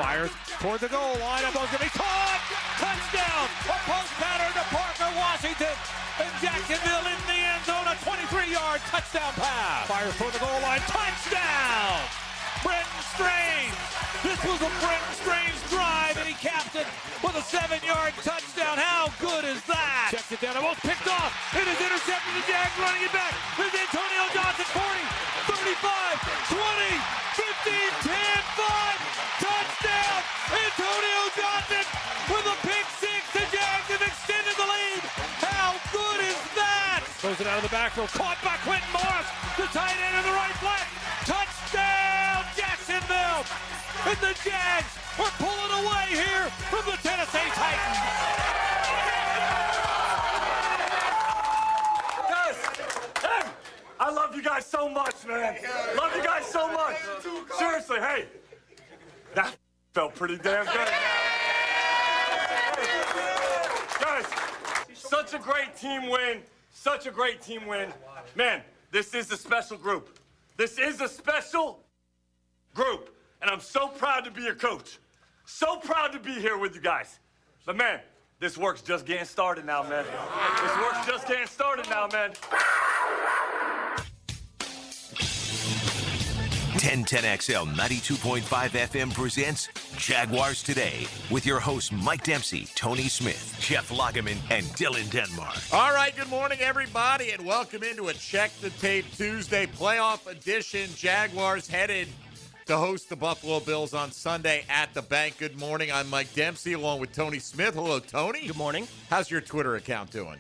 Fires toward the goal line. That ball's going to be caught. Touchdown. A post pattern to Parker Washington. And Jacksonville in the end zone. A 23-yard touchdown pass. Fires toward the goal line. Touchdown. Brenton Strange. This was a Brenton Strange drive, and he capped it with a 7-yard touchdown. How good is that? Checks it down. It won't picked off. It is intercepted. The Jags running it back. There's Antonio Johnson. 40, 35, 20, 15, 10, 5. Touchdown. Antonio Johnson with a pick six. The Jags have extended the lead. How good is that? Throws it out of the backfield. Caught by Quentin Morris. The tight end in the right flat. Touchdown, Jacksonville. And the Jags are pulling away here from the Tennessee Titans. Guys, hey, I love you guys so much, man. Love you guys so much. Seriously, hey, that felt pretty damn good. Guys, such a great team win. Such a great team win. Man, this is a special group. This is a special group. And I'm so proud to be your coach. So proud to be here with you guys. But man, this work's just getting started now, man. This work's just getting started now, man. 1010XL 92.5 FM presents Jaguars Today with your hosts Mike Dempsey, Tony Smith, Jeff Lageman, and Dylan Denmark. All right, good morning, everybody, and welcome into a Check the Tape Tuesday playoff edition. Jaguars headed to host the Buffalo Bills on Sunday at the bank. Good morning. I'm Mike Dempsey along with Tony Smith. Hello, Tony. Good morning. How's your Twitter account doing?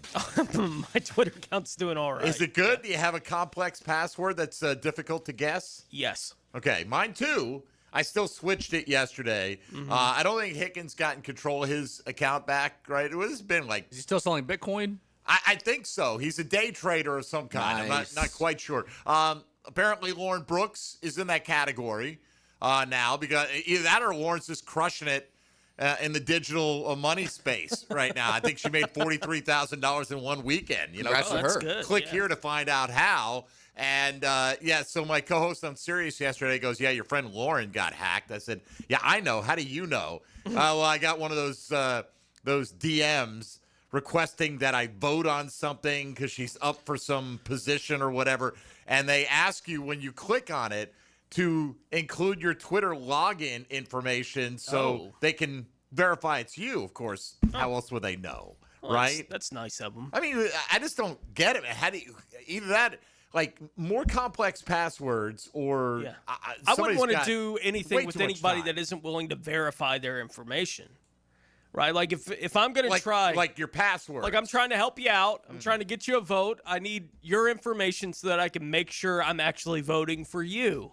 My Twitter account's doing all right. Is it good? Do you have a complex password that's difficult to guess? Yes. Okay, mine too. I still switched it yesterday. I don't think Hickens got in control of his account back, right? It has been like... Is he still selling Bitcoin? I think so. He's a day trader of some kind. Nice. I'm not quite sure. Apparently, Lauren Brooks is in that category now because either that or Lauren's just crushing it in the digital money space right now. I think she made $43,000 in one weekend. You know, Congrats to that's her. good. Click yeah. here to find out how. And, so my co-host on Sirius yesterday goes, yeah, your friend Lauren got hacked. I said, yeah, I know. How do you know? Well, I got one of those DMs requesting that I vote on something because she's up for some position or whatever. And they ask you when you click on it to include your Twitter login information so they can verify it's you, of course. How else would they know, Well, right? That's nice of them. I mean, I just don't get it. How do you either that, like more complex passwords, or Yeah. I wouldn't want to do way anything with too much anybody time. that isn't willing to verify their information. Right? Like if I'm going to like, try like your password. like I'm trying to help you out, I'm trying to get you a vote, I need your information so that I can make sure I'm actually voting for you.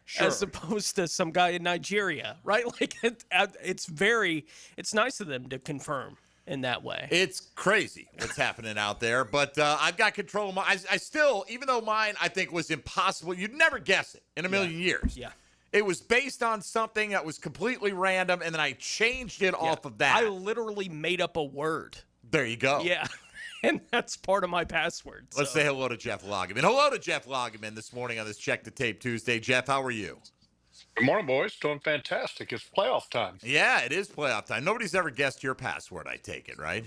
Sure. As opposed to some guy in Nigeria, right? Like it's nice of them to confirm in that way. It's crazy what's happening out there, but I've got control of mine. I still, even though mine I think was impossible, you'd never guess it in a million years. Yeah. It was based on something that was completely random, and then I changed it off of that. I literally made up a word. There you go. Yeah. And that's part of my password. Let's say hello to Jeff Lageman. Hello to Jeff Lageman this morning on this Check the Tape Tuesday. Jeff, how are you? Good morning, boys. Doing fantastic. It's playoff time. Yeah, it is playoff time. Nobody's ever guessed your password, I take it, right?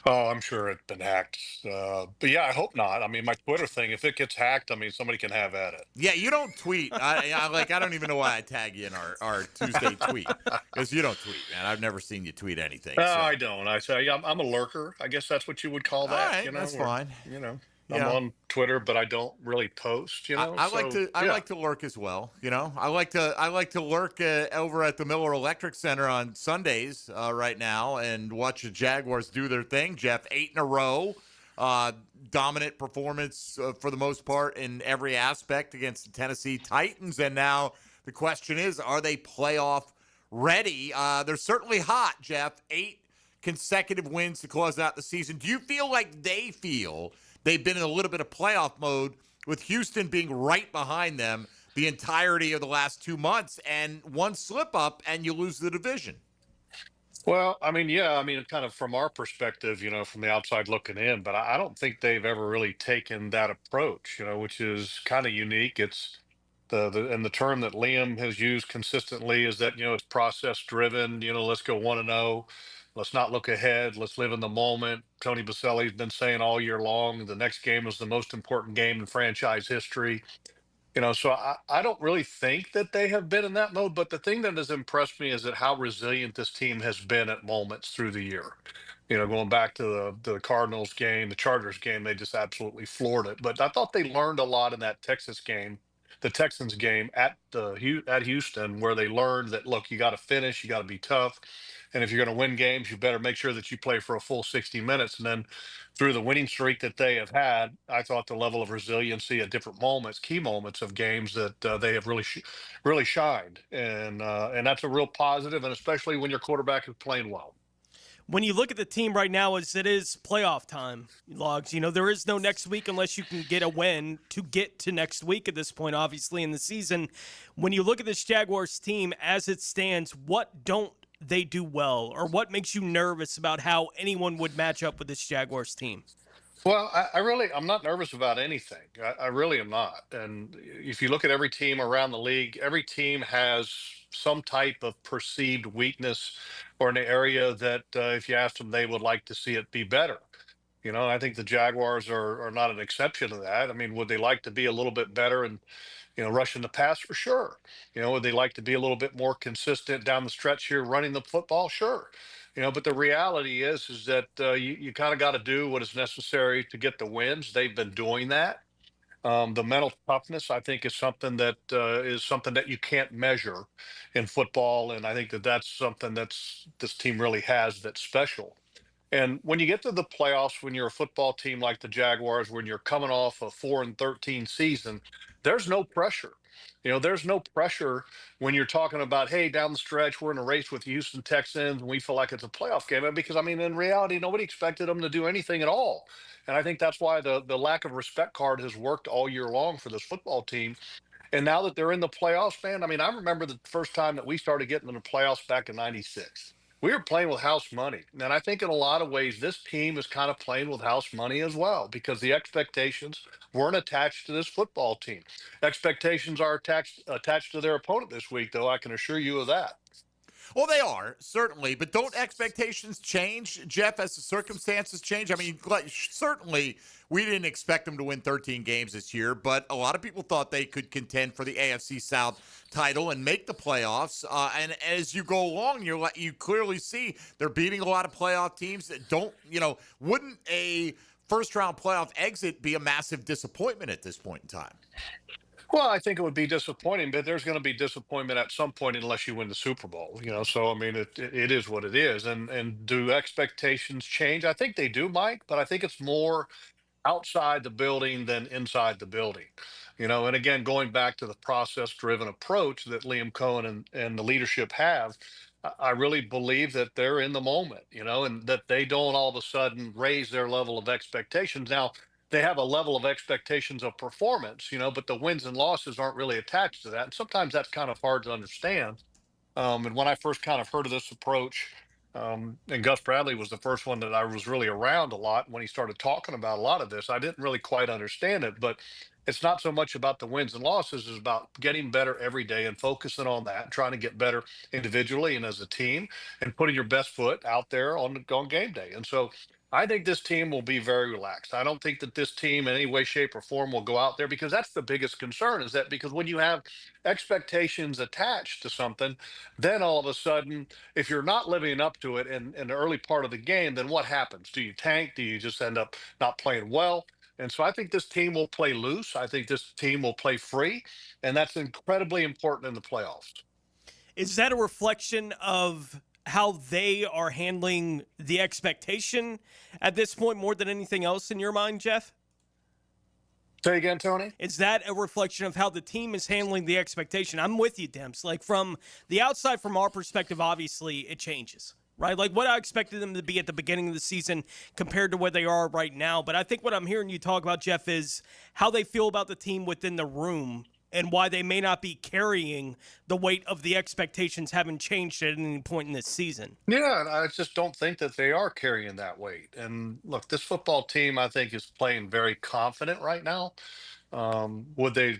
Oh, I'm sure it's been hacked. But yeah, I hope not. I mean, my Twitter thing, if it gets hacked, I mean, somebody can have at it. Yeah, you don't tweet. I don't even know why I tag you in our Tuesday tweet, because you don't tweet, man. I've never seen you tweet anything. No, so. I don't. I say I'm a lurker. I guess that's what you would call that. All right, you know, that's or, fine. You know, Yeah. I'm on Twitter, but I don't really post. You know, I like to lurk as well. You know, I like to lurk over at the Miller Electric Center on Sundays right now and watch the Jaguars do their thing. Jeff, 8 in a row, dominant performance for the most part in every aspect against the Tennessee Titans. And now the question is, are they playoff ready? They're certainly hot, Jeff. 8 consecutive wins to close out the season. Do you feel like they've been in a little bit of playoff mode with Houston being right behind them the entirety of the last 2 months, and one slip up and you lose the division? Well, I mean, yeah, I mean, kind of from our perspective, you know, from the outside looking in, but I don't think they've ever really taken that approach, you know, which is kind of unique. It's And the term that Liam has used consistently is that, it's process driven. Let's go 1-0. Let's not look ahead. Let's live in the moment. Tony Baselli's been saying all year long the next game is the most important game in franchise history. So I don't really think that they have been in that mode. But the thing that has impressed me is that how resilient this team has been at moments through the year. Going back to the Cardinals game, the Chargers game, they just absolutely floored it. But I thought they learned a lot in that Texas game, the Texans game at Houston, where they learned that, look, you got to finish, you got to be tough, and if you're going to win games, you better make sure that you play for a full 60 minutes. And then through the winning streak that they have had, I thought the level of resiliency at different moments, key moments of games, that they have really shined, and that's a real positive, and especially when your quarterback is playing well. When you look at the team right now, as it is playoff time, Logs, there is no next week unless you can get a win to get to next week at this point, obviously, in the season. When you look at this Jaguars team as it stands, what don't they do well, or what makes you nervous about how anyone would match up with this Jaguars team? Well, I'm not nervous about anything. I really am not. And if you look at every team around the league, every team has some type of perceived weakness or an area that, if you ask them, they would like to see it be better. I think the Jaguars are not an exception to that. I mean, would they like to be a little bit better and, rushing the pass? For sure. Would they like to be a little bit more consistent down the stretch here, running the football? Sure. But the reality is that you kind of got to do what is necessary to get the wins. They've been doing that. The mental toughness, I think, is something that you can't measure in football, and I think that that's something this team really has that's special. And when you get to the playoffs, when you're a football team like the Jaguars, when you're coming off a 4-13 season, there's no pressure. There's no pressure when you're talking about, hey, down the stretch, we're in a race with Houston Texans, and we feel like it's a playoff game. Because, I mean, in reality, nobody expected them to do anything at all. And I think that's why the lack of respect card has worked all year long for this football team. And now that they're in the playoffs, man, I mean, I remember the first time that we started getting in the playoffs back in '96. We were playing with house money. And I think in a lot of ways, this team is kind of playing with house money as well, because the expectations weren't attached to this football team. Expectations are attached to their opponent this week, though, I can assure you of that. Well, they are, certainly. But don't expectations change, Jeff, as the circumstances change? I mean, certainly we didn't expect them to win 13 games this year, but a lot of people thought they could contend for the AFC South title and make the playoffs. And as you go along, you clearly see they're beating a lot of playoff teams that don't, wouldn't a first-round playoff exit be a massive disappointment at this point in time? Well, I think it would be disappointing, but there's going to be disappointment at some point unless you win the Super Bowl. So I mean, it is what it is. And do expectations change? I think they do, Mike, but I think it's more outside the building than inside the building. And again, going back to the process driven approach that Liam Cohen and the leadership have, I really believe that they're in the moment, and that they don't all of a sudden raise their level of expectations. Now, they have a level of expectations of performance, but the wins and losses aren't really attached to that. And sometimes that's kind of hard to understand. And when I first kind of heard of this approach, and Gus Bradley was the first one that I was really around a lot when he started talking about a lot of this, I didn't really quite understand it. But it's not so much about the wins and losses, it's about getting better every day and focusing on that, trying to get better individually and as a team, and putting your best foot out there on game day. And so I think this team will be very relaxed. I don't think that this team in any way, shape, or form will go out there, because that's the biggest concern, is that because when you have expectations attached to something, then all of a sudden, if you're not living up to it in the early part of the game, then what happens? Do you tank? Do you just end up not playing well? And so I think this team will play loose. I think this team will play free. And that's incredibly important in the playoffs. Is that a reflection of how they are handling the expectation at this point more than anything else in your mind, Jeff? Say again, Tony? Is that a reflection of how the team is handling the expectation? I'm with you, Demps. Like, from the outside, from our perspective, obviously it changes, right? Like, what I expected them to be at the beginning of the season compared to where they are right now. But I think what I'm hearing you talk about, Jeff, is how they feel about the team within the room and why they may not be carrying the weight of the expectations haven't changed at any point in this season. Yeah, I just don't think that they are carrying that weight. And look, this football team, I think, is playing very confident right now. Would they,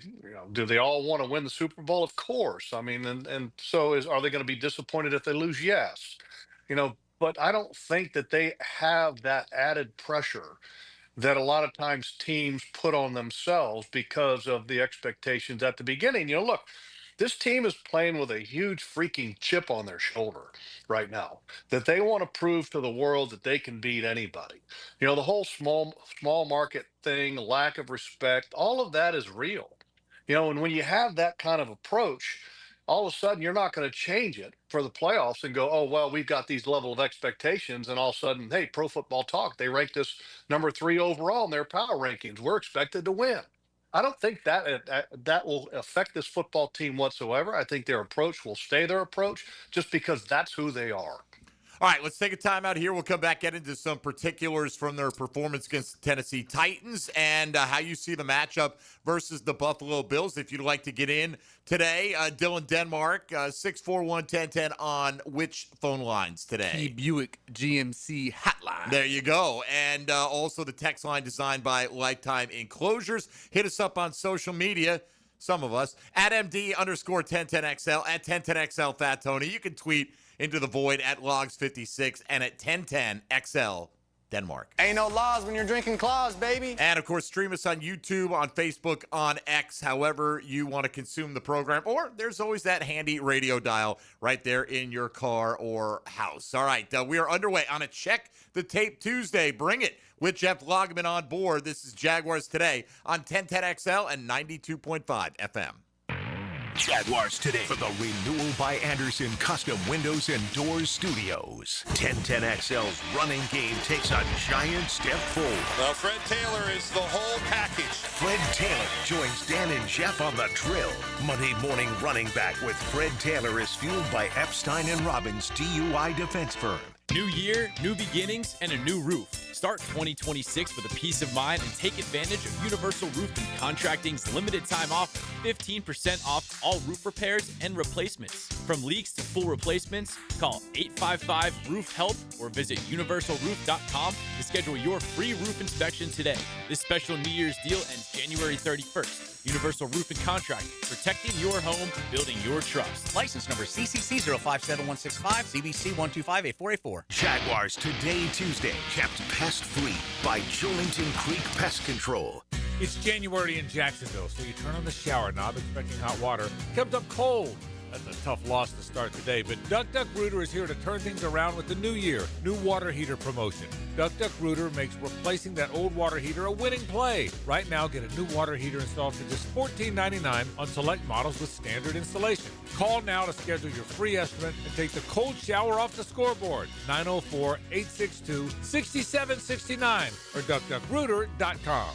do they all want to win the Super Bowl? Of course. I mean, and so are they going to be disappointed if they lose? Yes. But I don't think that they have that added pressure that a lot of times teams put on themselves because of the expectations at the beginning. Look, this team is playing with a huge freaking chip on their shoulder right now that they want to prove to the world that they can beat anybody. The whole small market thing, lack of respect, all of that is real. And when you have that kind of approach, all of a sudden you're not going to change it for the playoffs and go, oh, well, we've got these level of expectations. And all of a sudden, hey, Pro Football Talk, they ranked us number 3 overall in their power rankings. We're expected to win. I don't think that will affect this football team whatsoever. I think their approach will stay their approach just because that's who they are. All right, let's take a time out here. We'll come back, get into some particulars from their performance against the Tennessee Titans and how you see the matchup versus the Buffalo Bills. If you'd like to get in today, Dylan Denmark, 641-1010 on which phone lines today? T. Buick GMC hotline. There you go. And also the text line designed by Lifetime Enclosures. Hit us up on social media. Some of us at MD_1010XL, at 1010XL Fat Tony. You can tweet into the void at Logs56 and at 1010XL Denmark. Ain't no laws when you're drinking claws, baby. And, of course, stream us on YouTube, on Facebook, on X, however you want to consume the program. Or there's always that handy radio dial right there in your car or house. All right, we are underway on a Check the Tape Tuesday. Bring it with Jeff Lageman on board. This is Jaguars Today on 1010XL and 92.5 FM. Jaguars Today for the Renewal by Anderson Custom Windows and Doors Studios. 1010XL's running game takes a giant step forward. Well, Fred Taylor is the whole package. Fred Taylor joins Dan and Jeff on the drill. Monday morning running back with Fred Taylor is fueled by Epstein & Robbins DUI defense firm. New year, new beginnings, and a new roof. Start 2026 with a peace of mind and take advantage of Universal Roof and Contracting's limited time offer. 15% off all roof repairs and replacements. From leaks to full replacements, call 855-ROOF-HELP or visit universalroof.com to schedule your free roof inspection today. This special New Year's deal ends January 31st. Universal Roof and Contracting, protecting your home, building your trust. License number CCC 057165, CBC 1258484. Jaguars Today Tuesday, kept pest-free by Julington Creek Pest Control. It's January in Jacksonville, so you turn on the shower knob expecting hot water. It comes up cold. That's a tough loss to start the day, but Duck Duck Rooter is here to turn things around with the new year, new water heater promotion. Duck Duck Rooter makes replacing that old water heater a winning play. Right now, get a new water heater installed for just $14.99 on select models with standard installation. Call now to schedule your free estimate and take the cold shower off the scoreboard. 904-862-6769 or duckduckrooter.com.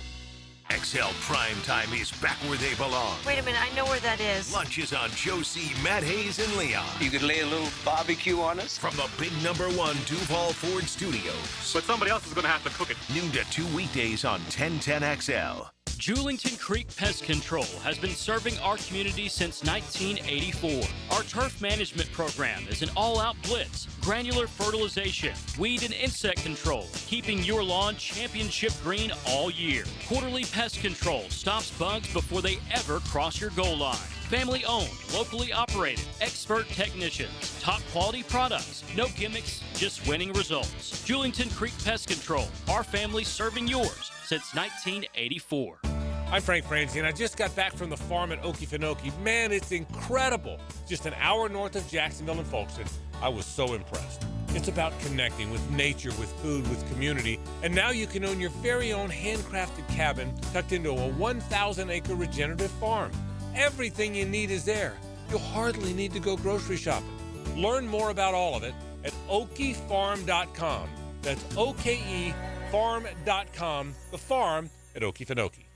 XL Prime Time is back where they belong. Wait a minute, I know where that is. Lunch is on Joe C., Matt Hayes, and Leon. You could lay a little barbecue on us? From the big #1 Duval Ford Studios. But somebody else is going to have to cook it. Noon to 2 weekdays on 1010XL. Julington Creek Pest Control has been serving our community since 1984. Our turf management program is an all-out blitz, granular fertilization, weed and insect control, keeping your lawn championship green all year. Quarterly pest control stops bugs before they ever cross your goal line. Family owned, locally operated, expert technicians, top quality products, no gimmicks, just winning results. Julington Creek Pest Control, our family serving yours since 1984. I'm Frank Franzi, and I just got back from the farm at Okefenokee. Man, it's incredible. Just an hour north of Jacksonville and Folkestone. I was so impressed. It's about connecting with nature, with food, with community. And now you can own your very own handcrafted cabin tucked into a 1,000-acre regenerative farm. Everything you need is there. You'll hardly need to go grocery shopping. Learn more about all of it at okefarm.com. That's OKEfarm.com, the farm at Okefenokee.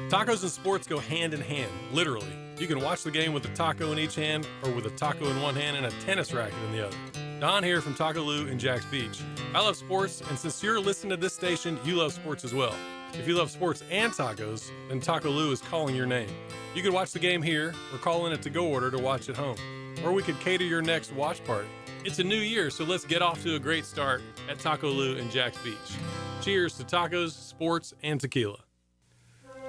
Tacos and sports go hand in hand, literally. You can watch the game with a taco in each hand or with a taco in one hand and a tennis racket in the other. Don here from Taco Lou in Jax Beach. I love sports, and since you're listening to this station, you love sports as well. If you love sports and tacos, then Taco Lou is calling your name. You could watch the game here or call in a to-go order to watch at home. Or we could cater your next watch party. It's a new year, so let's get off to a great start at Taco Lou in Jax Beach. Cheers to tacos, sports, and tequila.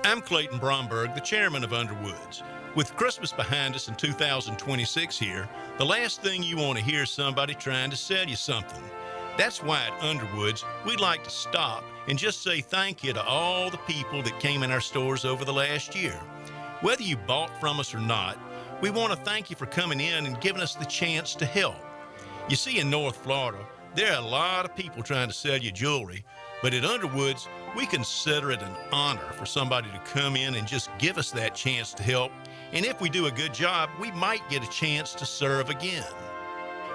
I'm Clayton Bromberg, the chairman of Underwoods. With Christmas behind us in 2026 here, the last thing you want to hear is somebody trying to sell you something. That's why at Underwoods, we'd like to stop and just say thank you to all the people that came in our stores over the last year. Whether you bought from us or not, we want to thank you for coming in and giving us the chance to help. You see, in North Florida, there are a lot of people trying to sell you jewelry, but at Underwoods, we consider it an honor for somebody to come in and just give us that chance to help. And if we do a good job, we might get a chance to serve again.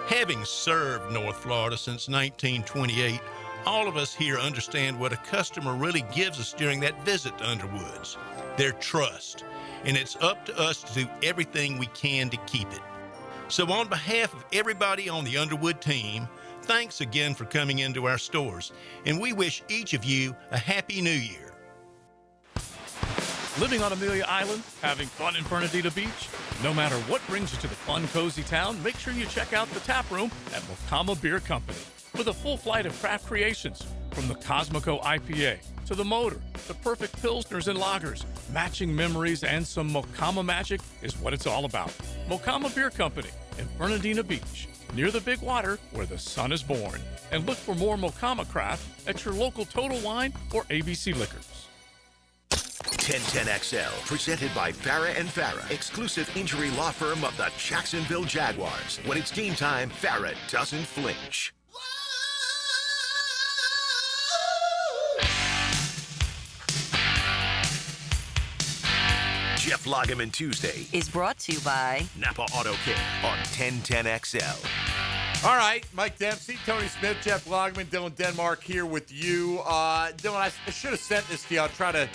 Having served North Florida since 1928, all of us here understand what a customer really gives us during that visit to Underwoods, their trust. And it's up to us to do everything we can to keep it. So on behalf of everybody on the Underwood team, thanks again for coming into our stores, and we wish each of you a Happy New Year. Living on Amelia Island, having fun in Fernandina Beach? No matter what brings you to the fun, cozy town, make sure you check out the tap room at Mocama Beer Company. With a full flight of craft creations, from the Cosmico IPA to the Motor, the perfect Pilsners and Lagers, matching memories and some Mocama magic is what it's all about. Mocama Beer Company in Fernandina Beach, near the big water where the sun is born. And look for more Mocama craft at your local Total Wine or ABC Liquors. 1010XL, presented by Farrah & Farrah, exclusive injury law firm of the Jacksonville Jaguars. When it's game time, Farrah doesn't flinch. Jeff Lageman Tuesday is brought to you by Napa Auto Care on 1010XL. All right, Mike Dempsey, Tony Smith, Jeff Lageman, Dylan Denmark here with you. Dylan, I should have sent this to you. I'll try to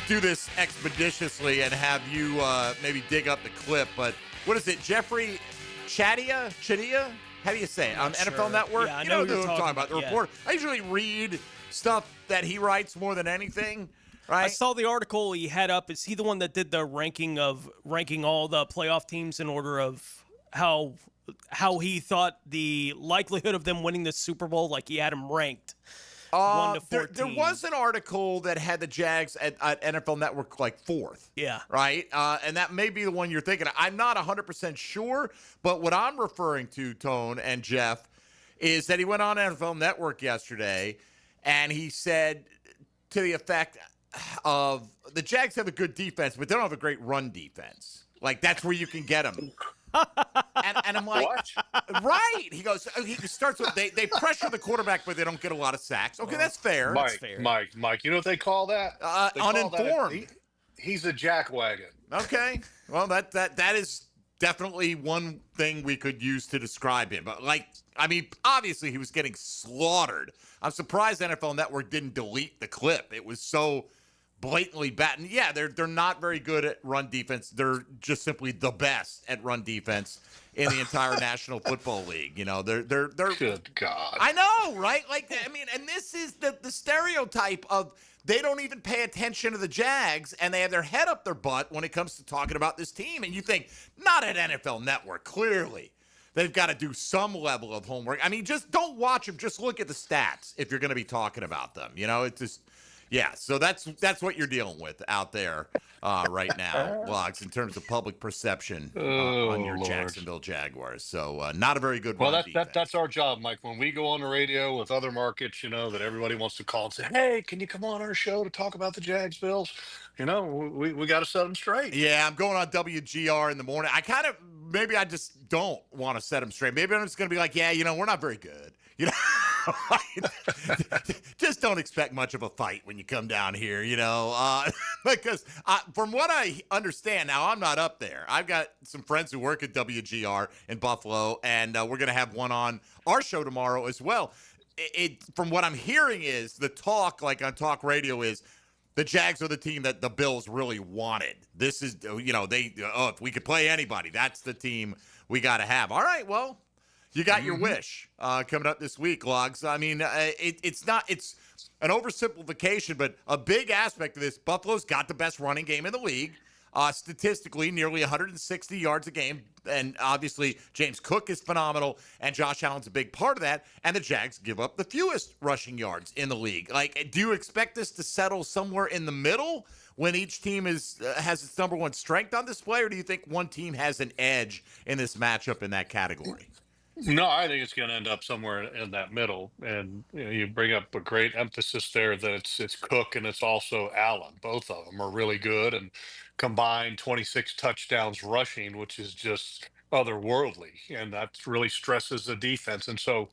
do this expeditiously and have you maybe dig up the clip. But what is it, Jeffrey Chadia? How do you say it? On NFL Network? Yeah, I you know know who what you're I'm talking about. The yeah. reporter. I usually read stuff that he writes more than anything. Right. I saw the article he had up. Is he the one that did the ranking all the playoff teams in order of how he thought the likelihood of them winning the Super Bowl? Like he had them ranked 1 to 14. There was an article that had the Jags at NFL Network like 4th. Yeah. Right? And that may be the one you're thinking of. I'm not 100% sure, but what I'm referring to, Tone and Jeff, is that he went on NFL Network yesterday and he said to the effect of the Jags have a good defense, but they don't have a great run defense. Like, that's where you can get them. and I'm like, what? Right. He goes, he starts with, they pressure the quarterback, but they don't get a lot of sacks. Okay, that's fair. Mike, you know what they call that? They call uninformed. That he's a jackwagon. Okay. Well, that is definitely one thing we could use to describe him. But, obviously he was getting slaughtered. I'm surprised NFL Network didn't delete the clip. It was so blatantly bad. And yeah, they're not very good at run defense. They're just simply the best at run defense in the entire National Football League. You know, they're Good God. I know, right? And this is the stereotype of they don't even pay attention to the Jags and they have their head up their butt when it comes to talking about this team. And you think, not at NFL Network, clearly. They've got to do some level of homework. Just don't watch them. Just look at the stats if you're going to be talking about them. You know, it's just, yeah. So that's what you're dealing with out there right now, Logs, in terms of public perception on your Lord. Jacksonville Jaguars. So not a very good Well, run defense. that's our job, Mike. When we go on the radio with other markets, that everybody wants to call and say, hey, can you come on our show to talk about the Jags Bills? We got to set them straight. Yeah, I'm going on WGR in the morning. Maybe I just don't want to set them straight. Maybe I'm just going to be like, yeah, we're not very good. Just don't expect much of a fight when you come down here, because from what I understand, now I'm not up there. I've got some friends who work at WGR in Buffalo, and we're going to have one on our show tomorrow as well. From what I'm hearing is the talk, like on talk radio, is the Jags are the team that the Bills really wanted. This is, if we could play anybody, that's the team we got to have. All right, well, you got your wish coming up this week, Logs. It's an oversimplification, but a big aspect of this, Buffalo's got the best running game in the league. statistically nearly 160 yards a game. And obviously, James Cook is phenomenal, and Josh Allen's a big part of that. And the Jags give up the fewest rushing yards in the league. Like, do you expect this to settle somewhere in the middle when each team has its number one strength on display, or do you think one team has an edge in this matchup in that category? No, I think it's going to end up somewhere in that middle. And you bring up a great emphasis there that it's Cook and it's also Allen. Both of them are really good and combined 26 touchdowns rushing, which is just otherworldly. And that really stresses the defense. And so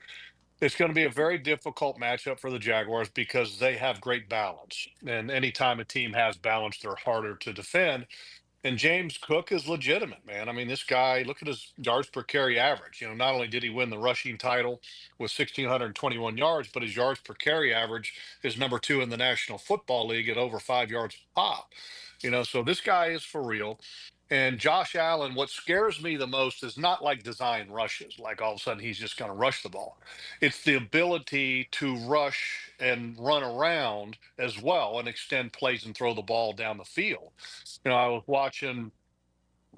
it's going to be a very difficult matchup for the Jaguars because they have great balance. And anytime a team has balance, they're harder to defend. And James Cook is legitimate, man. I mean, this guy, look at his yards per carry average. Not only did he win the rushing title with 1,621 yards, but his yards per carry average is number 2 in the National Football League at over 5 yards a pop. So this guy is for real. And Josh Allen, what scares me the most is not like design rushes, like all of a sudden he's just going to rush the ball. It's the ability to rush and run around as well and extend plays and throw the ball down the field. I was watching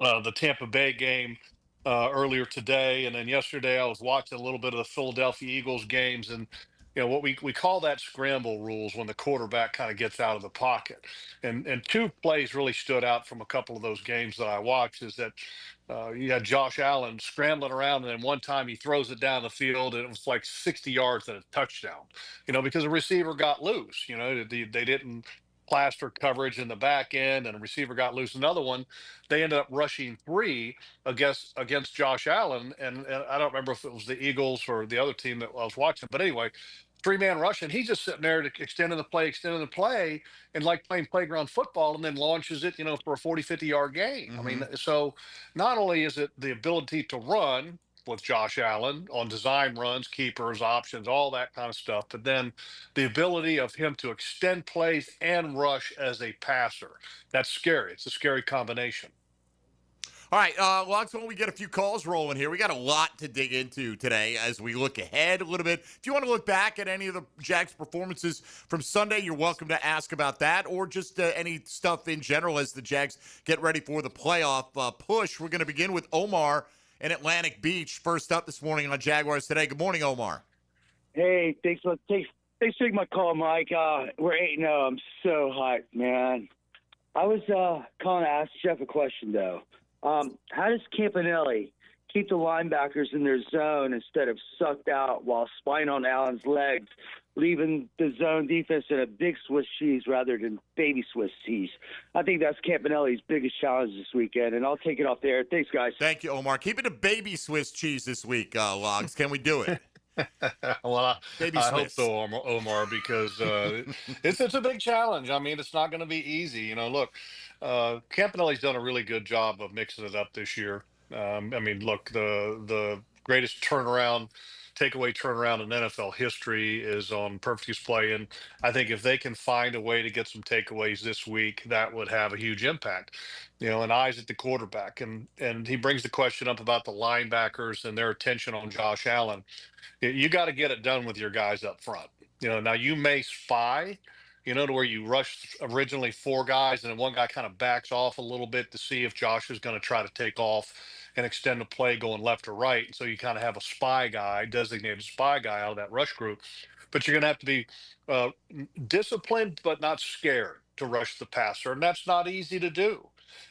the Tampa Bay game earlier today, and then yesterday I was watching a little bit of the Philadelphia Eagles games, and what we call that scramble rules when the quarterback kind of gets out of the pocket. And two plays really stood out from a couple of those games that I watched is that you had Josh Allen scrambling around, and then one time he throws it down the field, and it was like 60 yards and a touchdown. Because the receiver got loose. They didn't plaster coverage in the back end, and a receiver got loose. Another one, they ended up rushing 3 against Josh Allen, and I don't remember if it was the Eagles or the other team that I was watching, but anyway, 3-man rush, and he's just sitting there extending the play, and like playing playground football, and then launches it, for a 40, 50-yard gain. Mm-hmm. I mean, so not only is it the ability to run with Josh Allen on design runs, keepers, options, all that kind of stuff, but then the ability of him to extend plays and rush as a passer. That's scary. It's a scary combination. All right, Logs, when we get a few calls rolling here, we got a lot to dig into today as we look ahead a little bit. If you want to look back at any of the Jags performances from Sunday, you're welcome to ask about that, or just any stuff in general as the Jags get ready for the playoff push. We're going to begin with Omar in Atlantic Beach, first up this morning on Jaguars Today. Good morning, Omar. Hey, thanks for taking my call, Mike. We're 8-0. I'm so hyped, man. I was calling to ask Jeff a question, though. How does Campanelli keep the linebackers in their zone instead of sucked out while spying on Allen's legs, leaving the zone defense in a big Swiss cheese rather than baby Swiss cheese? I think that's Campanelli's biggest challenge this weekend, and I'll take it off there. Thanks, guys. Thank you, Omar. Keep it a baby Swiss cheese this week, Logs. Can we do it? Well, I hope so, Omar, because it's a big challenge. I mean, it's not going to be easy. Look, Campanelli's done a really good job of mixing it up this year. I mean, look, the greatest takeaway turnaround in NFL history is on perfect display, and I think if they can find a way to get some takeaways this week, that would have a huge impact. And eyes at the quarterback, and he brings the question up about the linebackers and their attention on Josh Allen. You got to get it done with your guys up front. Now you may spy, to where you rush originally 4 guys and then one guy kind of backs off a little bit to see if Josh is going to try to take off and extend the play going left or right. So you kind of have a designated spy guy out of that rush group. But you're going to have to be disciplined, but not scared to rush the passer. And that's not easy to do.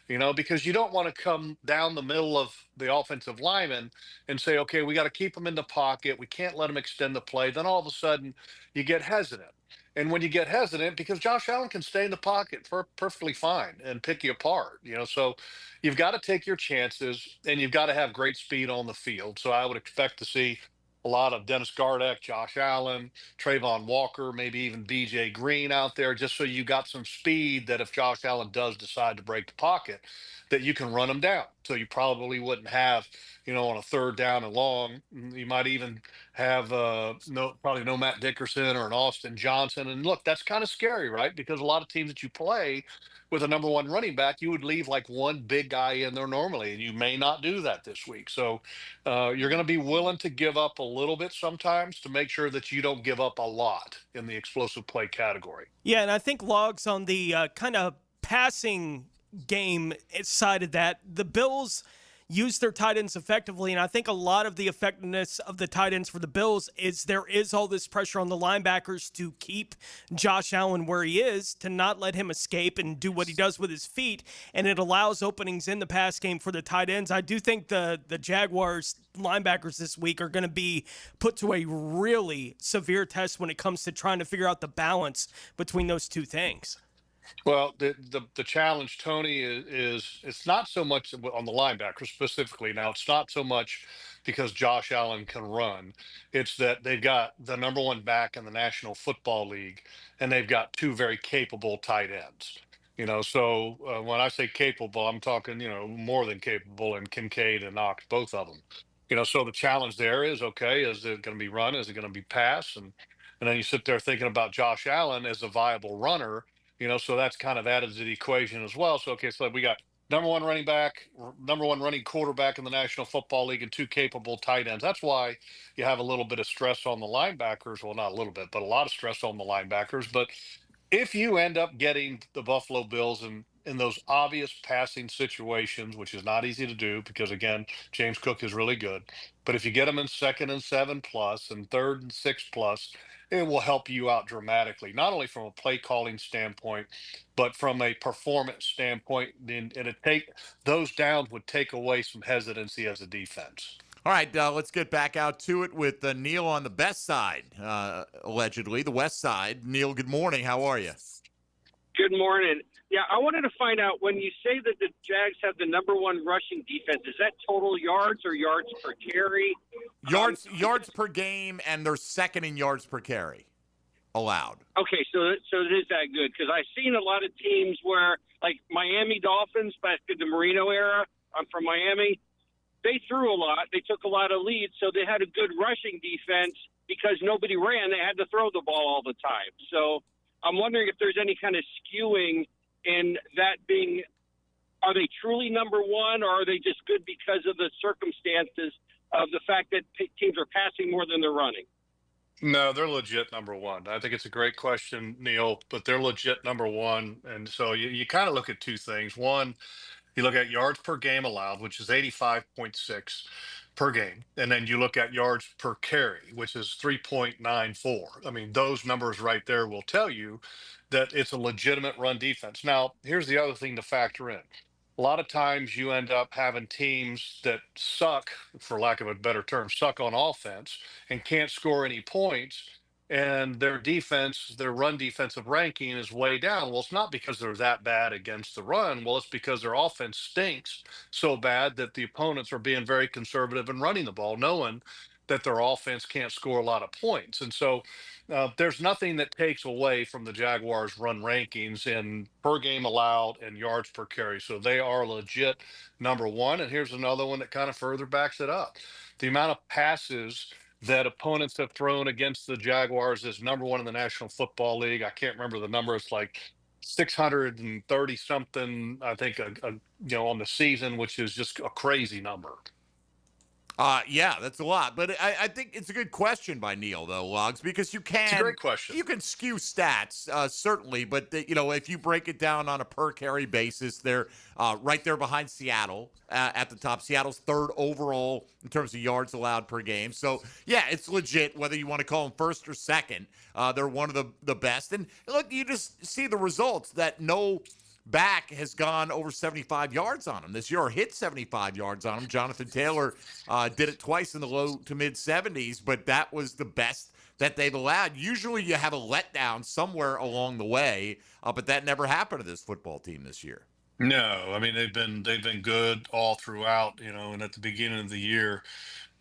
Because you don't want to come down the middle of the offensive lineman and say, okay, we got to keep him in the pocket. We can't let him extend the play. Then all of a sudden you get hesitant. And when you get hesitant, because Josh Allen can stay in the pocket perfectly fine and pick you apart, so you've got to take your chances and you've got to have great speed on the field. So I would expect to see a lot of Dennis Gardeck, Josh Allen, Trayvon Walker, maybe even BJ Green out there, just so you got some speed that if Josh Allen does decide to break the pocket, that you can run him down. So you probably wouldn't have, on a 3rd down and long, you might even have probably no Matt Dickerson or an Austin Johnson. And look, that's kind of scary, right? Because a lot of teams that you play with a number 1 running back, you would leave like one big guy in there normally, and you may not do that this week. So you're going to be willing to give up a little bit sometimes to make sure that you don't give up a lot in the explosive play category. Yeah, and I think Logs on the kind of passing game side of that, the Bills use their tight ends effectively, and I think a lot of the effectiveness of the tight ends for the Bills is there is all this pressure on the linebackers to keep Josh Allen where he is, to not let him escape and do what he does with his feet, and it allows openings in the pass game for the tight ends. I do think the Jaguars linebackers this week are going to be put to a really severe test when it comes to trying to figure out the balance between those two things. Well, the challenge, Tony, is it's not so much on the linebackers specifically. Now, it's not so much because Josh Allen can run. It's that they've got the number one back in the National Football League, and they've got two very capable tight ends. So when I say capable, I'm talking, more than capable, and Kincaid and Knox, both of them. So the challenge there is, okay, is it going to be run? Is it going to be pass? And then you sit there thinking about Josh Allen as a viable runner. So that's kind of added to the equation as well. So, okay, so we got number one running back, number one running quarterback in the National Football League, and two capable tight ends. That's why you have a little bit of stress on the linebackers. Well, not a little bit, but a lot of stress on the linebackers. But if you end up getting the Buffalo Bills in those obvious passing situations, which is not easy to do because, again, James Cook is really good. But if you get them in 2nd and 7+ and 3rd and 6+, it will help you out dramatically, not only from a play calling standpoint, but from a performance standpoint. And those downs would take away some hesitancy as a defense. All right, let's get back out to it with Neil on the best side, allegedly, the west side. Neil, good morning. How are you? Good morning. Yeah, I wanted to find out, when you say that the Jags have the number one rushing defense, is that total yards or yards per carry? Yards per game, and they're second in yards per carry allowed. Okay, so it is that good, because I've seen a lot of teams where, like Miami Dolphins back in the Marino era, I'm from Miami, they threw a lot, they took a lot of leads, so they had a good rushing defense because nobody ran, they had to throw the ball all the time. So I'm wondering if there's any kind of skewing in that being, are they truly number one, or are they just good because of the circumstances of the fact that teams are passing more than they're running? No, they're legit number one. I think it's a great question, Neil, but they're legit number one. And so you kind of look at two things. One, you look at yards per game allowed, which is 85.6 per game. And then you look at yards per carry, which is 3.94. I mean, those numbers right there will tell you that it's a legitimate run defense. Now, here's the other thing to factor in. A lot of times you end up having teams that suck, for lack of a better term, suck on offense and can't score any points. And their defense, their run defensive ranking is way down. Well, it's not because they're that bad against the run. Well, it's because their offense stinks so bad that the opponents are being very conservative in running the ball, knowing that their offense can't score a lot of points. And so there's nothing that takes away from the Jaguars' run rankings in per game allowed and yards per carry. So they are legit number one. And here's another one that kind of further backs it up. The amount of passes that opponents have thrown against the Jaguars is number one in the National Football League. I can't remember the number. It's like 630 something, I think, on the season, which is just a crazy number. Yeah, that's a lot. But I think it's a good question by Neil, though, Logs, because it's a great question. You can skew stats, certainly, but if you break it down on a per carry basis, they're right there behind Seattle at the top. Seattle's third overall in terms of yards allowed per game. So yeah, it's legit. Whether you want to call them first or second, they're one of the best. And look, you just see the results that no back has gone over 75 yards on him this year, or hit 75 yards on him. Jonathan Taylor did it twice in the low to mid 70s, but that was the best that they've allowed. Usually you have a letdown somewhere along the way, but that never happened to this football team this year. No, I mean, they've been good all throughout, and at the beginning of the year,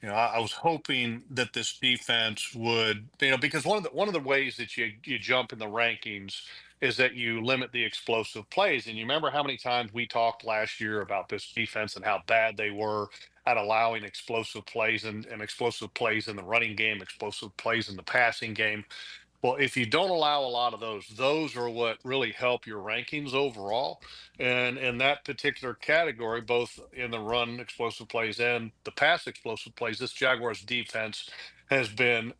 I was hoping that this defense would, because one of the ways that you jump in the rankings is that you limit the explosive plays. And you remember how many times we talked last year about this defense and how bad they were at allowing explosive plays and explosive plays in the running game, explosive plays in the passing game. Well, if you don't allow a lot of those are what really help your rankings overall. And in that particular category, both in the run explosive plays and the pass explosive plays, this Jaguars defense has been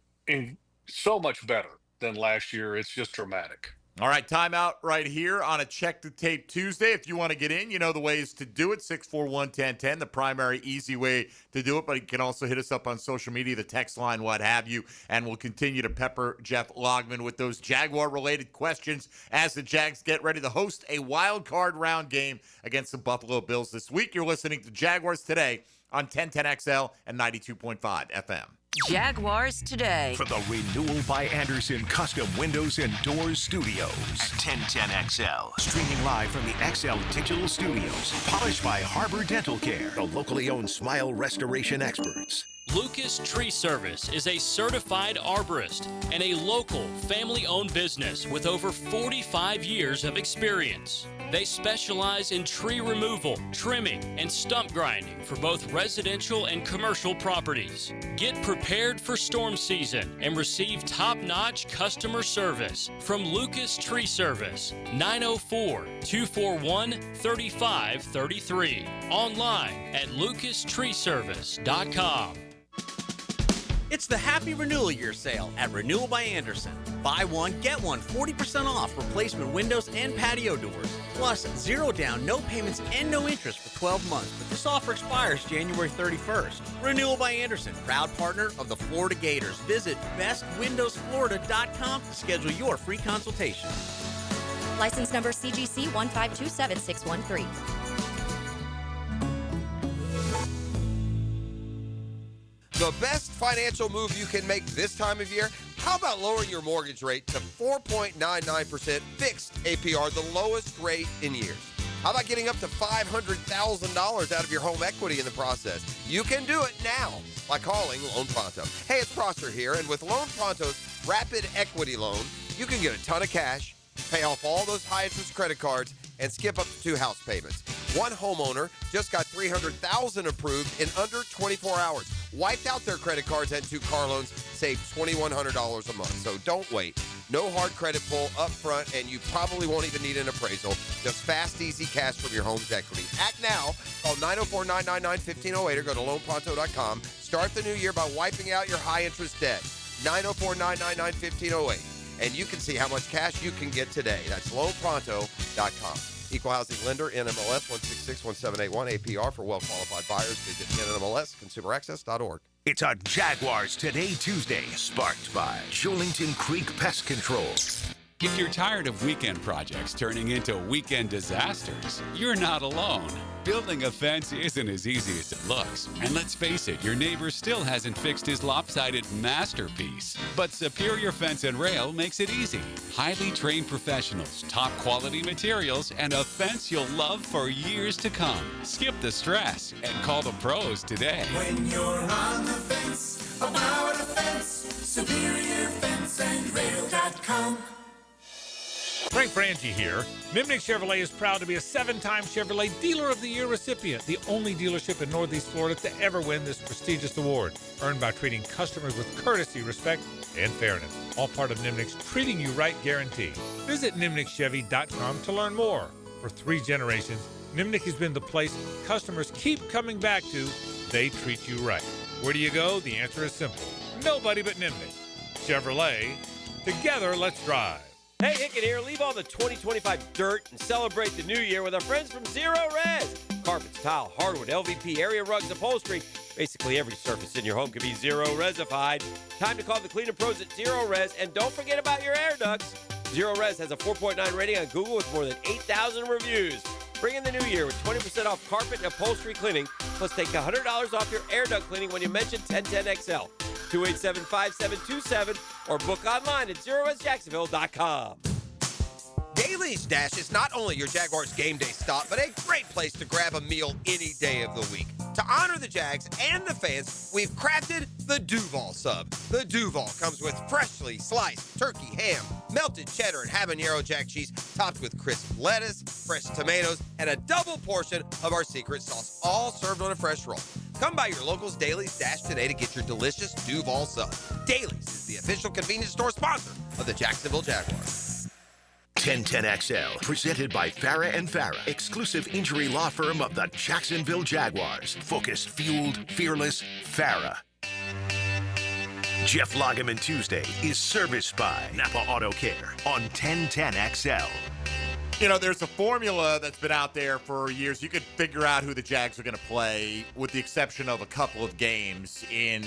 so much better than last year. It's just dramatic. All right, timeout right here on a Check the Tape Tuesday. If you want to get in, you know the ways to do it. 641-1010, the primary easy way to do it. But you can also hit us up on social media, the text line, what have you. And we'll continue to pepper Jeff Lageman with those Jaguar-related questions as the Jags get ready to host a wild card round game against the Buffalo Bills this week. You're listening to Jaguars Today on 1010XL and 92.5 FM. Jaguars Today. From the Renewal by Andersen Custom Windows and Doors Studios at 1010XL. Streaming live from the XL Digital Studios. Polished by Harbor Dental Care, the locally owned smile restoration experts. Lucas Tree Service is a certified arborist and a local family-owned business with over 45 years of experience. They specialize in tree removal, trimming, and stump grinding for both residential and commercial properties. Get prepared for storm season and receive top-notch customer service from Lucas Tree Service, 904-241-3533. Online at lucastreeservice.com. It's the Happy Renewal Year sale at Renewal by Andersen. Buy one, get one, 40% off replacement windows and patio doors. Plus, 0 down, no payments, and no interest for 12 months. But this offer expires January 31st. Renewal by Andersen, proud partner of the Florida Gators. Visit bestwindowsflorida.com to schedule your free consultation. License number CGC 1527613. The best financial move you can make this time of year? How about lowering your mortgage rate to 4.99% fixed APR, the lowest rate in years? How about getting up to $500,000 out of your home equity in the process? You can do it now by calling Loan Pronto. Hey, it's Prosser here, and with Loan Pronto's Rapid Equity Loan, you can get a ton of cash, pay off all those high-interest credit cards, and skip up to 2 house payments. One homeowner just got $300,000 approved in under 24 hours. Wiped out their credit cards and 2 car loans, saved $2,100 a month. So don't wait. No hard credit pull up front, and you probably won't even need an appraisal. Just fast, easy cash from your home's equity. Act now. Call 904-999-1508 or go to loanpronto.com. Start the new year by wiping out your high-interest debt. 904-999-1508. And you can see how much cash you can get today. That's loanpronto.com. Equal housing lender, NMLS 1661781, APR for well-qualified buyers. Visit NMLSconsumeraccess.org. It's a Jaguars Today Tuesday, sparked by Shulington Creek Pest Control. If you're tired of weekend projects turning into weekend disasters, you're not alone. Building a fence isn't as easy as it looks. And let's face it, your neighbor still hasn't fixed his lopsided masterpiece. But Superior Fence and Rail makes it easy. Highly trained professionals, top quality materials, and a fence you'll love for years to come. Skip the stress and call the pros today. When you're on the fence, about a fence, SuperiorFenceandRail.com. Frank Frangie here. Nimnick Chevrolet is proud to be a 7-time Chevrolet Dealer of the Year recipient, the only dealership in Northeast Florida to ever win this prestigious award, earned by treating customers with courtesy, respect, and fairness. All part of Nimnick's Treating You Right guarantee. Visit NimnickChevy.com to learn more. For 3 generations, Nimnick has been the place customers keep coming back to. They treat you right. Where do you go? The answer is simple. Nobody but Nimnick. Chevrolet. Together, let's drive. Hey, Hickett here. Leave all the 2025 dirt and celebrate the new year with our friends from Zero Res. Carpets, tile, hardwood, LVP, area rugs, upholstery. Basically every surface in your home can be Zero Resified. Time to call the cleaning pros at Zero Res, and don't forget about your air ducts. Zero Res has a 4.9 rating on Google with more than 8,000 reviews. Bring in the new year with 20% off carpet and upholstery cleaning, plus take $100 off your air duct cleaning when you mention 1010XL. 287-5727 or book online at ZeroResJacksonville.com. Daly's Dash is not only your Jaguars game day stop, but a great place to grab a meal any day of the week. To honor the Jags and the fans, we've crafted the Duval Sub. The Duval comes with freshly sliced turkey ham, melted cheddar and habanero jack cheese, topped with crisp lettuce, fresh tomatoes, and a double portion of our secret sauce, all served on a fresh roll. Come by your local's Daly's Dash today to get your delicious Duval Sub. Daly's is the official convenience store sponsor of the Jacksonville Jaguars. 1010XL, presented by Farah & Farah, exclusive injury law firm of the Jacksonville Jaguars. Focused, fueled, fearless, Farah. Jeff Lageman Tuesday is serviced by Napa Auto Care on 1010XL. You know, there's a formula that's been out there for years. You could figure out who the Jags are going to play with the exception of a couple of games in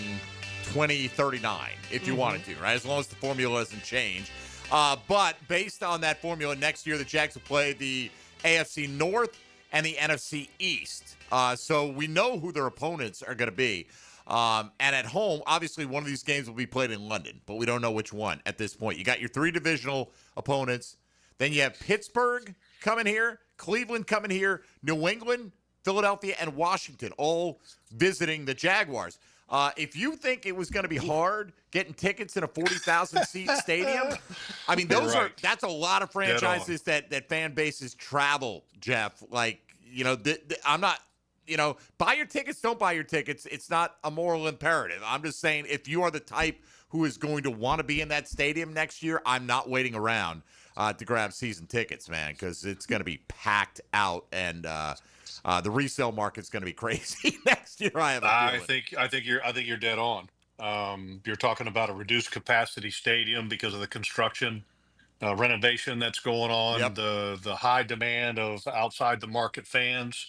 2039, if you wanted to, right? As long as the formula doesn't change. But based on that formula, next year the Jags will play the AFC North and the NFC East. So we know who their opponents are going to be. And at home, obviously one of these games will be played in London, but we don't know which one at this point. You got your three divisional opponents. Then you have Pittsburgh coming here, Cleveland coming here, New England, Philadelphia, and Washington all visiting the Jaguars. If you think it was going to be hard getting tickets in a 40,000-seat stadium, I mean, that's a lot of franchises that fan bases travel, Jeff. Like, you know, I'm not, you know, buy your tickets, don't buy your tickets. It's not a moral imperative. I'm just saying if you are the type who is going to want to be in that stadium next year, I'm not waiting around to grab season tickets, man, because it's going to be packed out, and the resale market's going to be crazy next year. I think you're dead on. You're talking about a reduced capacity stadium because of the construction renovation that's going on. The high demand of outside the market fans.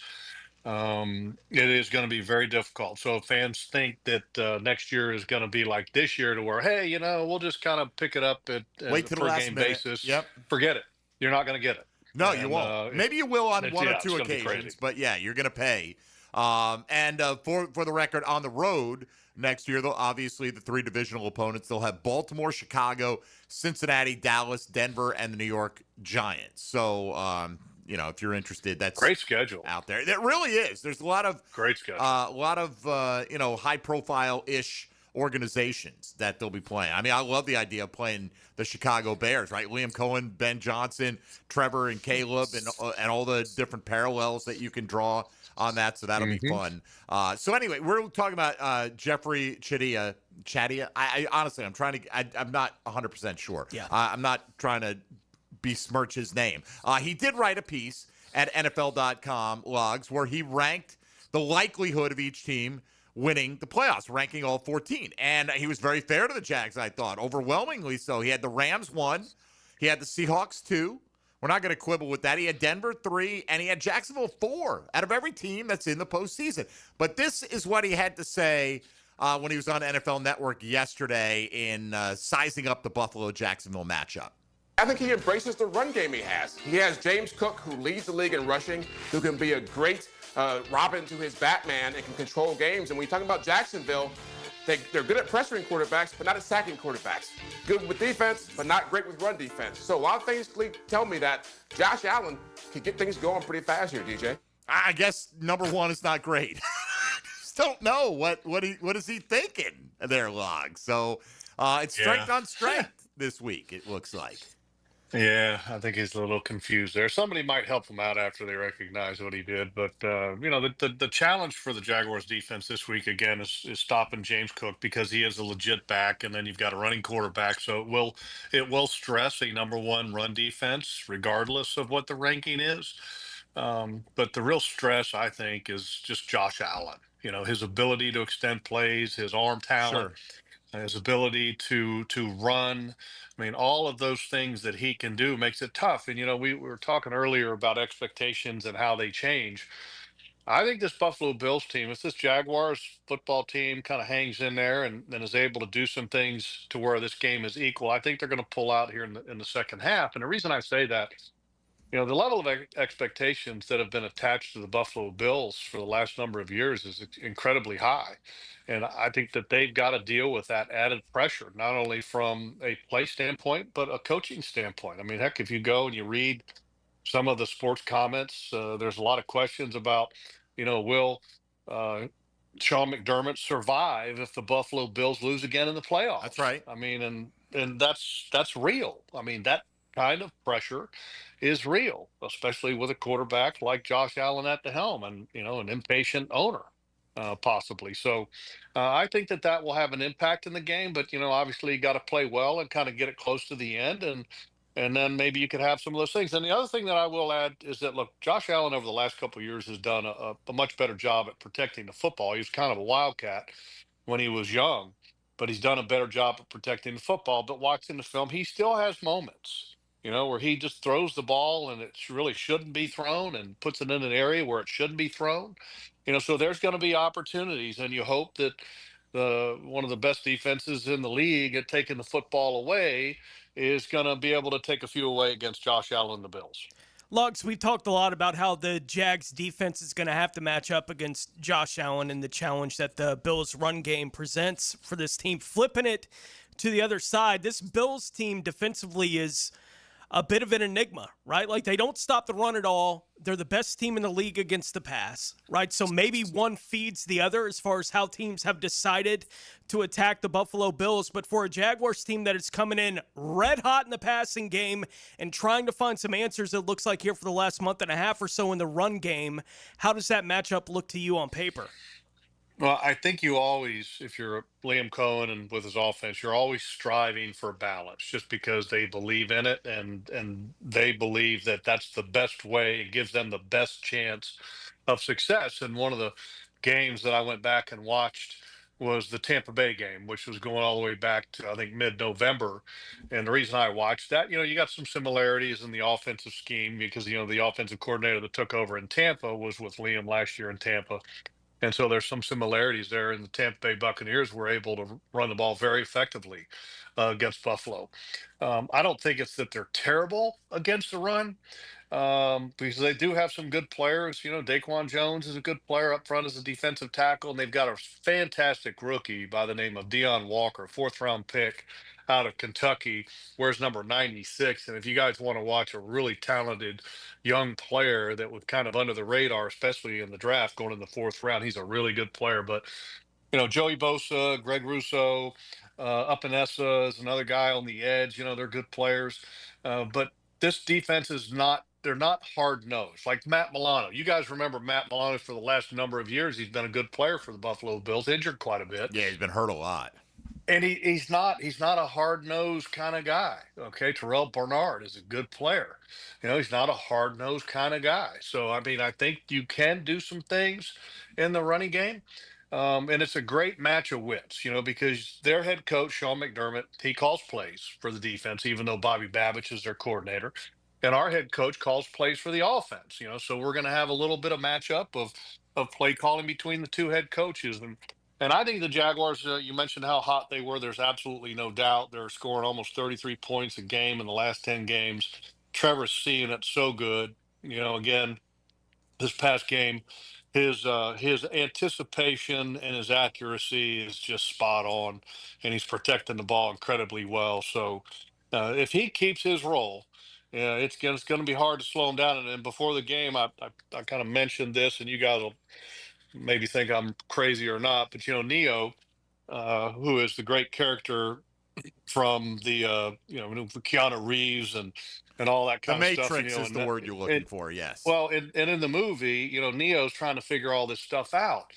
It is going to be very difficult. So if fans think that next year is going to be like this year to where, hey, you know, we'll just kind of pick it up at a per game basis. Forget it. You're not going to get it. No, you won't. Maybe you will on one or two occasions, but yeah, you're going to pay. And for the record, on the road next year, obviously the three divisional opponents, they'll have Baltimore, Chicago, Cincinnati, Dallas, Denver, and the New York Giants. So, you know, if you're interested, that's great schedule out there. It really is. There's a lot of great schedule, you know, high profile ish organizations that they'll be playing. I mean, I love the idea of playing the Chicago Bears, right? Liam Cohen, Ben Johnson, Trevor and Caleb, and all the different parallels that you can draw on that. So that'll be fun. So anyway, we're talking about Jeffrey Chadia. I honestly, I'm not 100% sure. Yeah. I'm not trying to besmirch his name. He did write a piece at NFL.com logs where he ranked the likelihood of each team winning the playoffs, ranking all 14. And he was very fair to the Jags, I thought, overwhelmingly so. He had the Rams 1, he had the Seahawks 2. We're not going to quibble with that. He had Denver 3, and he had Jacksonville 4 out of every team that's in the postseason. But this is what he had to say when he was on NFL Network yesterday in sizing up the Buffalo-Jacksonville matchup. I think he embraces the run game he has. He has James Cook, who leads the league in rushing, who can be a great Robin to his Batman and can control games. And when you talk about Jacksonville, they're good at pressuring quarterbacks, but not at sacking quarterbacks. Good with defense, but not great with run defense. So a lot of things tell me that Josh Allen can get things going pretty fast here, DJ. I guess number one is not great. Just don't know what is he thinking there, Log. So it's strength on strength this week, it looks like. Yeah, I think he's a little confused there. Somebody might help him out after they recognize what he did. But, you know, the challenge for the Jaguars defense this week, again, is stopping James Cook because he is a legit back. And then you've got a running quarterback. So it will stress a number one run defense, regardless of what the ranking is. But the real stress, I think, is just Josh Allen. You know, his ability to extend plays, his arm talent. His ability to run. I mean, all of those things that he can do makes it tough. And, you know, we were talking earlier about expectations and how they change. I think this Buffalo Bills team, if this Jaguars football team kind of hangs in there and is able to do some things to where this game is equal, I think they're going to pull out here in the second half. And the reason I say that, you know, the level of expectations that have been attached to the Buffalo Bills for the last number of years is incredibly high. And I think that they've got to deal with that added pressure, not only from a play standpoint, but a coaching standpoint. I mean, heck, if you go and you read some of the sports comments, there's a lot of questions about, you know, will Sean McDermott survive if the Buffalo Bills lose again in the playoffs? That's right. I mean, and that's real. I mean, that kind of pressure is real, especially with a quarterback like Josh Allen at the helm and, you know, an impatient owner, possibly. So I think that will have an impact in the game, but, you know, obviously you got to play well and kind of get it close to the end. And then maybe you could have some of those things. And the other thing that I will add is that, look, Josh Allen over the last couple of years has done a much better job at protecting the football. He was kind of a wildcat when he was young. but he's done a better job of protecting the football. But watching the film, he still has moments, where he just throws the ball and it really shouldn't be thrown and puts it in an area where it shouldn't be thrown. So there's going to be opportunities, and you hope that one of the best defenses in the league at taking the football away is going to be able to take a few away against Josh Allen and the Bills. Lugs, we've talked a lot about how the Jags defense is going to have to match up against Josh Allen and the challenge that the Bills run game presents for this team. Flipping it to the other side, this Bills team defensively is a bit of an enigma, right? Like, they don't stop the run at all. They're the best team in the league against the pass, right? So maybe one feeds the other as far as how teams have decided to attack the Buffalo Bills. But for a Jaguars team that is coming in red hot in the passing game and trying to find some answers, it looks like here for the last month and a half or so in the run game, how does that matchup look to you on paper? Well, I think you always, if you're Liam Cohen and with his offense, you're always striving for balance just because they believe in it and they believe that that's the best way. It gives them the best chance of success. And one of the games that I went back and watched was the Tampa Bay game, which was going all the way back to, I think, mid-November. And the reason I watched that, you got some similarities in the offensive scheme because, the offensive coordinator that took over in Tampa was with Liam last year in Tampa. And so there's some similarities there. And the Tampa Bay Buccaneers were able to run the ball very effectively against Buffalo. I don't think it's that they're terrible against the run because they do have some good players. Daquan Jones is a good player up front as a defensive tackle, and they've got a fantastic rookie by the name of Deion Walker, 4th-round pick out of Kentucky, wears number 96. And if you guys want to watch a really talented young player that was kind of under the radar, especially in the draft going in the 4th round, he's a really good player. But, Joey Bosa, Greg Russo, Epinesa is another guy on the edge. They're good players. But this defense is not, they're not hard-nosed. Like Matt Milano. You guys remember Matt Milano for the last number of years. He's been a good player for the Buffalo Bills, injured quite a bit. Yeah, he's been hurt a lot. And he's not a hard-nosed kind of guy. Okay, Terrell Bernard is a good player. He's not a hard-nosed kind of guy. So, I think you can do some things in the running game. And it's a great match of wits, because their head coach, Sean McDermott, he calls plays for the defense, even though Bobby Babich is their coordinator. And our head coach calls plays for the offense, so we're going to have a little bit of matchup of play calling between the two head coaches. And I think the Jaguars, you mentioned how hot they were. There's absolutely no doubt. They're scoring almost 33 points a game in the last 10 games. Trevor's seeing it so good. Again, this past game, his anticipation and his accuracy is just spot on, and he's protecting the ball incredibly well. So if he keeps his role, it's going to be hard to slow him down. And before the game, I kind of mentioned this, and you guys will maybe think I'm crazy or not, but Neo, who is the great character from the Keanu Reeves and all that kind of stuff. The Matrix is the word you're looking for, yes. Well, and in the movie, Neo's trying to figure all this stuff out.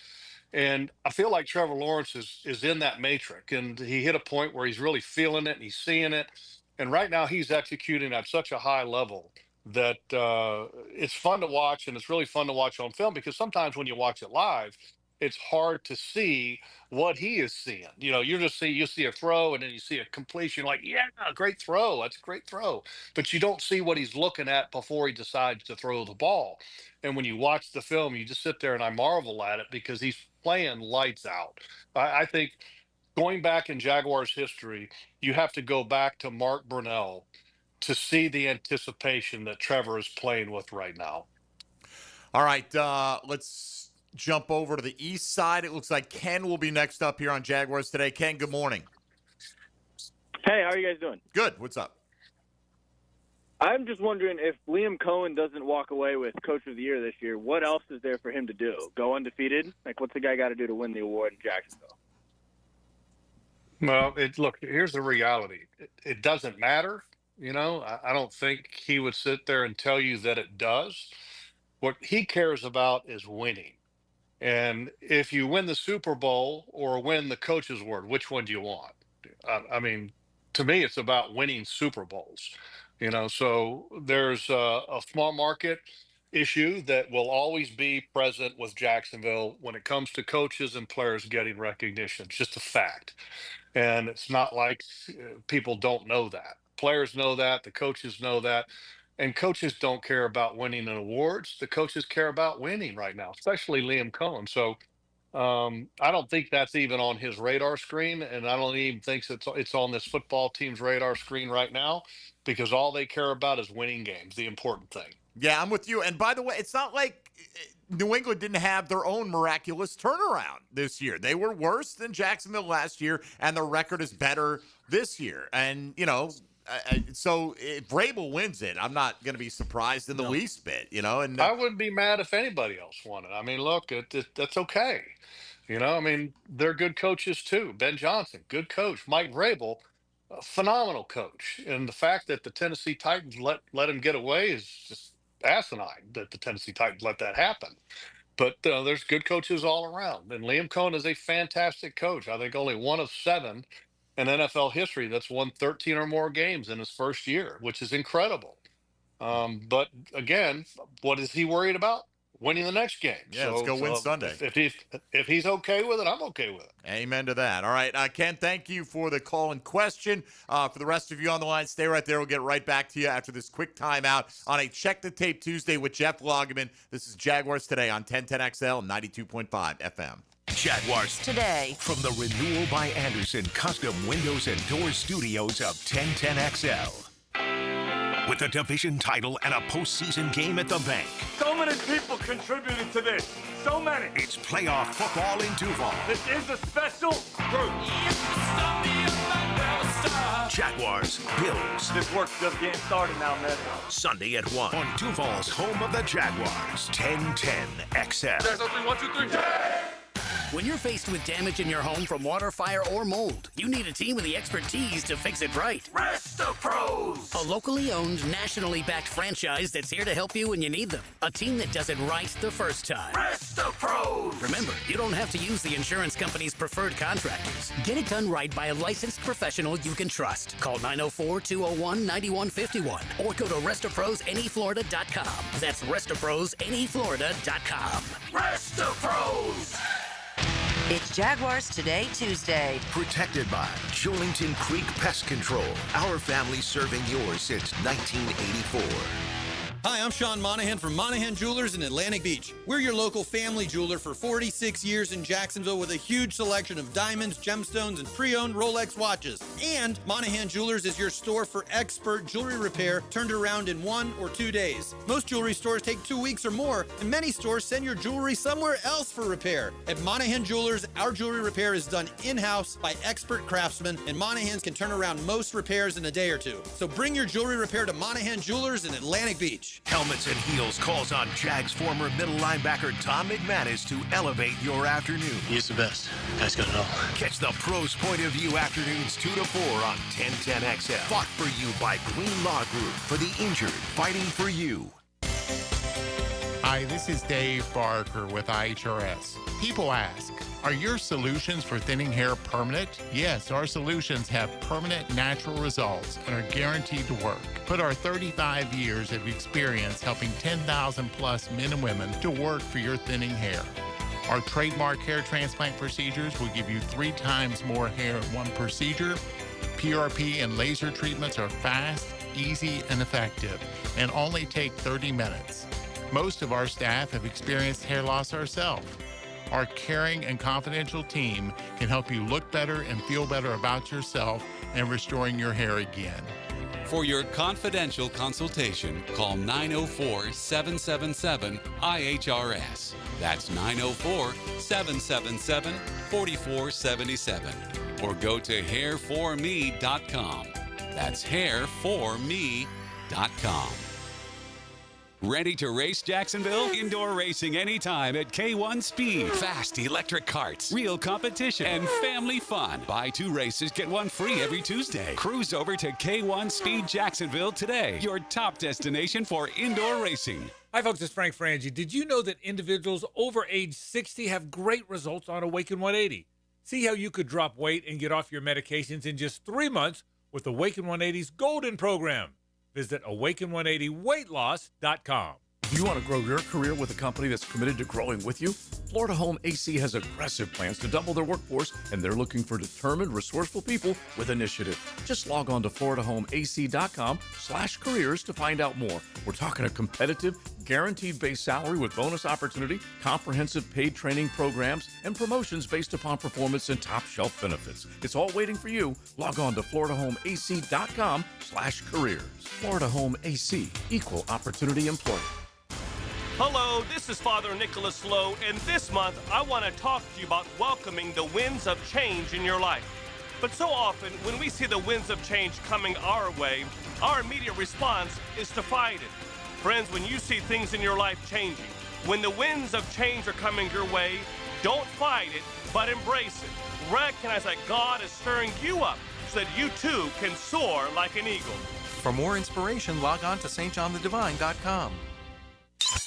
And I feel like Trevor Lawrence is in that matrix, and he hit a point where he's really feeling it and he's seeing it. And right now he's executing at such a high level that it's fun to watch, and it's really fun to watch on film because sometimes when you watch it live, it's hard to see what he is seeing. You see a throw and then you see a completion, like, yeah, great throw. That's a great throw. But you don't see what he's looking at before he decides to throw the ball. And when you watch the film, you just sit there and I marvel at it because he's playing lights out. I think going back in Jaguars history, you have to go back to Mark Brunell to see the anticipation that Trevor is playing with right now. All right, let's jump over to the east side. It looks like Ken will be next up here on Jaguars Today. Ken, good morning. Hey, how are you guys doing? Good. What's up? I'm just wondering if Liam Cohen doesn't walk away with Coach of the Year this year, what else is there for him to do? Go undefeated? Like, what's the guy got to do to win the award in Jacksonville? Well, look, here's the reality. It doesn't matter. I don't think he would sit there and tell you that it does. What he cares about is winning. And if you win the Super Bowl or win the coach's award, which one do you want? To me, it's about winning Super Bowls. So there's a small market issue that will always be present with Jacksonville when it comes to coaches and players getting recognition. It's just a fact. And it's not like people don't know that. Players know that, the coaches know that. And coaches don't care about winning an awards. The coaches care about winning right now, especially Liam Cohen. So I don't think that's even on his radar screen, and I don't even think it's on this football team's radar screen right now, because all they care about is winning games, the important thing. Yeah, I'm with you. And by the way, it's not like New England didn't have their own miraculous turnaround this year. They were worse than Jacksonville last year, and their record is better this year. And, so if Vrabel wins it, I'm not going to be surprised in the least bit, And I wouldn't be mad if anybody else won it. I mean, look, that's okay. They're good coaches too. Ben Johnson, good coach. Mike Vrabel, a phenomenal coach. And the fact that the Tennessee Titans let him get away is just asinine, that the Tennessee Titans let that happen. But there's good coaches all around. And Liam Cohen is a fantastic coach. I think only one of 7 in NFL history that's won 13 or more games in his first year, which is incredible. But again, what is he worried about? Winning the next game. Yeah, let's go win Sunday. If he's okay with it, I'm okay with it. Amen to that. All right, Ken, thank you for the call and question. For the rest of you on the line, stay right there. We'll get right back to you after this quick timeout on a Check the Tape Tuesday with Jeff Lageman. This is Jaguars Today on 1010XL 92.5 FM. Jaguars Today. From the Renewal by Anderson Custom Windows and Doors Studios of 1010XL. With a division title and a postseason game at the bank. So many people contributed to this. So many. It's playoff football in Duval. This is a special group. Jaguars, Bills. This work's just getting started now, man. Sunday at 1 on Duval's home of the Jaguars. 1010XL. There's a 3, 1, 2, 3. Yeah! When you're faced with damage in your home from water, fire, or mold, you need a team with the expertise to fix it right. Resto Pros! A locally owned, nationally backed franchise that's here to help you when you need them. A team that does it right the first time. Resto Pros! Remember, you don't have to use the insurance company's preferred contractors. Get it done right by a licensed professional you can trust. Call 904-201-9151 or go to RestoProsNEFlorida.com. That's RestoProsNEFlorida.com. Resto Pros! It's Jaguars Today, Tuesday. Protected by Julington Creek Pest Control. Our family serving yours since 1984. Hi, I'm Sean Monahan from Monahan Jewelers in Atlantic Beach. We're your local family jeweler for 46 years in Jacksonville with a huge selection of diamonds, gemstones, and pre-owned Rolex watches. And Monahan Jewelers is your store for expert jewelry repair turned around in 1 or 2 days. Most jewelry stores take 2 weeks or more, and many stores send your jewelry somewhere else for repair. At Monahan Jewelers, our jewelry repair is done in-house by expert craftsmen, and Monahans can turn around most repairs in a day or two. So bring your jewelry repair to Monahan Jewelers in Atlantic Beach. Helmets and Heels calls on Jags former middle linebacker Tom McManus to elevate your afternoon. He's the best. Guys got it all. Catch the pros' point of view afternoons 2 to 4 on 1010XL. Fought for you by Green Law Group. For the injured, fighting for you. Hi, this is Dave Barker with IHRS. People ask, are your solutions for thinning hair permanent? Yes, our solutions have permanent natural results and are guaranteed to work. Put our 35 years of experience helping 10,000 plus men and women to work for your thinning hair. Our trademark hair transplant procedures will give you 3 times more hair in one procedure. PRP and laser treatments are fast, easy, and effective, and only take 30 minutes. Most of our staff have experienced hair loss ourselves. Our caring and confidential team can help you look better and feel better about yourself and restoring your hair again. For your confidential consultation, call 904-777-IHRS. That's 904-777-4477. Or go to hairforme.com. That's hairforme.com. Ready to race Jacksonville? Indoor racing anytime at K1 Speed. Fast electric karts, real competition, and family fun. Buy 2 races, get 1 free every Tuesday. Cruise over to K1 Speed Jacksonville today. Your top destination for indoor racing. Hi, folks. It's Frank Frangie. Did you know that individuals over age 60 have great results on Awaken 180? See how you could drop weight and get off your medications in just 3 months with Awaken 180's Golden Program. Visit Awaken180weightloss.com. Do you want to grow your career with a company that's committed to growing with you? Florida Home AC has aggressive plans to double their workforce, and they're looking for determined, resourceful people with initiative. Just log on to floridahomeac.com/careers to find out more. We're talking a competitive, guaranteed base salary with bonus opportunity, comprehensive paid training programs, and promotions based upon performance and top shelf benefits. It's all waiting for you. Log on to floridahomeac.com/careers. Florida Home AC, equal opportunity employer. Hello, this is Father Nicholas Lowe, and this month I want to talk to you about welcoming the winds of change in your life. But so often, when we see the winds of change coming our way, our immediate response is to fight it. Friends, when you see things in your life changing, when the winds of change are coming your way, don't fight it, but embrace it. Recognize that God is stirring you up so that you too can soar like an eagle. For more inspiration, log on to stjohnthedivine.com.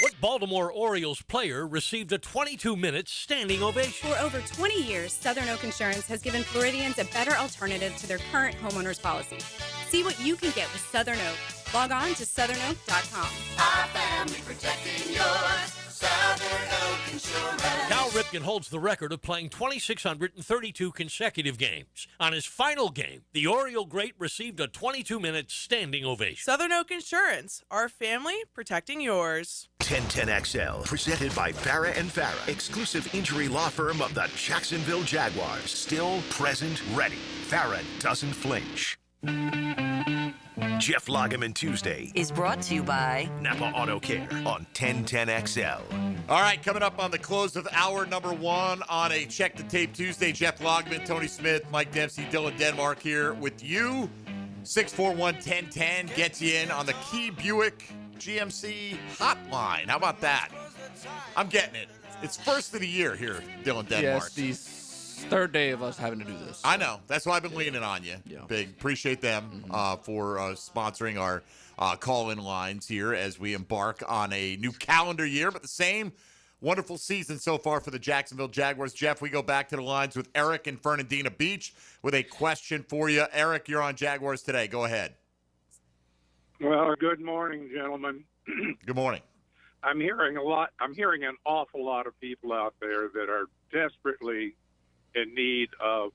What Baltimore Orioles player received a 22-minute standing ovation? For over 20 years, Southern Oak Insurance has given Floridians a better alternative to their current homeowner's policy. See what you can get with Southern Oak. Log on to southernoak.com. Our family protecting yours. Southern Oak Insurance. Cal Ripken holds the record of playing 2,632 consecutive games. On his final game, the Oriole great received a 22-minute standing ovation. Southern Oak Insurance, our family protecting yours. 1010XL, presented by Farah and Farah, exclusive injury law firm of the Jacksonville Jaguars. Still, present, ready. Farah doesn't flinch. Jeff Lageman Tuesday is brought to you by Napa Auto Care on 1010XL. All right, coming up on the close of hour number 1 on a Check the Tape Tuesday, Jeff Lageman, Tony Smith, Mike Dempsey, Dylan Denmark here with you. 641-1010 gets you in on the Key Buick GMC hotline. How about that? I'm getting it. It's first of the year here, Dylan Denmark. Yes, third day of us having to do this. I know. That's why I've been leaning on you. Yeah. Big. Appreciate them for sponsoring our call-in lines here as we embark on a new calendar year, but the same wonderful season so far for the Jacksonville Jaguars. Jeff, we go back to the lines with Eric in Fernandina Beach with a question for you. Eric, you're on Jaguars Today. Go ahead. Well, good morning, gentlemen. Good morning. I'm hearing an awful lot of people out there that are desperately in need of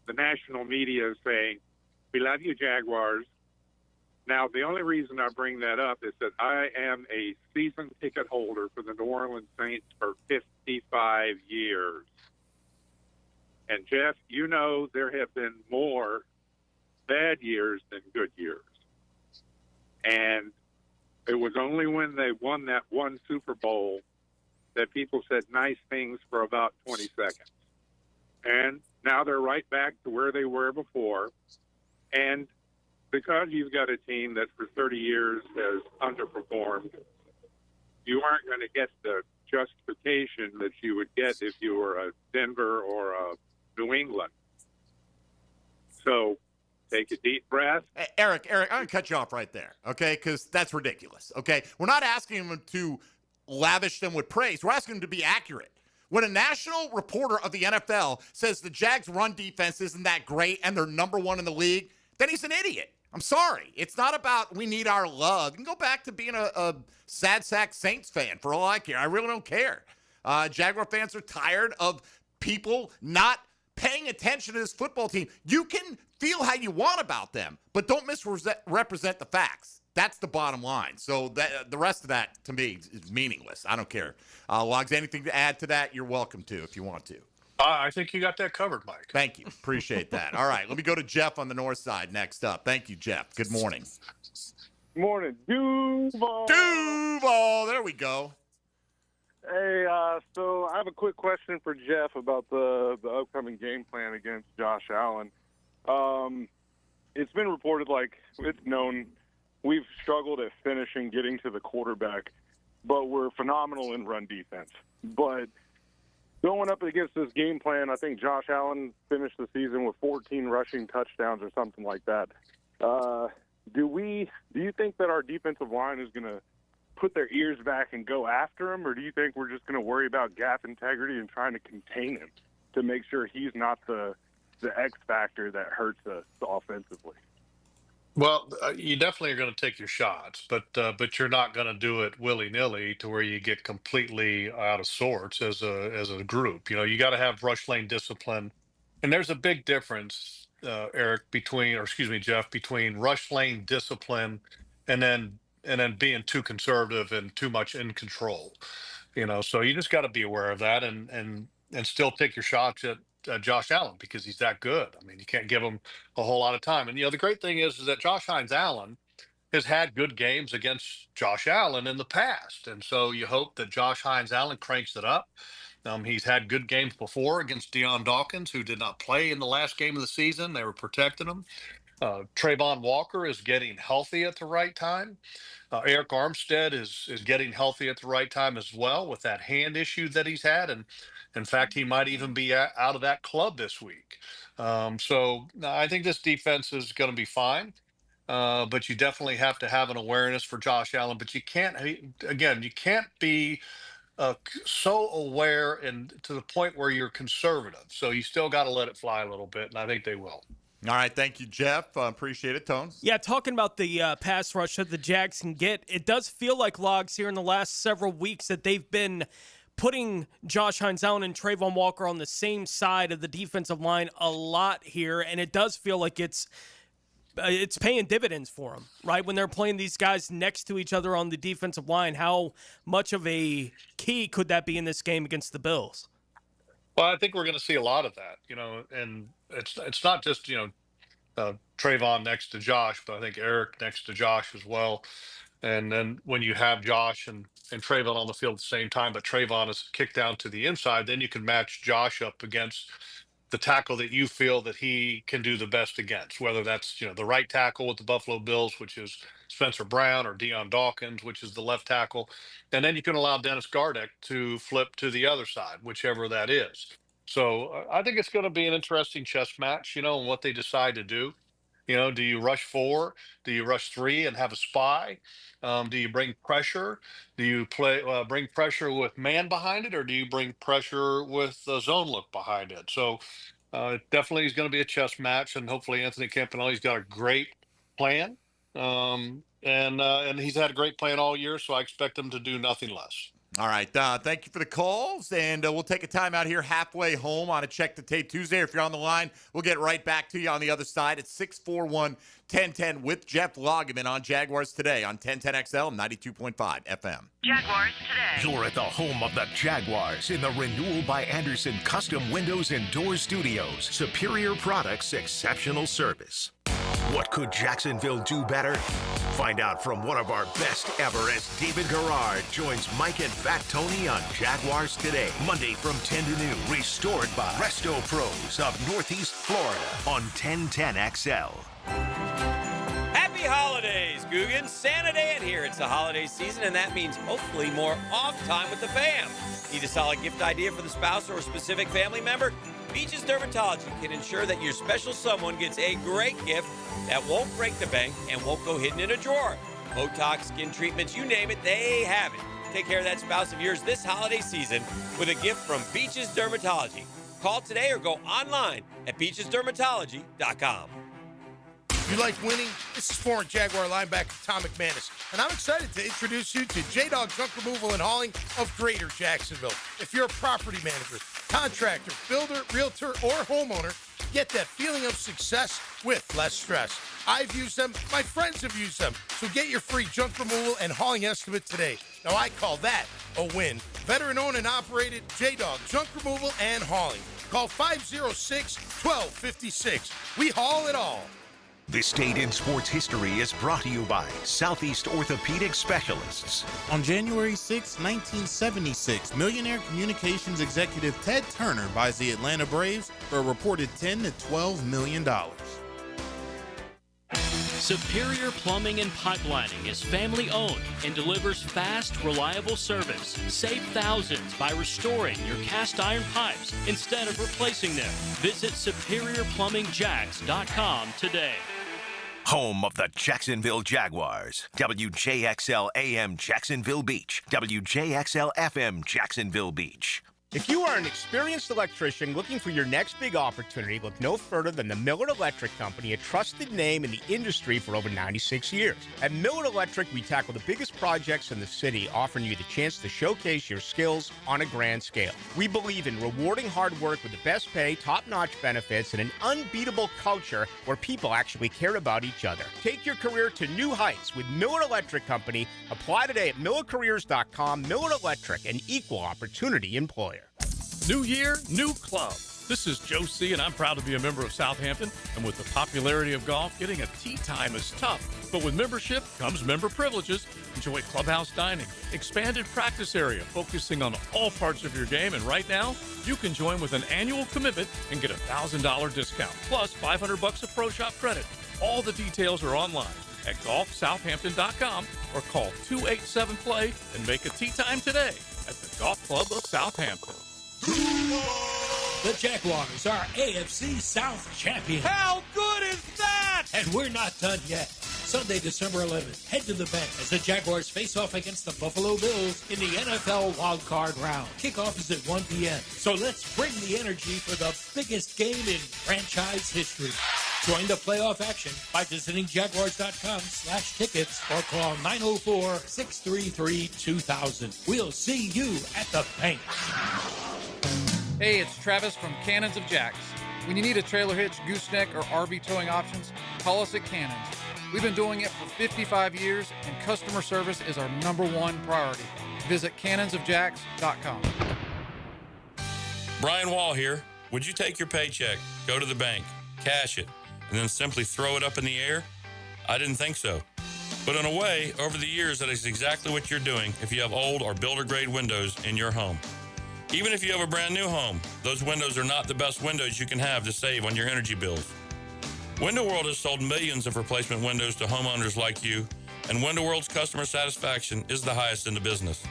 the national media saying, "We love you, Jaguars." Now, the only reason I bring that up is that I am a season ticket holder for the New Orleans Saints for 55 years. And, Jeff, you know there have been more bad years than good years. And it was only when they won that one Super Bowl that people said nice things for about 20 seconds. And now they're right back to where they were before. And because you've got a team that for 30 years has underperformed, you aren't going to get the justification that you would get if you were a Denver or a New England. So take a deep breath. Hey, Eric, I'm going to cut you off right there, okay, because that's ridiculous, okay? We're not asking them to lavish them with praise. We're asking them to be accurate. When a national reporter of the NFL says the Jags' run defense isn't that great and they're number 1 in the league, then he's an idiot. I'm sorry. It's not about we need our love. You can go back to being a sad sack Saints fan for all I care. I really don't care. Jaguar fans are tired of people not paying attention to this football team. You can feel how you want about them, but don't misrepresent the facts. That's the bottom line. So the rest of that, to me, is meaningless. I don't care. Logs, anything to add to that, you're welcome to if you want to. I think you got that covered, Mike. Thank you. Appreciate that. All right, let me go to Jeff on the north side next up. Thank you, Jeff. Good morning. Morning. Duval. There we go. Hey, so I have a quick question for Jeff about the upcoming game plan against Josh Allen. It's been reported, like it's known, we've struggled at finishing, getting to the quarterback, but we're phenomenal in run defense. But going up against this game plan, I think Josh Allen finished the season with 14 rushing touchdowns or something like that. Do you think that our defensive line is going to put their ears back and go after him, or do you think we're just going to worry about gap integrity and trying to contain him to make sure he's not the X factor that hurts us offensively? Well, you definitely are going to take your shots, but you're not going to do it willy nilly to where you get completely out of sorts as a group. You know, you got to have rush lane discipline, and there's a big difference, Eric, Jeff, between rush lane discipline and then being too conservative and too much in control. You know, so you just got to be aware of that and still take your shots at Josh Allen because he's that good. I mean, you can't give him a whole lot of time. And the great thing is that Josh Hines Allen has had good games against Josh Allen in the past, and so you hope that Josh Hines Allen cranks it up. He's had good games before against Deion Dawkins, who did not play in the last game of the season. They were protecting him. Trayvon Walker is getting healthy at the right time. Eric Armstead is getting healthy at the right time as well with that hand issue that he's had, and in fact, he might even be out of that club this week. So I think this defense is going to be fine, but you definitely have to have an awareness for Josh Allen. But you can't be so aware and to the point where you're conservative. So you still got to let it fly a little bit, and I think they will. All right, thank you, Jeff. Appreciate it, Tones. Yeah, talking about the pass rush that the Jags can get, it does feel like, Logs, here in the last several weeks that they've been putting Josh Hines Allen and Trayvon Walker on the same side of the defensive line a lot here, and it does feel like it's paying dividends for them, right? When they're playing these guys next to each other on the defensive line, how much of a key could that be in this game against the Bills? Well, I think we're going to see a lot of that, and it's not just, Trayvon next to Josh, but I think Eric next to Josh as well. And then when you have Josh and Trayvon on the field at the same time, but Trayvon is kicked down to the inside, then you can match Josh up against the tackle that you feel that he can do the best against, whether that's, the right tackle with the Buffalo Bills, which is Spencer Brown, or Deion Dawkins, which is the left tackle. And then you can allow Dennis Gardeck to flip to the other side, whichever that is. So I think it's going to be an interesting chess match, and what they decide to do. Do you rush 4? Do you rush 3 and have a spy? Do you bring pressure? Do you bring pressure with man behind it, or do you bring pressure with the zone look behind it? So it definitely is going to be a chess match, and hopefully Anthony Campanelli's got a great plan. And he's had a great plan all year, so I expect him to do nothing less. All right. Thank you for the calls, and we'll take a time out here halfway home on a Check the Tape Tuesday. If you're on the line, we'll get right back to you on the other side at 641-1010 with Jeff Lageman on Jaguars Today on 1010XL 92.5 FM. Jaguars Today. You're at the home of the Jaguars in the Renewal by Anderson Custom Windows and Doors Studios. Superior products, exceptional service. What could Jacksonville do better? Find out from one of our best ever as David Garrard joins Mike and Fat Tony on Jaguars Today. Monday from 10 to noon. Restored by Resto Pros of Northeast Florida on 1010XL. Happy holidays, Googans. Santa Dan here. It's the holiday season, and that means hopefully more off time with the fam. Need a solid gift idea for the spouse or a specific family member? Beaches Dermatology can ensure that your special someone gets a great gift that won't break the bank and won't go hidden in a drawer. Botox, skin treatments, you name it, they have it. Take care of that spouse of yours this holiday season with a gift from Beaches Dermatology. Call today or go online at beachesdermatology.com. You like winning? This is former Jaguar linebacker Tom McManus, and I'm excited to introduce you to J-Dog Junk Removal and Hauling of Greater Jacksonville. If you're a property manager, contractor, builder, realtor, or homeowner, get that feeling of success with less stress. I've used them. My friends have used them. So get your free junk removal and hauling estimate today. Now, I call that a win. Veteran-owned and operated J-Dog Junk Removal and Hauling. Call 506-1256. We haul it all. This Date in Sports History is brought to you by Southeast Orthopedic Specialists. On January 6, 1976, millionaire communications executive Ted Turner buys the Atlanta Braves for a reported $10 to $12 million. Superior Plumbing and Pipelining is family-owned and delivers fast, reliable service. Save thousands by restoring your cast iron pipes instead of replacing them. Visit SuperiorPlumbingJax.com today. Home of the Jacksonville Jaguars. WJXL AM Jacksonville Beach. WJXL FM Jacksonville Beach. If you are an experienced electrician looking for your next big opportunity, look no further than the Miller Electric Company, a trusted name in the industry for over 96 years. At Miller Electric, we tackle the biggest projects in the city, offering you the chance to showcase your skills on a grand scale. We believe in rewarding hard work with the best pay, top-notch benefits, and an unbeatable culture where people actually care about each other. Take your career to new heights with Miller Electric Company. Apply today at millercareers.com. Miller Electric, an equal opportunity employer. New year, new club. This is Joe C., and I'm proud to be a member of Southampton. And with the popularity of golf, getting a tee time is tough. But with membership comes member privileges. Enjoy clubhouse dining, expanded practice area, focusing on all parts of your game. And right now, you can join with an annual commitment and get a $1,000 discount, plus $500 of Pro Shop credit. All the details are online at golfsouthampton.com or call 287-PLAY and make a tee time today at the Golf Club of Southampton. The Jaguars are AFC South champions. How good is that? And we're not done yet. Sunday, December 11th, head to the bank as the Jaguars face off against the Buffalo Bills in the NFL wildcard round. Kickoff is at 1 p.m. So let's bring the energy for the biggest game in franchise history. Join the playoff action by visiting Jaguars.com/tickets or call 904-633-2000. We'll see you at the bank. Hey, it's Travis from Cannons of Jacks. When you need a trailer hitch, gooseneck, or RV towing options, call us at Cannons. We've been doing it for 55 years, and customer service is our #1 priority. Visit cannonsofjacks.com. Brian Wall here. Would you take your paycheck, go to the bank, cash it, and then simply throw it up in the air? I didn't think so. But in a way, over the years, that is exactly what you're doing if you have old or builder-grade windows in your home. Even if you have a brand new home, those windows are not the best windows you can have to save on your energy bills. Window World has sold millions of replacement windows to homeowners like you, and Window World's customer satisfaction is the highest in the business.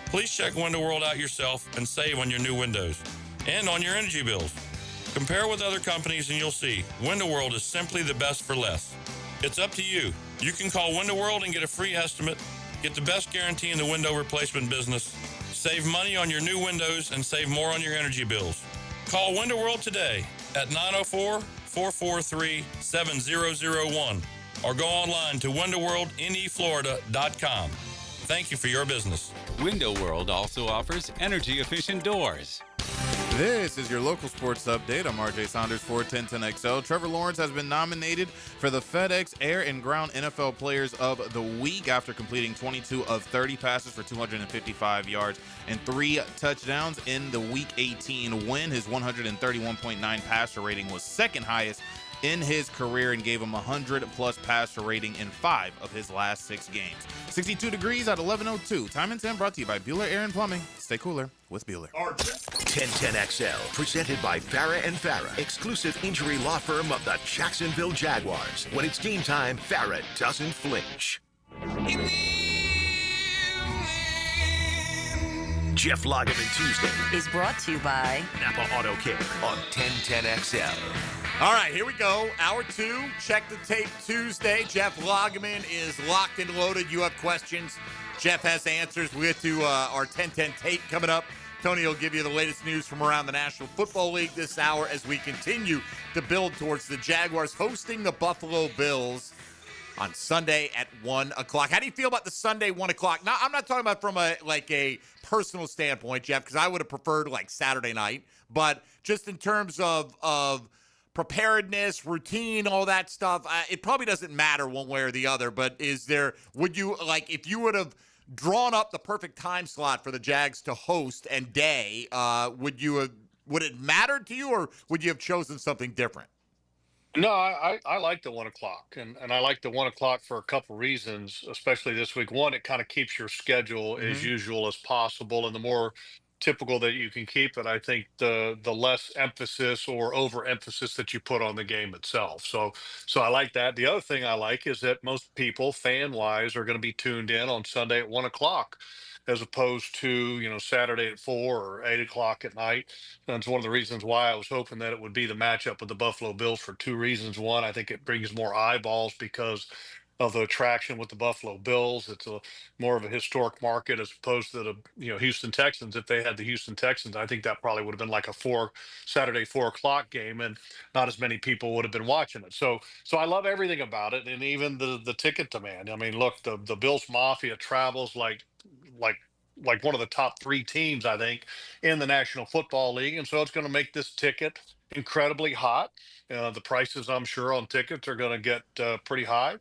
Please check Window World out yourself and save on your new windows and on your energy bills. Compare with other companies and you'll see Window World is simply the best for less. It's up to you. You can call Window World and get a free estimate, get the best guarantee in the window replacement business, save money on your new windows, and save more on your energy bills. Call Window World today at 904-443-7001 or go online to windowworldneflorida.com. Thank you for your business. Window World also offers energy-efficient doors. This is your local sports update. I'm RJ Saunders for 1010XL. Trevor Lawrence has been nominated for the FedEx Air and Ground NFL Players of the Week after completing 22 of 30 passes for 255 yards and 3 touchdowns in the Week 18 win. His 131.9 passer rating was second highest in his career and gave him 100-plus passer rating in 5 of his last 6 games. 62 degrees at 11:02. Time and 10 brought to you by Bueller Air and Plumbing. Stay cooler with Bueller. 1010XL, presented by Farah and Farah, exclusive injury law firm of the Jacksonville Jaguars. When it's game time, Farah doesn't flinch. Jeff Lageman Tuesday is brought to you by Napa Auto Care on 1010XL. All right, here we go. Hour 2, Check the Tape Tuesday. Jeff Lageman is locked and loaded. You have questions. Jeff has answers. We get to our 1010 tape coming up. Tony will give you the latest news from around the National Football League this hour as we continue to build towards the Jaguars hosting the Buffalo Bills on Sunday at 1 o'clock. How do you feel about the Sunday 1 o'clock? Now, I'm not talking about from a personal standpoint, Jeff, because I would have preferred Saturday night. But just in terms of preparedness, routine, all that stuff, it probably doesn't matter one way or the other. But would you, if you would have drawn up the perfect time slot for the Jags to host and day, would it matter to you, or would you have chosen something different? No, I like the 1 o'clock, and I like the 1 o'clock for a couple reasons, especially this week. One, it kind of keeps your schedule as usual as possible, and the more typical that you can keep it, I think the less emphasis or overemphasis that you put on the game itself. So I like that. The other thing I like is that most people, fan-wise, are going to be tuned in on Sunday at 1 o'clock. As opposed to, Saturday at 4 or 8 o'clock at night. That's one of the reasons why I was hoping that it would be the matchup with the Buffalo Bills for 2 reasons. One, I think it brings more eyeballs because of the attraction with the Buffalo Bills. It's a more of a historic market as opposed to the Houston Texans. If they had the Houston Texans, I think that probably would have been like a Saturday 4 o'clock game, and not as many people would have been watching it. So I love everything about it, and even the ticket demand. I mean, look, the Bills Mafia travels like like one of the top 3 teams, I think, in the National Football League, and so it's going to make this ticket incredibly hot. The prices, I'm sure, on tickets are going to get pretty high.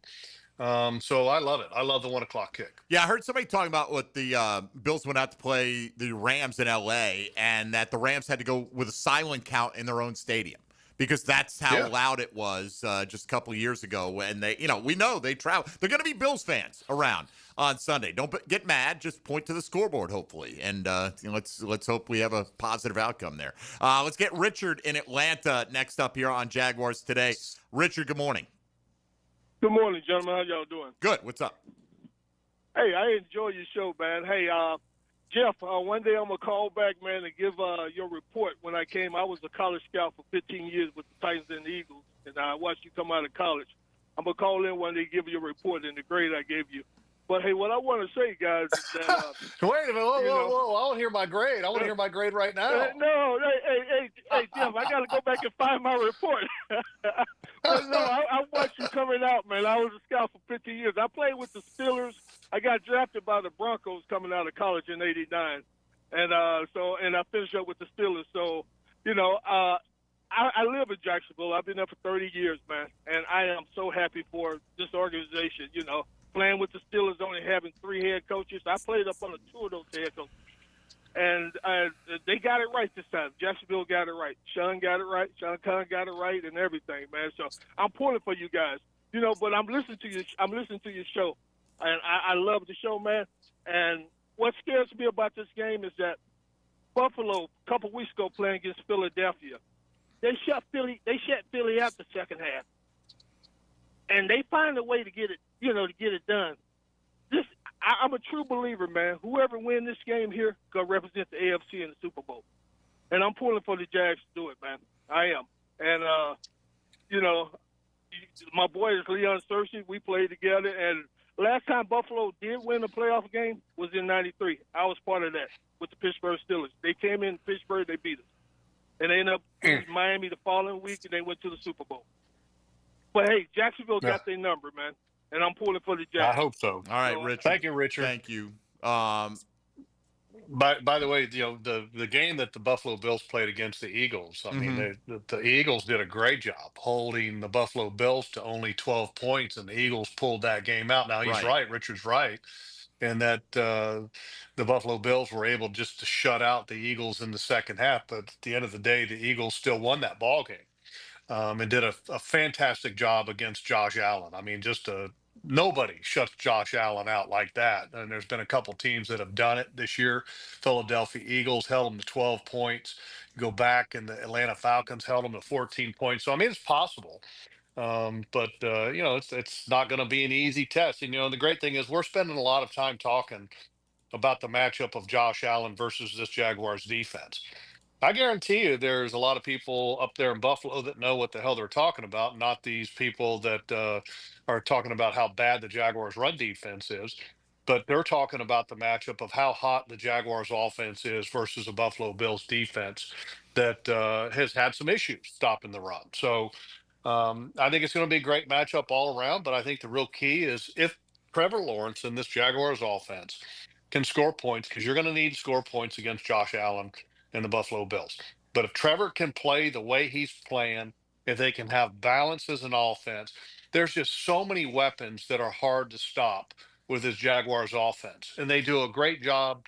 So I love it. I love the 1 o'clock kick. Yeah, I heard somebody talking about what the Bills went out to play the Rams in L.A. and that the Rams had to go with a silent count in their own stadium because that's how loud it was just a couple of years ago when they, we know they travel. They're going to be Bills fans around on Sunday. Don't get mad. Just point to the scoreboard, hopefully, and let's hope we have a positive outcome there. Let's get Richard in Atlanta next up here on Jaguars Today. Richard, good morning. Good morning, gentlemen. How y'all doing? Good. What's up? Hey, I enjoy your show, man. Hey, Jeff, one day I'm going to call back, man, and give your report. When I came, I was a college scout for 15 years with the Titans and the Eagles, and I watched you come out of college. I'm going to call in one day, give you a report and the grade I gave you. But, hey, what I want to say, guys, is that wait a minute. Whoa. I want to hear my grade. I want to hear my grade right now. No, hey, Jeff, I got to go back and find my report. But, no, I watched you coming out, man. I was a scout for 15 years. I played with the Steelers. I got drafted by the Broncos coming out of college in '89, and I finished up with the Steelers. So, I live in Jacksonville. I've been there for 30 years, man, and I am so happy for this organization. Playing with the Steelers, only having 3 head coaches. I played up on 2 of those head coaches, and they got it right this time. Jacksonville got it right. Sean got it right. Sean Conn got it right, and everything, man. So I'm pulling for you guys. But I'm listening to you. I'm listening to your show. And I love the show, man. And what scares me about this game is that Buffalo, a couple weeks ago, playing against Philadelphia, they shut Philly out the second half, and they find a way to get it, to get it done. I'm a true believer, man. Whoever wins this game here gonna represent the AFC in the Super Bowl, and I'm pulling for the Jags to do it, man. I am, and my boy is Leon Searcy. We played together, and last time Buffalo did win a playoff game was in '93. I was part of that with the Pittsburgh Steelers. They came in Pittsburgh, they beat us. And they ended up in Miami the following week, and they went to the Super Bowl. But, hey, Jacksonville got their number, man. And I'm pulling for the Jags. I hope so. All right, Richard. Thank you, Richard. Thank you. By the way, the game that the Buffalo Bills played against the Eagles, I mean, the Eagles did a great job holding the Buffalo Bills to only 12 points, and the Eagles pulled that game out. Now, he's right. Richard's right. And that the Buffalo Bills were able just to shut out the Eagles in the second half. But at the end of the day, the Eagles still won that ball game and did a fantastic job against Josh Allen. I mean, nobody shuts Josh Allen out like that. And there's been a couple teams that have done it this year. Philadelphia Eagles held them to 12 points. You go back, and the Atlanta Falcons held them to 14 points. So, I mean, it's possible. But it's not going to be an easy test. And, the great thing is we're spending a lot of time talking about the matchup of Josh Allen versus this Jaguars defense. I guarantee you there's a lot of people up there in Buffalo that know what the hell they're talking about, not these people that are talking about how bad the Jaguars run defense is, but they're talking about the matchup of how hot the Jaguars offense is versus the Buffalo Bills defense that has had some issues stopping the run. So I think it's going to be a great matchup all around, but I think the real key is if Trevor Lawrence and this Jaguars offense can score points, because you're going to need to score points against Josh Allen and the Buffalo Bills. But if Trevor can play the way he's playing, if they can have balance as an offense, there's just so many weapons that are hard to stop with this Jaguars offense. And they do a great job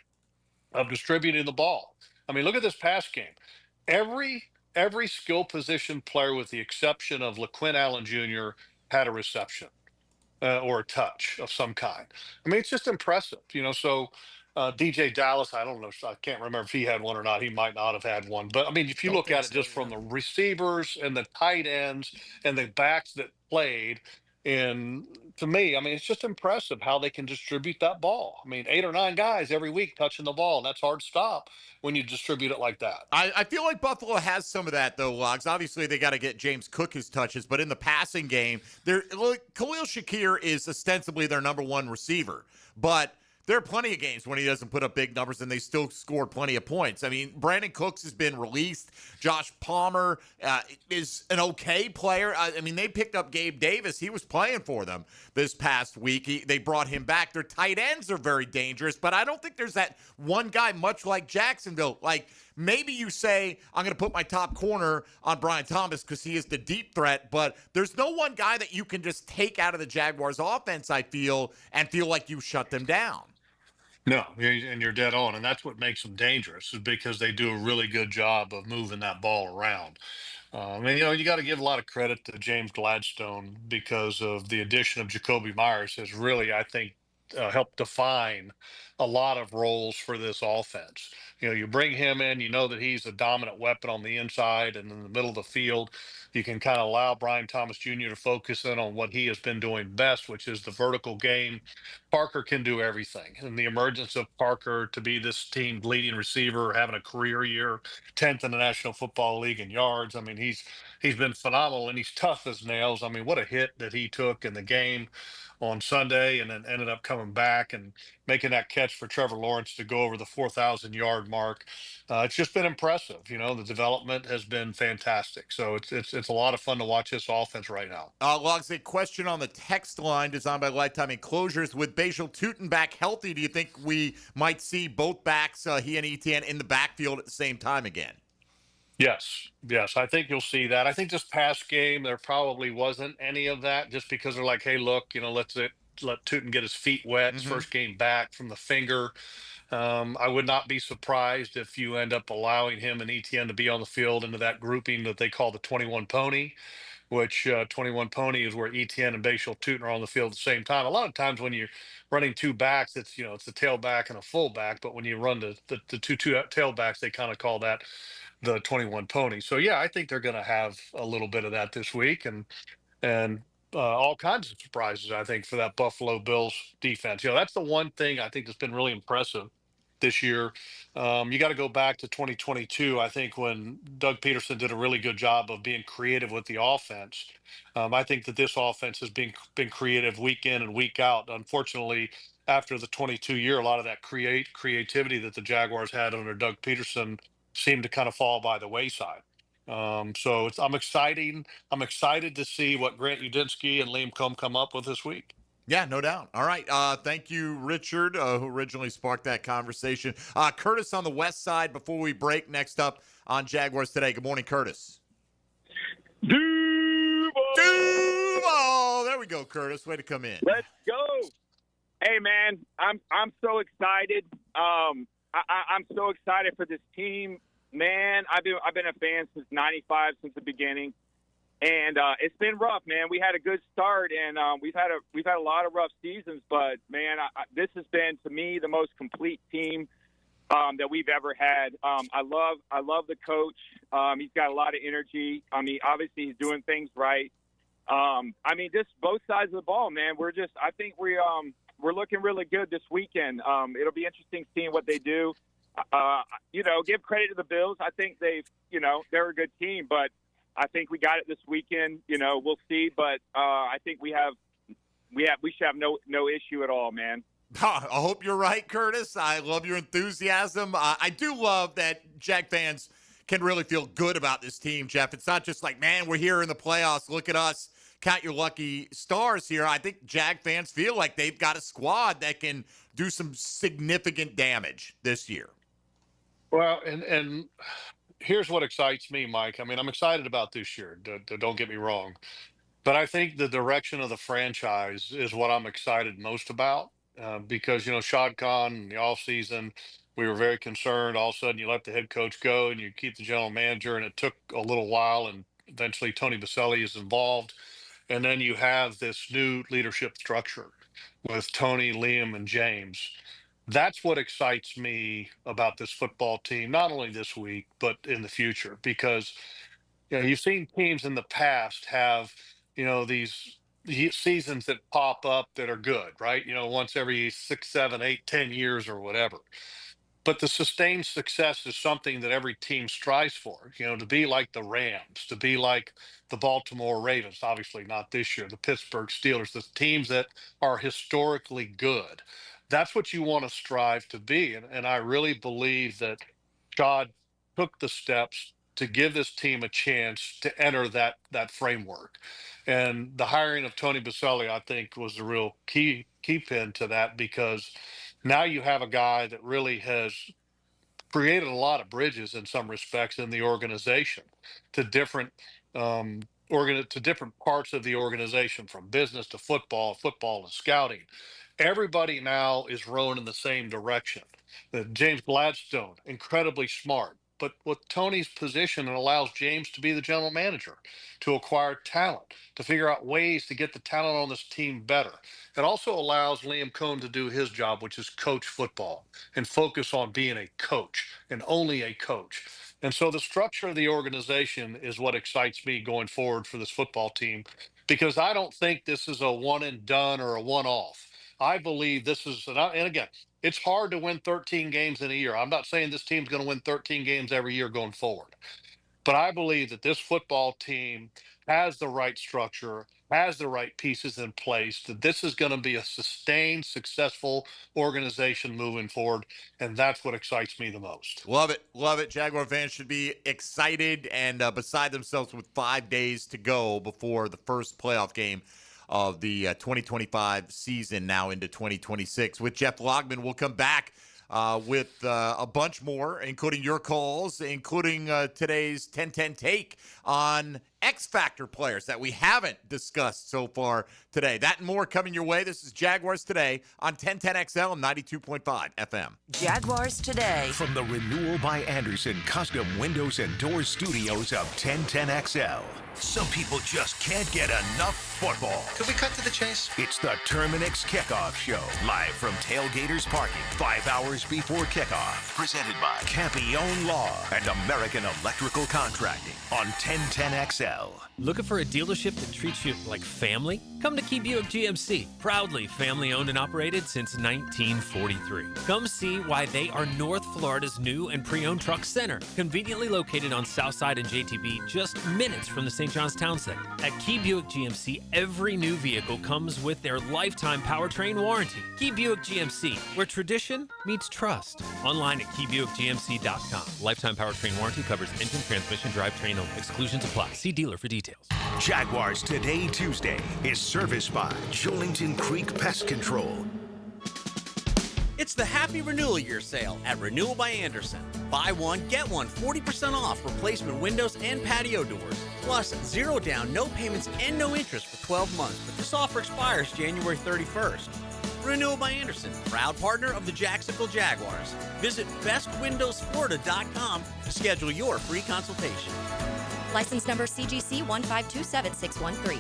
of distributing the ball. I mean, look at this pass game. Every skill position player, with the exception of LaQuinn Allen Jr., had a reception or a touch of some kind. I mean, it's just impressive, So DJ Dallas, I don't know, I can't remember if he had one or not. He might not have had one. But, I mean, if you look at it just from the receivers and the tight ends and the backs that played And to me, I mean, it's just impressive how they can distribute that ball. I mean, 8 or 9 guys every week touching the ball, and that's hard to stop when you distribute it like that. I feel like Buffalo has some of that, though, Logs. Obviously, they got to get James Cook his touches, but in the passing game, Khalil Shakir is ostensibly their number one receiver, but there are plenty of games when he doesn't put up big numbers and they still scored plenty of points. I mean, Brandon Cooks has been released. Josh Palmer is an okay player. I mean, they picked up Gabe Davis. He was playing for them this past week. They brought him back. Their tight ends are very dangerous, but I don't think there's that one guy, much like Jacksonville. Like, maybe you say, I'm going to put my top corner on Brian Thomas because he is the deep threat, but there's no one guy that you can just take out of the Jaguars offense, I feel, and feel like you shut them down. No, and you're dead on, and that's what makes them dangerous, is because they do a really good job of moving that ball around. And you got to give a lot of credit to James Gladstone, because of the addition of Jacoby Myers has really, I think, helped define a lot of roles for this offense. You bring him in, you know that he's a dominant weapon on the inside and in the middle of the field. You can kind of allow Brian Thomas Jr. to focus in on what he has been doing best, which is the vertical game. Parker can do everything. And the emergence of Parker to be this team's leading receiver, having a career year, 10th in the National Football League in yards. I mean, he's been phenomenal, and he's tough as nails. I mean, what a hit that he took in the game on Sunday, and then ended up coming back and making that catch for Trevor Lawrence to go over the 4,000-yard mark. It's just been impressive. The development has been fantastic. So it's a lot of fun to watch this offense right now. Logs, a question on the text line designed by Lifetime Enclosures. With Bajal Tootin back healthy, do you think we might see both backs, he and Etienne, in the backfield at the same time again? Yes, I think you'll see that. I think this past game there probably wasn't any of that, just because they're like, hey, look, let Tootin get his feet wet. His first game back from the finger. I would not be surprised if you end up allowing him and Etienne to be on the field into that grouping that they call the 21 pony, which 21 pony is where Etienne and Bajal Tootin are on the field at the same time. A lot of times when you're running two backs, it's a tailback and a fullback, but when you run the two tailbacks, they kind of call that the 21 pony. So yeah, I think they're going to have a little bit of that this week, and all kinds of surprises, I think, for that Buffalo Bills defense. That's the one thing I think that's been really impressive this year. You got to go back to 2022, I think, when Doug Peterson did a really good job of being creative with the offense. I think that this offense has been creative week in and week out. Unfortunately, after the 22 year, a lot of that creativity that the Jaguars had under Doug Peterson seemed to kind of fall by the wayside. So I'm excited to see what Grant Udinski and Liam Combs come up with this week. Yeah, no doubt. All right. Thank you, Richard, who originally sparked that conversation. Curtis on the west side before we break. Next up on Jaguars Today. Good morning, Curtis. Duval! There we go, Curtis. Way to come in. Let's go. Hey, man, I'm so excited. I'm so excited for this team. Man, I've been a fan since '95, since the beginning, and it's been rough, man. We had a good start, and we've had a lot of rough seasons, but man, this has been, to me, the most complete team that we've ever had. I love the coach. He's got a lot of energy. I mean, obviously he's doing things right. I mean, just both sides of the ball, man. I think we're looking really good this weekend. It'll be interesting seeing what they do. Give credit to the Bills. I think they're a good team, but I think we got it this weekend. We'll see, but I think we should have no issue at all, man. I hope you're right, Curtis. I love your enthusiasm. I do love that Jag fans can really feel good about this team, Jeff. It's not just like, man, we're here in the playoffs. Look at us. Count your lucky stars here. I think Jag fans feel like they've got a squad that can do some significant damage this year. Well, and here's what excites me, Mike. I mean, I'm excited about this year. Don't get me wrong. But I think the direction of the franchise is what I'm excited most about, because, Shad Khan in the offseason, we were very concerned. All of a sudden, you let the head coach go and you keep the general manager, and it took a little while, and eventually Tony Baselli is involved. And then you have this new leadership structure with Tony, Liam, and James. That's what excites me about this football team, not only this week, but in the future, because you've seen teams in the past have, these seasons that pop up that are good, right? Once every 6, 7, 8, 10 years or whatever. But the sustained success is something that every team strives for, to be like the Rams, to be like the Baltimore Ravens, obviously not this year, the Pittsburgh Steelers, the teams that are historically good. That's what you want to strive to be. And I really believe that Shad took the steps to give this team a chance to enter that framework. And the hiring of Tony Baselli, I think, was the real key pin to that, because now you have a guy that really has created a lot of bridges in some respects in the organization to different to different parts of the organization, from business to football to scouting. Everybody now is rowing in the same direction. James Gladstone, incredibly smart. But with Tony's position, it allows James to be the general manager, to acquire talent, to figure out ways to get the talent on this team better. It also allows Liam Cohn to do his job, which is coach football and focus on being a coach and only a coach. And so the structure of the organization is what excites me going forward for this football team, because I don't think this is a one and done or a one-off. I believe this is, and again, it's hard to win 13 games in a year. I'm not saying this team's going to win 13 games every year going forward. But I believe that this football team has the right structure, has the right pieces in place, that this is going to be a sustained, successful organization moving forward. And that's what excites me the most. Love it. Love it. Jaguar fans should be excited and beside themselves with 5 days to go before the first playoff game of the 2025 season, now into 2026. With Jeff Lageman, we'll come back with a bunch more, including your calls, including today's 10-10 take on X Factor players that we haven't discussed so far today. That and more coming your way. This is Jaguars Today on 1010XL and 92.5 FM. Jaguars Today. From the Renewal by Anderson Custom Windows and Doors Studios of 1010XL. Some people just can't get enough football. Could we cut to the chase? It's the Terminix Kickoff Show, live from Tailgaters Parking, 5 hours before kickoff. Presented by Campione Law and American Electrical Contracting on 1010XL. Looking for a dealership that treats you like family? Come to Key Buick GMC, proudly family owned and operated since 1943. Come see why they are North Florida's new and pre-owned truck center, conveniently located on Southside and JTB, just minutes from the St. John's Town Center. At Key Buick GMC, every new vehicle comes with their lifetime powertrain warranty. Key Buick GMC, where tradition meets trust. Online at keybuickgmc.com. Lifetime powertrain warranty covers engine, transmission, drivetrain only. Exclusions apply. See dealer for details. Jaguars Today Tuesday is serviced by Jolington Creek Pest Control. It's the Happy Renewal Year sale at Renewal by Anderson. Buy one, get one, 40% off replacement windows and patio doors. Plus, 0 down, no payments, and no interest for 12 months. But this offer expires January 31st. Renewal by Anderson, proud partner of the Jacksonville Jaguars. Visit bestwindowsflorida.com to schedule your free consultation. License number CGC 1527613.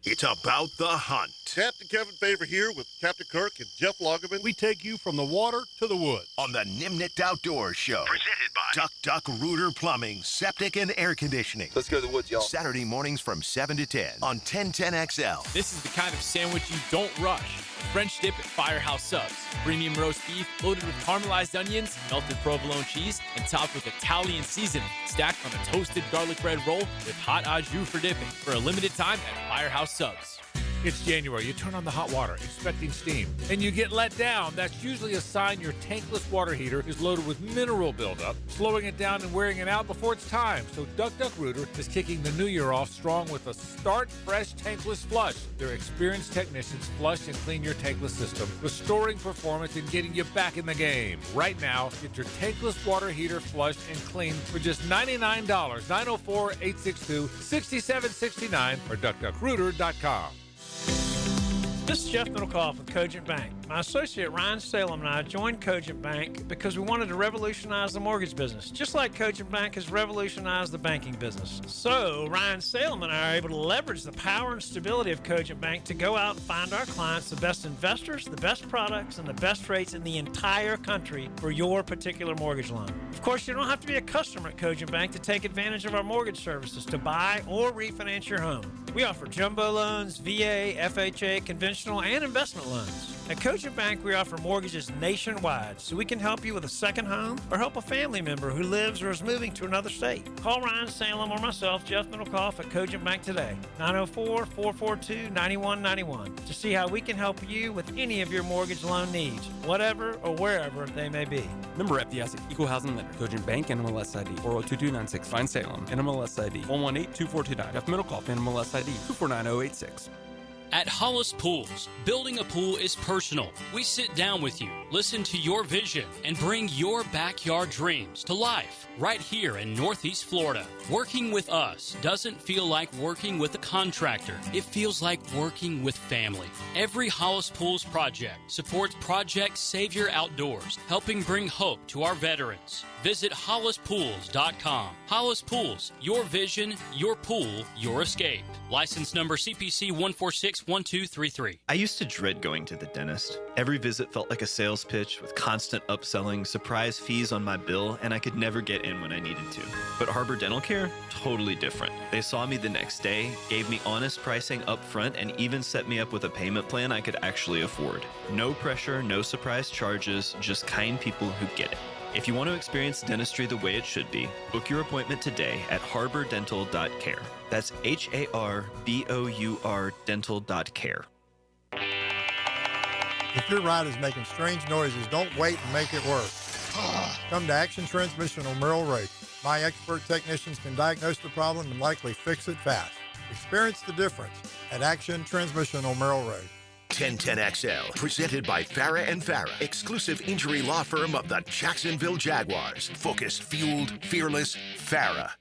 It's about the hunt. Captain Kevin Favor here with Captain Kirk and Jeff Lageman. We take you from the water to the woods. On the Nimnicht Outdoors Show. Presented by Duck Rooter Plumbing, Septic and Air Conditioning. Let's go to the woods, y'all. Saturday mornings from 7 to 10 on 1010XL. This is the kind of sandwich you don't rush. French dip at Firehouse Subs. Premium roast beef loaded with caramelized onions, melted provolone cheese, and topped with Italian seasoning. Stacked on a toasted garlic bread roll with hot au jus for dipping. For a limited time at Firehouse Subs. It's January. You turn on the hot water, expecting steam, and you get let down. That's usually a sign your tankless water heater is loaded with mineral buildup, slowing it down and wearing it out before it's time. So Duck Rooter is kicking the new year off strong with a Start Fresh Tankless Flush. Their experienced technicians flush and clean your tankless system, restoring performance and getting you back in the game. Right now, get your tankless water heater flushed and cleaned for just $99, 904-862-6769 or duckduckrooter.com. This is Jeff Middlecoff with Cogent Bank. My associate Ryan Salem and I joined Cogent Bank because we wanted to revolutionize the mortgage business, just like Cogent Bank has revolutionized the banking business. So Ryan Salem and I are able to leverage the power and stability of Cogent Bank to go out and find our clients the best investors, the best products, and the best rates in the entire country for your particular mortgage loan. Of course, you don't have to be a customer at Cogent Bank to take advantage of our mortgage services to buy or refinance your home. We offer jumbo loans, VA, FHA, conventional, and investment loans. At Cogent Bank, we offer mortgages nationwide, so we can help you with a second home or help a family member who lives or is moving to another state. Call Ryan Salem or myself, Jeff Middlecoff, at Cogent Bank today, 904-442-9191, to see how we can help you with any of your mortgage loan needs, whatever or wherever they may be. Member FDIC, Equal Housing Lender, Cogent Bank, NMLS ID 402296, Ryan Salem, NMLS ID 1182429, Jeff Middlecoff, NMLS ID 249086. At Hollis Pools, building a pool is personal. We sit down with you, listen to your vision, and bring your backyard dreams to life right here in Northeast Florida. Working with us doesn't feel like working with a contractor. It feels like working with family. Every Hollis Pools project supports Project Savior Outdoors, helping bring hope to our veterans. Visit hollispools.com. Hollis Pools, your vision, your pool, your escape. License number CPC 1461233. I used to dread going to the dentist. Every visit felt like a sales pitch with constant upselling, surprise fees on my bill, and I could never get in when I needed to. But Harbor Dental Care? Totally different. They saw me the next day, gave me honest pricing up front, and even set me up with a payment plan I could actually afford. No pressure, no surprise charges, just kind people who get it. If you want to experience dentistry the way it should be, book your appointment today at harbordental.care. That's HARBOUR dental.care. If your ride is making strange noises, don't wait and make it work. Come to Action Transmission on Merrill Road. My expert technicians can diagnose the problem and likely fix it fast. Experience the difference at Action Transmission on Merrill Road. 1010XL, presented by Farah and Farah, exclusive injury law firm of the Jacksonville Jaguars. Focused, fueled, fearless, Farah.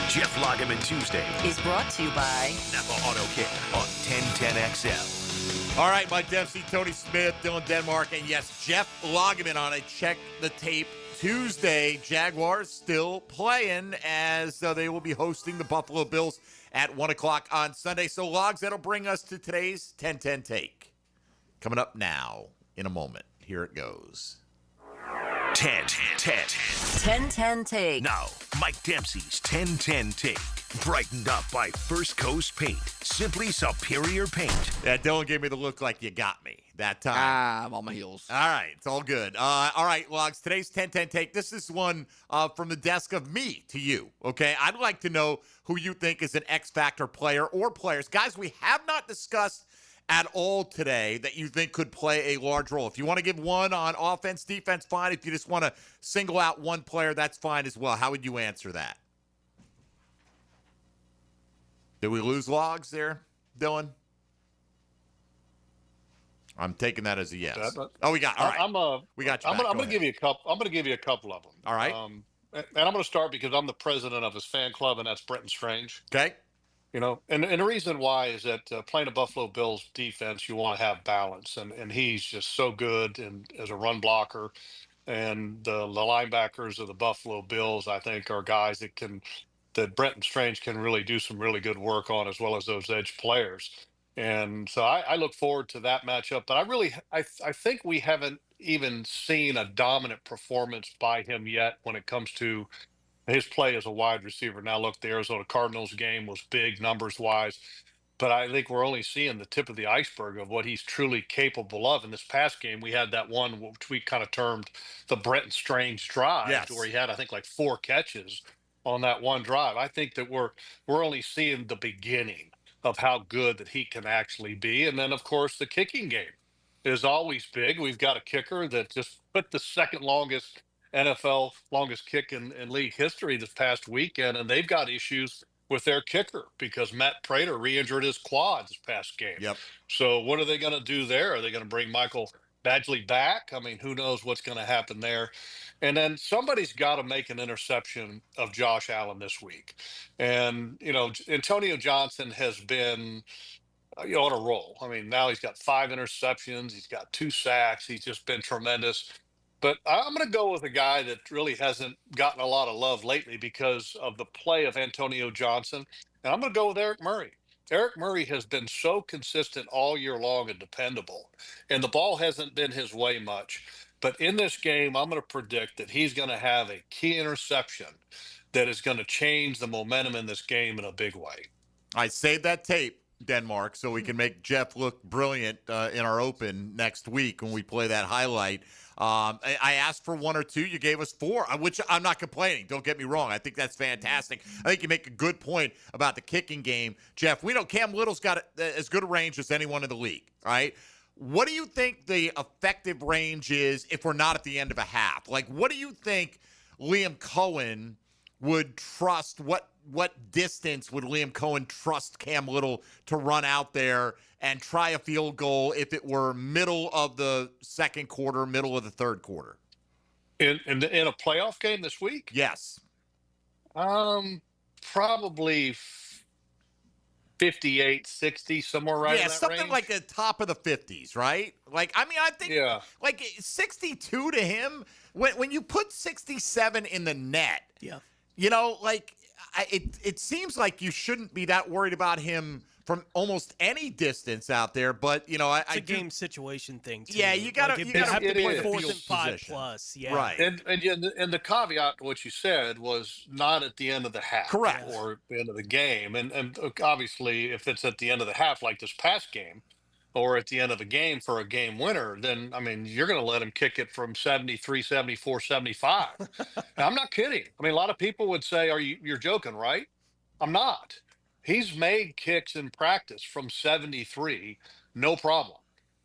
Jeff Lageman Tuesday is brought to you by Napa Auto Care on 1010XL. All right, Mike Dempsey, Tony Smith, Dylan Denmark, and yes, Jeff Lageman on a Check the Tape Tuesday. Jaguars still playing as they will be hosting the Buffalo Bills at 1 o'clock on Sunday. So, Logs, that'll bring us to today's 10-10 Take. Coming up now in a moment. Here it goes. 10-10 Take. Now, Mike Dempsey's 10-10 Take. Brightened up by First Coast Paint. Simply superior paint. Yeah, Dylan gave me the look like you got me that time. I'm on my heels. All right, it's all good. All right, Logs, today's 10-10 Take. This is one from the desk of me to you, okay? I'd like to know who you think is an X-Factor player or players. Guys, we have not discussed at all today that you think could play a large role. If you want to give one on offense, defense, fine. If you just want to single out one player, that's fine as well. How would you answer that? Did we lose Logs there, Dylan? I'm taking that as a yes. Oh, we got all right. We got you. I'm going to give you a couple. I'm going to give you a couple of them. All right. And I'm going to start because I'm the president of his fan club, and that's Brenton Strange. Okay. You know, and the reason why is that playing a Buffalo Bills defense, you want to have balance, and he's just so good and as a run blocker. And the linebackers of the Buffalo Bills, I think, are guys that Brenton Strange can really do some really good work on, as well as those edge players. And so I look forward to that matchup. But I think we haven't even seen a dominant performance by him yet when it comes to his play as a wide receiver. Now, look, the Arizona Cardinals game was big numbers-wise, but I think we're only seeing the tip of the iceberg of what he's truly capable of. In this past game, we had that one which we kind of termed the Brenton Strange drive, where he had, I think, like 4 catches on that one drive. I think that we're only seeing the beginning of how good that he can actually be. And then, of course, the kicking game is always big. We've got a kicker that just put the second longest NFL longest kick in league history this past weekend, and they've got issues with their kicker because Matt Prater re-injured his quad this past game. Yep. So what are they going to do there? Are they going to bring Michael Badgley back? I mean, who knows what's going to happen there? And then somebody's got to make an interception of Josh Allen this week. And, you know, Antonio Johnson has been on a roll. I mean, now he's got 5 interceptions. He's got 2 sacks. He's just been tremendous. But I'm going to go with a guy that really hasn't gotten a lot of love lately because of the play of Antonio Johnson. And I'm going to go with Eric Murray. Eric Murray has been so consistent all year long and dependable, and the ball hasn't been his way much. But in this game, I'm going to predict that he's going to have a key interception that is going to change the momentum in this game in a big way. I saved that tape, Denmark, so we can make Jeff look brilliant in our open next week when we play that highlight. I asked for 1 or 2. You gave us 4, which I'm not complaining. Don't get me wrong. I think that's fantastic. I think you make a good point about the kicking game. Jeff, we know Cam Little's got as good a range as anyone in the league, all right? What do you think the effective range is if we're not at the end of a half? Like, what do you think Liam Cohen would trust? What distance would Liam Cohen trust Cam Little to run out there and try a field goal if it were middle of the second quarter, middle of the third quarter? In a playoff game this week? Yes. Probably 58, 60, somewhere right in that something range. like the top of the 50s, right? Like, I mean, I think like 62 to him, when you put 67 in the net, you know, like it seems like you shouldn't be that worried about him from almost any distance out there, but you know, it's a game situation thing too. Yeah, you gotta have to play the 4th field and 5 position. plus. Yeah, right. And the caveat to what you said was not at the end of the half, correct, or at the end of the game. And obviously, if it's at the end of the half, like this past game, or at the end of a game for a game winner, then I mean, you're going to let him kick it from 73, 74, 75. And I'm not kidding. I mean, a lot of people would say, you're joking, right? I'm not. He's made kicks in practice from 73, no problem,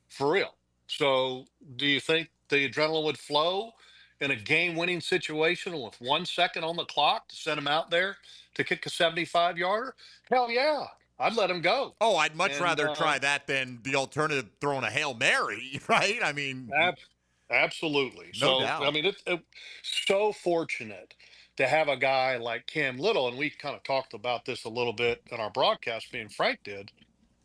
for real. So do you think the adrenaline would flow in a game-winning situation with 1 second on the clock to send him out there to kick a 75-yarder? Hell yeah, I'd let him go. Oh, I'd much rather try that than the alternative throwing a Hail Mary, right? I mean, absolutely. No doubt. I mean, it's so fortunate to have a guy like Cam Little, and we kind of talked about this a little bit in our broadcast, me and Frank did.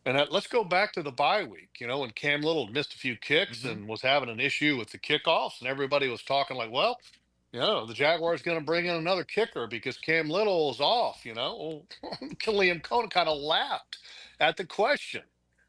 And let's go back to the bye week, you know, when Cam Little missed a few kicks and was having an issue with the kickoffs, and everybody was talking like, well, you know, the Jaguars going to bring in another kicker because Cam Little is off, you know. Well, Liam Cohen kind of laughed at the question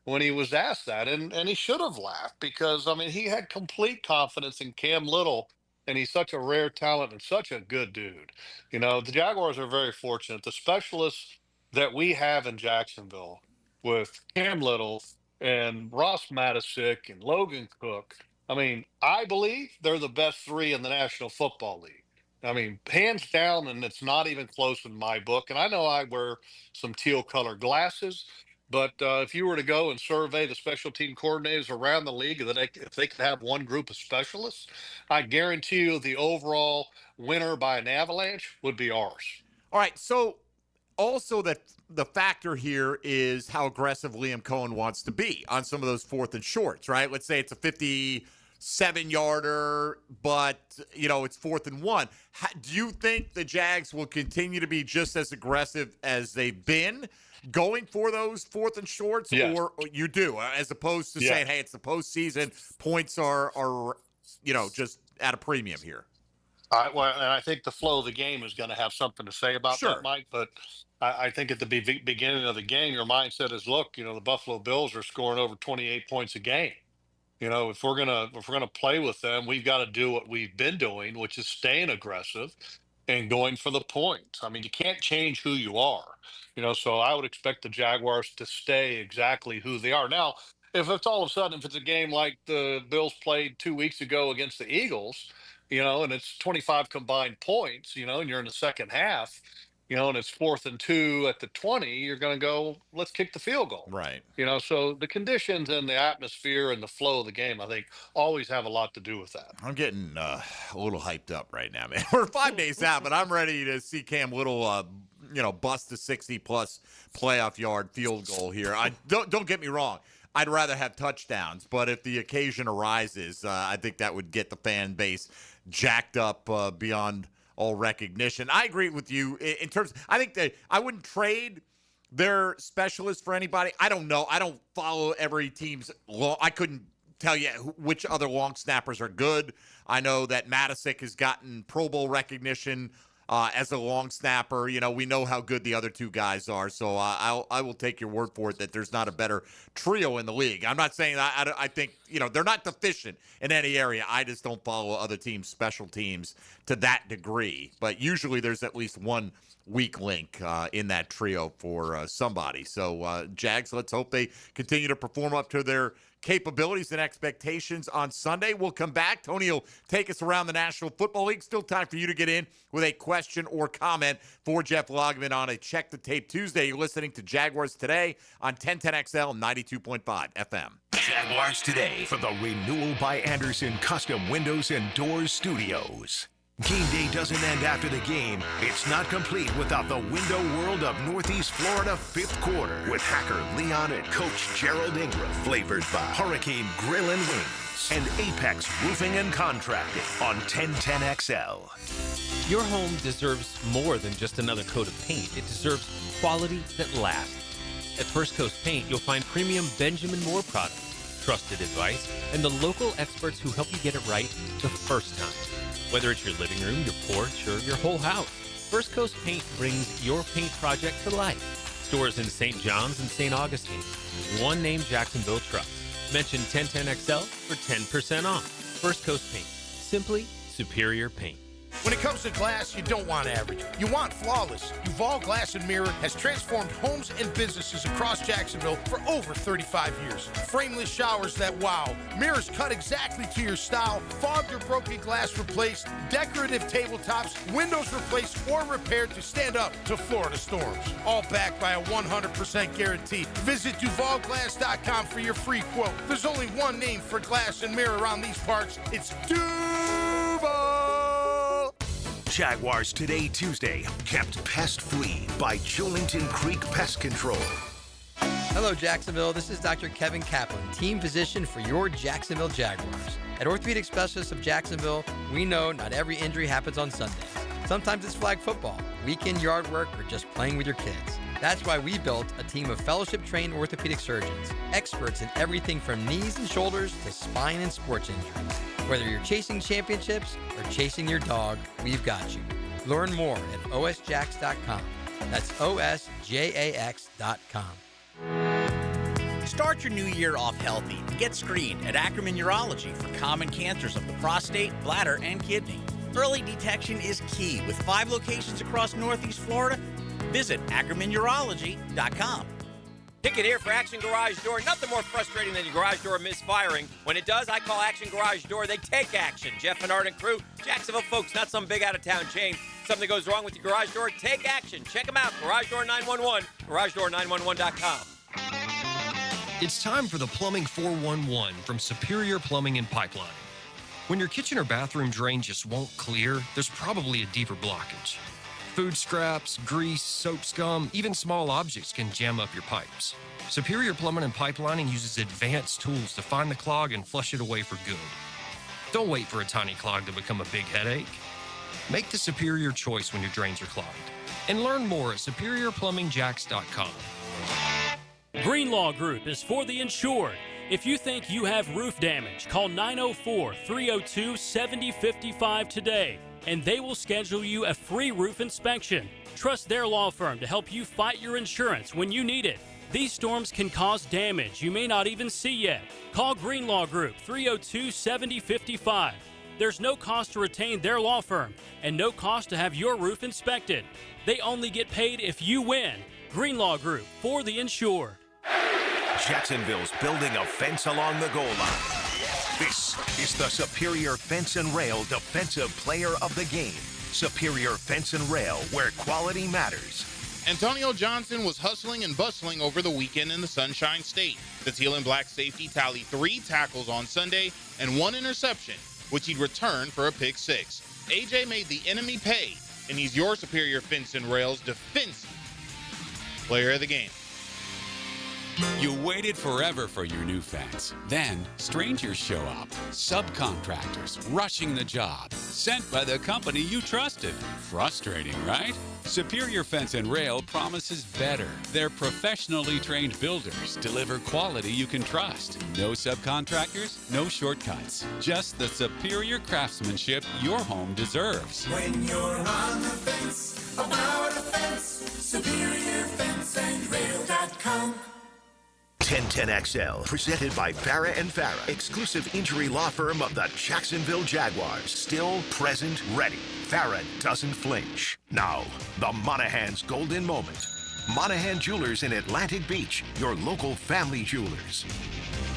when he was asked that, and he should have laughed because, I mean, he had complete confidence in Cam Little, and he's such a rare talent and such a good dude. You know, the Jaguars are very fortunate. The specialists that we have in Jacksonville with Cam Little and Ross Matisick and Logan Cook, I mean, I believe they're the best 3 in the National Football League. I mean, hands down, and it's not even close in my book. And I know I wear some teal color glasses, but if you were to go and survey the special team coordinators around the league, if they could have one group of specialists, I guarantee you the overall winner by an avalanche would be ours. All right. So also that the factor here is how aggressive Liam Cohen wants to be on some of those 4th and shorts, right? Let's say it's a 57-yarder, but, you know, it's 4th and 1. Do you think the Jags will continue to be just as aggressive as they've been going for those 4th and shorts? Yes. Or you do, as opposed to saying, hey, it's the postseason, points are you know, just at a premium here? And I think the flow of the game is going to have something to say about that, Mike. But I think at the beginning of the game, your mindset is, look, you know, the Buffalo Bills are scoring over 28 points a game. You know, if we're gonna play with them, we've got to do what we've been doing, which is staying aggressive and going for the points. I mean, you can't change who you are. You know, so I would expect the Jaguars to stay exactly who they are. Now, if it's all of a sudden, if it's a game like the Bills played 2 weeks ago against the Eagles, you know, and it's 25 combined points, you know, and you're in the second half, you know, and it's 4th and 2 at the 20, you're going to go, let's kick the field goal. Right. You know, so the conditions and the atmosphere and the flow of the game, I think, always have a lot to do with that. I'm getting a little hyped up right now, man. We're 5 days out, but I'm ready to see Cam Little, you know, bust the 60-plus playoff yard field goal here. Don't get me wrong. I'd rather have touchdowns, but if the occasion arises, I think that would get the fan base jacked up beyond all recognition. I agree with you in terms. I think that I wouldn't trade they're specialists for anybody. I don't know. I don't follow every team's I couldn't tell you which other long snappers are good. I know that Matisic has gotten Pro Bowl recognition as a long snapper. You know, we know how good the other two guys are, so I will take your word for it that there's not a better trio in the league. I'm not saying I think, you know, they're not deficient in any area. I just don't follow other teams' special teams to that degree. But usually there's at least one weak link in that trio for somebody. So, Jags, let's hope they continue to perform up to their capabilities and expectations on Sunday. We'll come back. Tony will take us around the National Football League. Still time for you to get in with a question or comment for Jeff Lageman on a Check the Tape Tuesday. You're listening to Jaguars Today on 1010XL 92.5 FM. Jaguars Today for the Renewal by Anderson Custom Windows and Doors Studios. Game day doesn't end after the game. It's not complete without the window world of Northeast Florida fifth quarter with hacker Leon and Coach Gerald Ingram, flavored by Hurricane Grill and Wings and Apex Roofing and Contracting on 1010XL. Your home deserves more than just another coat of paint. It deserves quality that lasts. At First Coast Paint, you'll find premium Benjamin Moore products, trusted advice, and the local experts who help you get it right the first time. Whether it's your living room, your porch, or your whole house, First Coast Paint brings your paint project to life. Stores in St. John's and St. Augustine. One name Jacksonville trusts. Mention 1010XL for 10% off. First Coast Paint. Simply superior paint. When it comes to glass, you don't want average. You want flawless. Duval Glass and Mirror has transformed homes and businesses across Jacksonville for over 35 years. Frameless showers that wow. Mirrors cut exactly to your style. Fogged or broken glass replaced. Decorative tabletops. Windows replaced or repaired to stand up to Florida storms. All backed by a 100% guarantee. Visit DuvalGlass.com for your free quote. There's only one name for glass and mirror around these parts. It's Duval. Jaguars Today Tuesday, kept pest-free by Julington Creek Pest Control. Hello, Jacksonville. This is Dr. Kevin Kaplan, team physician for your Jacksonville Jaguars. At Orthopedic Specialists of Jacksonville, we know not every injury happens on Sundays. Sometimes it's flag football, weekend yard work, or just playing with your kids. That's why we built a team of fellowship-trained orthopedic surgeons, experts in everything from knees and shoulders to spine and sports injuries. Whether you're chasing championships or chasing your dog, we've got you. Learn more at osjax.com. That's osjax.com. Start your new year off healthy. Get screened at Ackerman Urology for common cancers of the prostate, bladder, and kidney. Early detection is key with 5 locations across Northeast Florida. Visit AckermanUrology.com. Pickett here for Action Garage Door. Nothing more frustrating than your garage door misfiring. When it does, I call Action Garage Door. They take action. Jeff and Art and crew, Jacksonville folks, not some big out-of-town chain. Something goes wrong with your garage door, take action. Check them out, Garage Door 911, GarageDoor911.com. It's time for the Plumbing 411 from Superior Plumbing and Pipelining. When your kitchen or bathroom drain just won't clear, there's probably a deeper blockage. Food scraps, grease, soap scum, even small objects can jam up your pipes. Superior Plumbing and Pipelining uses advanced tools to find the clog and flush it away for good. Don't wait for a tiny clog to become a big headache. Make the superior choice when your drains are clogged. And learn more at superiorplumbingjax.com. Greenlaw Group is for the insured. If you think you have roof damage, call 904-302-7055 today, and they will schedule you a free roof inspection. Trust their law firm to help you fight your insurance when you need it. These storms can cause damage you may not even see yet. Call Greenlaw Group 302-7055. There's no cost to retain their law firm and no cost to have your roof inspected. They only get paid if you win. Greenlaw Group, for the insured. Jacksonville's building a fence along the goal line. This is the Superior Fence and Rail Defensive Player of the Game. Superior Fence and Rail, where quality matters. Antonio Johnson was hustling and bustling over the weekend in the Sunshine State. The teal and black safety tallied 3 tackles on Sunday and 1 interception, which he'd returned for a pick 6. AJ made the enemy pay, and he's your Superior Fence and Rail's defensive player of the game. You waited forever for your new fence. Then, strangers show up. Subcontractors rushing the job, sent by the company you trusted. Frustrating, right? Superior Fence and Rail promises better. Their professionally trained builders deliver quality you can trust. No subcontractors, no shortcuts. Just the superior craftsmanship your home deserves. When you're on the fence, about a fence, superiorfenceandrail.com. 1010XL, presented by Farah and Farah, exclusive injury law firm of the Jacksonville Jaguars. Still, present, ready. Farah doesn't flinch. Now, the Monahan's golden moment. Monahan Jewelers in Atlantic Beach, your local family jewelers.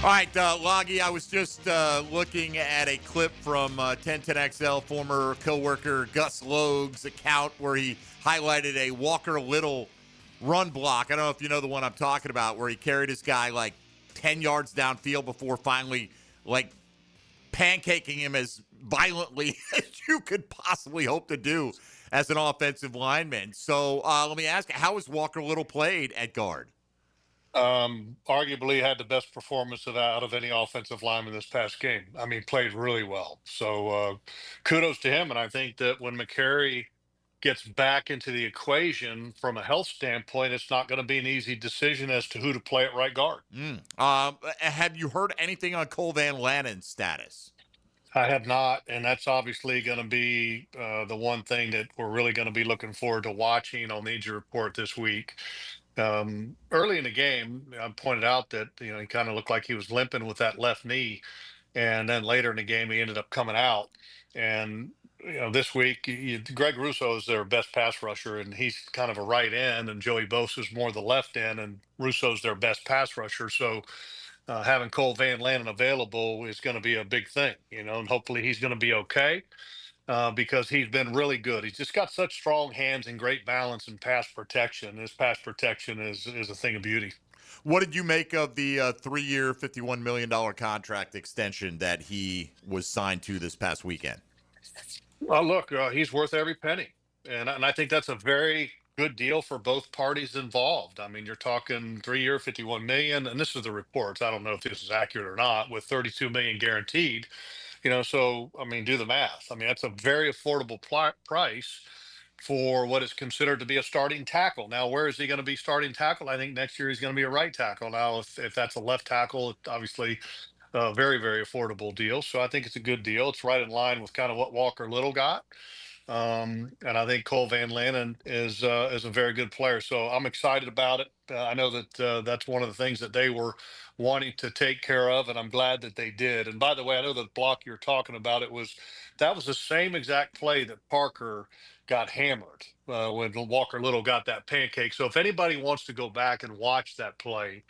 All right, Loggy, I was just looking at a clip from 1010XL former coworker Gus Logue's account where he highlighted a Walker Little run block. I don't know if you know the one I'm talking about, where he carried his guy like 10 yards downfield before finally like pancaking him as violently as you could possibly hope to do as an offensive lineman. So let me ask, how has Walker Little played at guard? Arguably had the best performance out of any offensive lineman this past game. I mean, played really well. So kudos to him. And I think that when McCary gets back into the equation from a health standpoint, it's not going to be an easy decision as to who to play at right guard. Have you heard anything on Cole Van Lanen's status? I have not, and that's obviously going to be the one thing that we're really going to be looking forward to watching on the injury report this week. Early in the game, I pointed out that he kind of looked like he was limping with that left knee, and then later in the game he ended up coming out. And this week, Greg Russo is their best pass rusher, and he's kind of a right end, and Joey Bosa's more the left end, and Russo's their best pass rusher. So having Cole Van Lanen available is going to be a big thing, and hopefully he's going to be okay because he's been really good. He's just got such strong hands and great balance and pass protection. His pass protection is a thing of beauty. What did you make of the 3-year, $51 million contract extension that he was signed to this past weekend? Look, he's worth every penny. And I think that's a very good deal for both parties involved. I mean, you're talking 3-year, $51 million, and this is the reports. I don't know if this is accurate or not, with $32 million guaranteed. So, I mean, do the math. I mean, that's a very affordable price for what is considered to be a starting tackle. Now, where is he going to be starting tackle? I think next year he's going to be a right tackle. Now, if that's a left tackle, it's obviously a very, very affordable deal. So I think it's a good deal. It's right in line with kind of what Walker Little got. And I think Cole Van Lanen is a very good player. So I'm excited about it. I know that that's one of the things that they were wanting to take care of, and I'm glad that they did. And by the way, I know the block you're talking about, that was the same exact play that Parker got hammered when Walker Little got that pancake. So if anybody wants to go back and watch that play,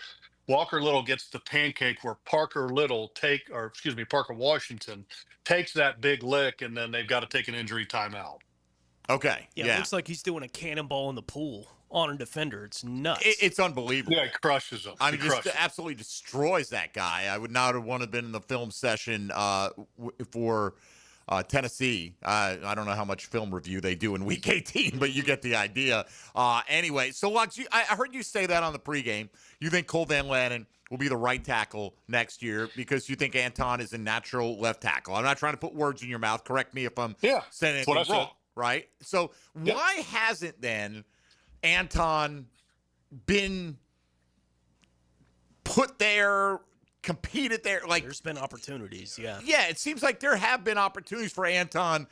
Walker Little gets the pancake where Parker Washington takes that big lick, and then they've got to take an injury timeout. Okay. Yeah, it looks like he's doing a cannonball in the pool on a defender. It's nuts. It's unbelievable. Yeah, he crushes him. I mean, just absolutely destroys that guy. I would not have wanted to been in the film session for Tennessee. I don't know how much film review they do in Week 18, but you get the idea. Anyway, so Lux, I heard you say that on the pregame. You think Cole Van Lanen will be the right tackle next year because you think Anton is a natural left tackle. I'm not trying to put words in your mouth. Correct me if I'm saying anything wrong. Right? So why hasn't then Anton been put there, competed there? Like, there's been opportunities, yeah. Yeah, it seems like there have been opportunities for Anton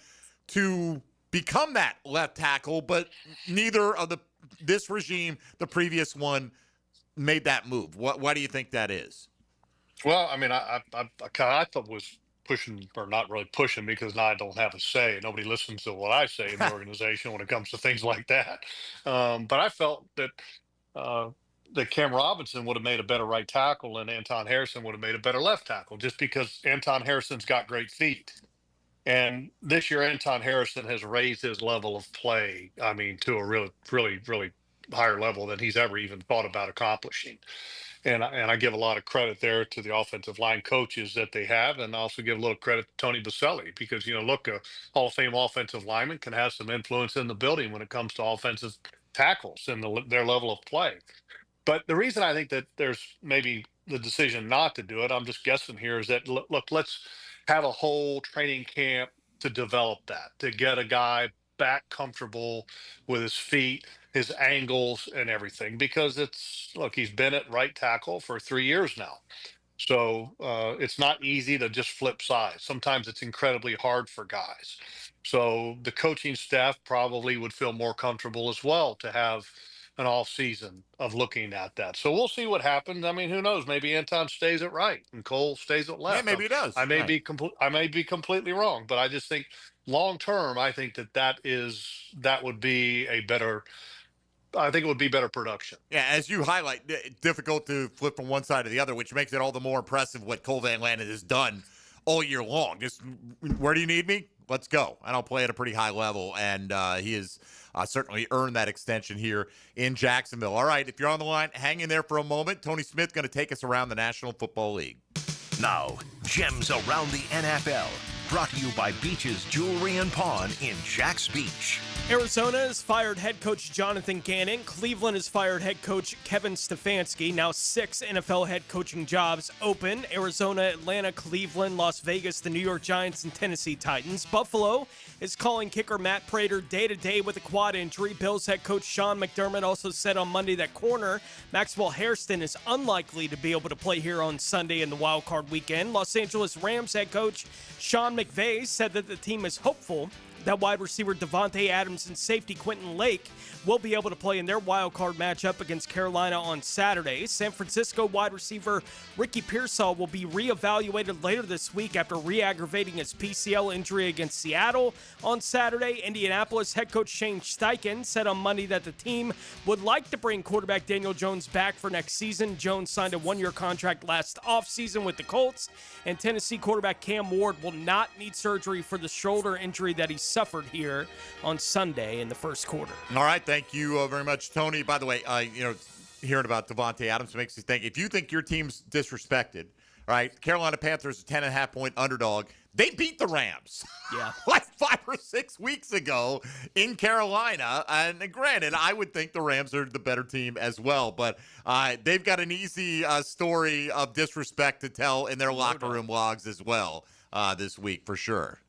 to become that left tackle, but neither of this regime, the previous one, made that move. Why do you think that is? Well, I mean, I thought was pushing, or not really pushing, because now I don't have a say. Nobody listens to what I say in the organization when it comes to things like that. But I felt that Cam Robinson would have made a better right tackle and Anton Harrison would have made a better left tackle, just because Anton Harrison's got great feet. And this year, Anton Harrison has raised his level of play, I mean, to a really, really, really higher level than he's ever even thought about accomplishing. And I give a lot of credit there to the offensive line coaches that they have, and also give a little credit to Tony Baselli, because, look, a Hall of Fame offensive lineman can have some influence in the building when it comes to offensive tackles and their level of play. But the reason I think that there's maybe the decision not to do it, I'm just guessing here, is that, look, let's have a whole training camp to develop that, to get a guy back comfortable with his feet, his angles, and everything. Because look, he's been at right tackle for 3 years now. So it's not easy to just flip sides. Sometimes it's incredibly hard for guys. So the coaching staff probably would feel more comfortable as well to have an off season of looking at that. So we'll see what happens. I mean, who knows? Maybe Anton stays at right and Cole stays at left. maybe he does. I may Right. be I may be completely wrong, but I just think long term, I think that would be a better. I think it would be better production. Yeah, as you highlight, difficult to flip from one side to the other, which makes it all the more impressive what Cole Van Lannon has done all year long. Just, where do you need me? Let's go. And I'll play at a pretty high level, and he has certainly earned that extension here in Jacksonville. All right, if you're on the line, hang in there for a moment. Tony Smith going to take us around the National Football League. Now, Gems Around the NFL, brought to you by Beach's Jewelry and Pawn in Jax Beach. Arizona has fired head coach Jonathan Gannon. Cleveland has fired head coach Kevin Stefanski. Now 6 NFL head coaching jobs open. Arizona, Atlanta, Cleveland, Las Vegas, the New York Giants, and Tennessee Titans. Buffalo is calling kicker Matt Prater day-to-day with a quad injury. Bills head coach Sean McDermott also said on Monday that corner Maxwell Hairston is unlikely to be able to play here on Sunday in the wild card weekend. Los Angeles Rams head coach Sean McVay said that the team is hopeful that wide receiver Devontae Adams and safety Quentin Lake will be able to play in their wild card matchup against Carolina on Saturday. San Francisco wide receiver Ricky Pearsall will be reevaluated later this week after re-aggravating his PCL injury against Seattle on Saturday. Indianapolis head coach Shane Steichen said on Monday that the team would like to bring quarterback Daniel Jones back for next season. Jones signed a 1-year contract last offseason with the Colts, and Tennessee quarterback Cam Ward will not need surgery for the shoulder injury that he suffered here on Sunday in the first quarter. All right, thank you very much, Tony. By the way, hearing about Devontae Adams makes you think, if you think your team's disrespected, right? Carolina Panthers, a 10.5-point underdog. They beat the Rams like 5 or 6 weeks ago in Carolina. And granted, I would think the Rams are the better team as well, but they've got an easy story of disrespect to tell in their locker room logs as well this week for sure.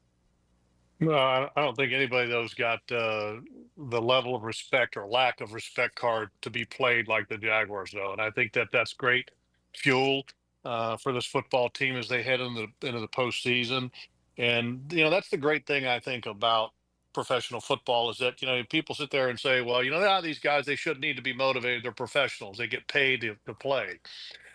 No, I don't think anybody thou's got the level of respect or lack of respect card to be played like the Jaguars, though. And I think that's great fuel for this football team as they head into the postseason. And that's the great thing I think about professional football is that people sit there and say, well, these guys, they shouldn't need to be motivated. They're professionals. They get paid to play.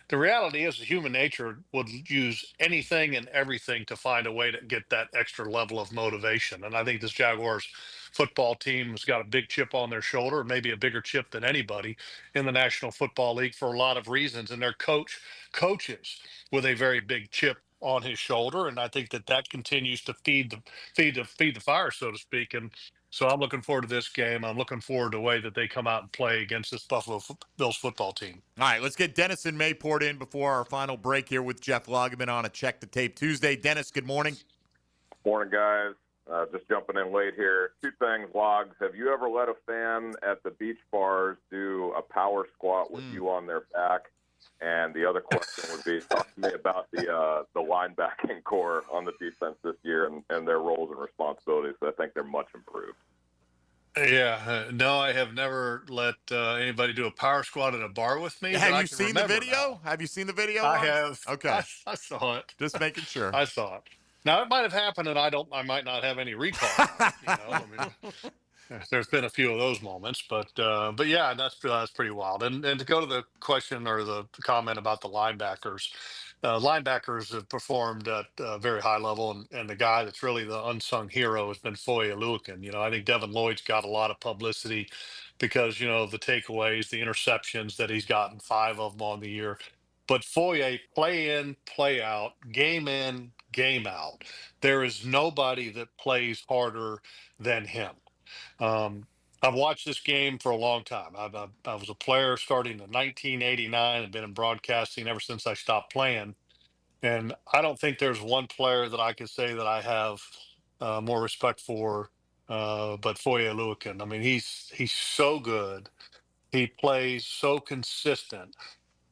The reality is human nature would use anything and everything to find a way to get that extra level of motivation. And I think this Jaguars football team has got a big chip on their shoulder, maybe a bigger chip than anybody in the National Football League for a lot of reasons. And their coaches with a very big chip on his shoulder. And I think that continues to feed the fire, so to speak. And so I'm looking forward to this game. I'm looking forward to the way that they come out and play against this Buffalo Bills football team. All right, let's get Dennis and Mayport in before our final break here with Jeff Lageman on a Check the Tape Tuesday. Dennis, good morning. Morning, guys. Just jumping in late here. 2 things, Logs. Have you ever let a fan at the beach bars do a power squat with you on their back? And the other question would be, talk to me about the linebacking core on the defense this year and their roles and responsibilities. I think they're much improved. Yeah, no, I have never let anybody do a power squat at a bar with me. Have you seen the video? Have you seen the video? I have. Okay. I saw it. Just making sure. I saw it. Now, it might have happened, and I might not have any recall. There's been a few of those moments, but yeah, that's pretty wild. And to go to the question or the comment about the linebackers, linebackers have performed at a very high level, and the guy that's really the unsung hero has been Foye Oluokun. I think Devin Lloyd's got a lot of publicity because of the takeaways, the interceptions that he's gotten, 5 of them on the year. But Foye, play in, play out, game in, game out. There is nobody that plays harder than him. I've watched this game for a long time. I was a player starting in 1989 and been in broadcasting ever since I stopped playing. And I don't think there's one player that I could say that I have more respect for but Foye Oluokun. I mean, he's so good. He plays so consistent.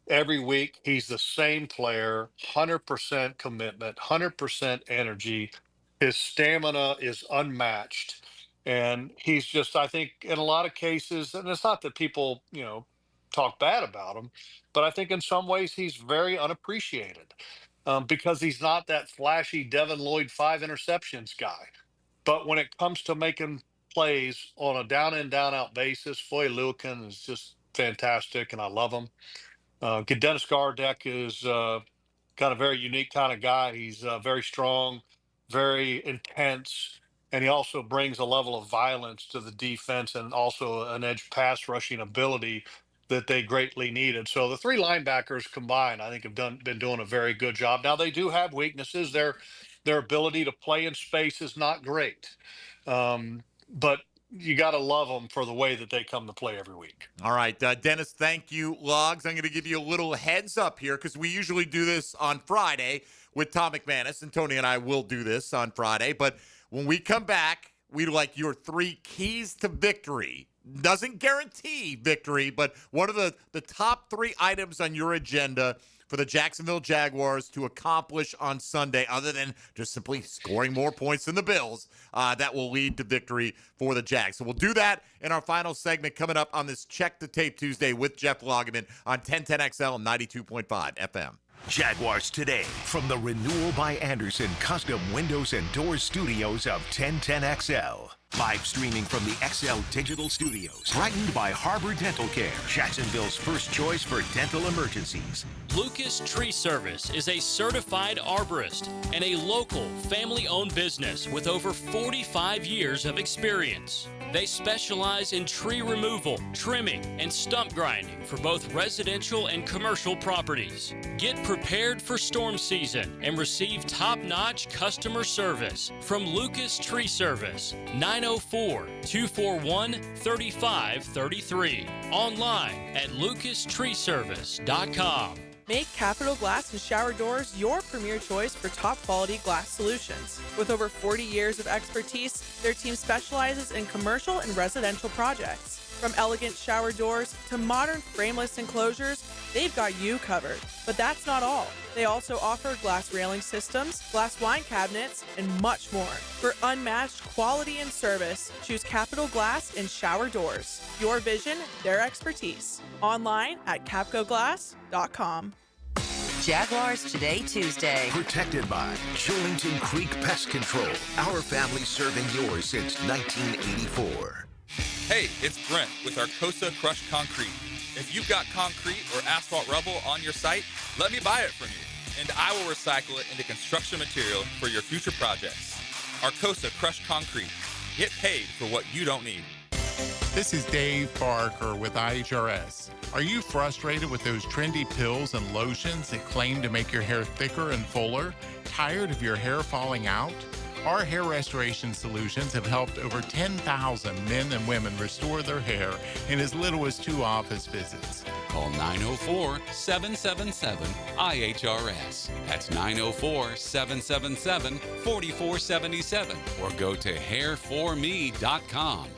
Every week, he's the same player, 100% commitment, 100% energy. His stamina is unmatched. And he's just, I think, in a lot of cases, and it's not that people, talk bad about him, but I think in some ways he's very unappreciated because he's not that flashy Devin Lloyd 5 interceptions guy. But when it comes to making plays on a down in, down out basis, Foy Lukin is just fantastic, and I love him. Dennis Gardeck is kind of very unique kind of guy. He's very strong, very intense, and he also brings a level of violence to the defense and also an edge pass rushing ability that they greatly needed. So the three linebackers combined, I think, have been doing a very good job. Now they do have weaknesses. Their ability to play in space is not great, but you got to love them for the way that they come to play every week. All right, Dennis, thank you. Logs, I'm going to give you a little heads up here because we usually do this on Friday with Tom McManus, and Tony and I will do this on Friday. But when we come back, we'd like your 3 keys to victory. Doesn't guarantee victory, but what are the top 3 items on your agenda for the Jacksonville Jaguars to accomplish on Sunday, other than just simply scoring more points than the Bills, that will lead to victory for the Jags? So we'll do that in our final segment coming up on this Check the Tape Tuesday with Jeff Lageman on 1010XL 92.5 FM. Jaguars Today from the Renewal by Andersen Custom Windows and Doors Studios of 1010XL. Live streaming from the XL Digital Studios. Brightened by Harbor Dental Care, Jacksonville's first choice for dental emergencies. Lucas Tree Service is a certified arborist and a local family-owned business with over 45 years of experience. They specialize in tree removal, trimming, and stump grinding for both residential and commercial properties. Get prepared for storm season and receive top-notch customer service from Lucas Tree Service, 904-241-3533. Online at lucastreeservice.com. Make Capital Glass and Shower Doors your premier choice for top quality glass solutions. With over 40 years of expertise, their team specializes in commercial and residential projects. From elegant shower doors to modern frameless enclosures, they've got you covered. But that's not all. They also offer glass railing systems, glass wine cabinets, and much more. For unmatched quality and service, choose Capital Glass and Shower Doors. Your vision, their expertise. Online at capcoglass.com. Jaguars Today Tuesday. Protected by Shillington Creek Pest Control. Our family serving yours since 1984. Hey, it's Brent with Arcosa Crushed Concrete. If you've got concrete or asphalt rubble on your site, let me buy it from you, and I will recycle it into construction material for your future projects. Arcosa Crushed Concrete. Get paid for what you don't need. This is Dave Barker with IHRS. Are you frustrated with those trendy pills and lotions that claim to make your hair thicker and fuller? Tired of your hair falling out? Our hair restoration solutions have helped over 10,000 men and women restore their hair in as little as 2 office visits. Call 904-777-IHRS. That's 904-777-4477. Or go to hairforme.com.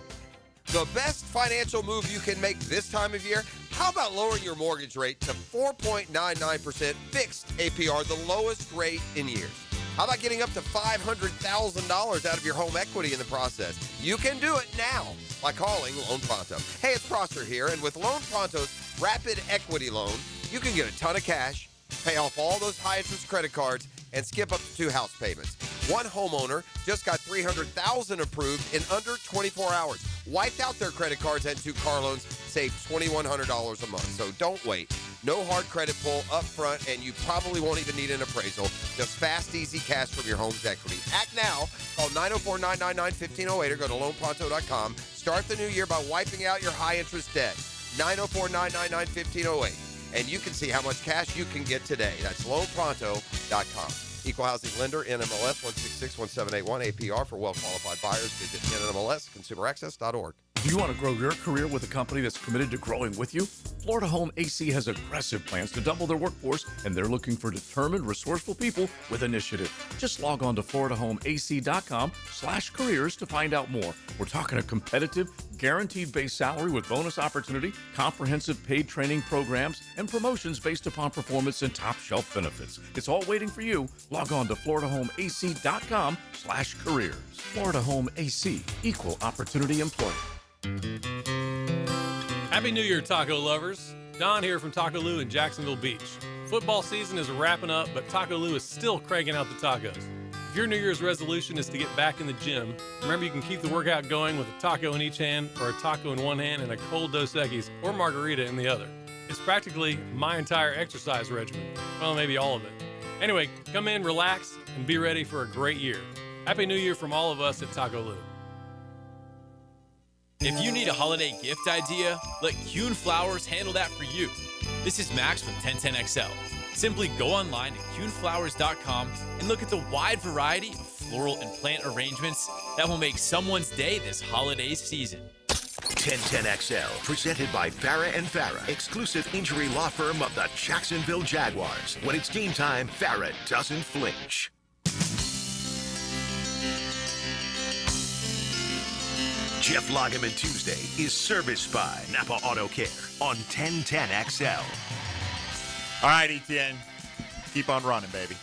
The best financial move you can make this time of year? How about lowering your mortgage rate to 4.99% fixed APR, the lowest rate in years? How about getting up to $500,000 out of your home equity in the process? You can do it now by calling Loan Pronto. Hey, it's Prosser here, and with Loan Pronto's Rapid Equity Loan, you can get a ton of cash, pay off all those high-interest credit cards, and skip up to 2 house payments. One homeowner just got $300,000 approved in under 24 hours. Wiped out their credit cards and 2 car loans, saved $2,100 a month. So don't wait. No hard credit pull up front, and you probably won't even need an appraisal. Just fast, easy cash from your home's equity. Act now. Call 904-999-1508 or go to loanpronto.com. Start the new year by wiping out your high-interest debt. 904-999-1508. And you can see how much cash you can get today. That's loanpronto.com. Equal housing lender, NMLS 1661781, APR for well-qualified buyers. Visit NMLSconsumeraccess.org. Do you want to grow your career with a company that's committed to growing with you? Florida Home AC has aggressive plans to double their workforce, and they're looking for determined, resourceful people with initiative. Just log on to floridahomeac.com/careers to find out more. We're talking a competitive, guaranteed base salary with bonus opportunity, comprehensive paid training programs, and promotions based upon performance and top shelf benefits. It's all waiting for you. Log on to floridahomeac.com/careers. Florida Home AC, equal opportunity employer. Happy New Year, taco lovers. Don here from Taco Lou in Jacksonville Beach. Football season is wrapping up, but Taco Lou is still cranking out the tacos. If your New Year's resolution is to get back in the gym, remember you can keep the workout going with a taco in each hand, or a taco in one hand and a cold Dos Equis or margarita in the other. It's practically my entire exercise regimen. Well, maybe all of it. Anyway, come in, relax, and be ready for a great year. Happy New Year from all of us at Taco Lou. If you need a holiday gift idea, let Kuhn Flowers handle that for you. This is Max with 1010XL. Simply go online to kuhnflowers.com and look at the wide variety of floral and plant arrangements that will make someone's day this holiday season. 1010XL, presented by Farah and Farah, exclusive injury law firm of the Jacksonville Jaguars. When it's game time, Farah doesn't flinch. Jeff Lageman Tuesday is serviced by Napa Auto Care on 1010XL. All right, ETN, keep on running, baby.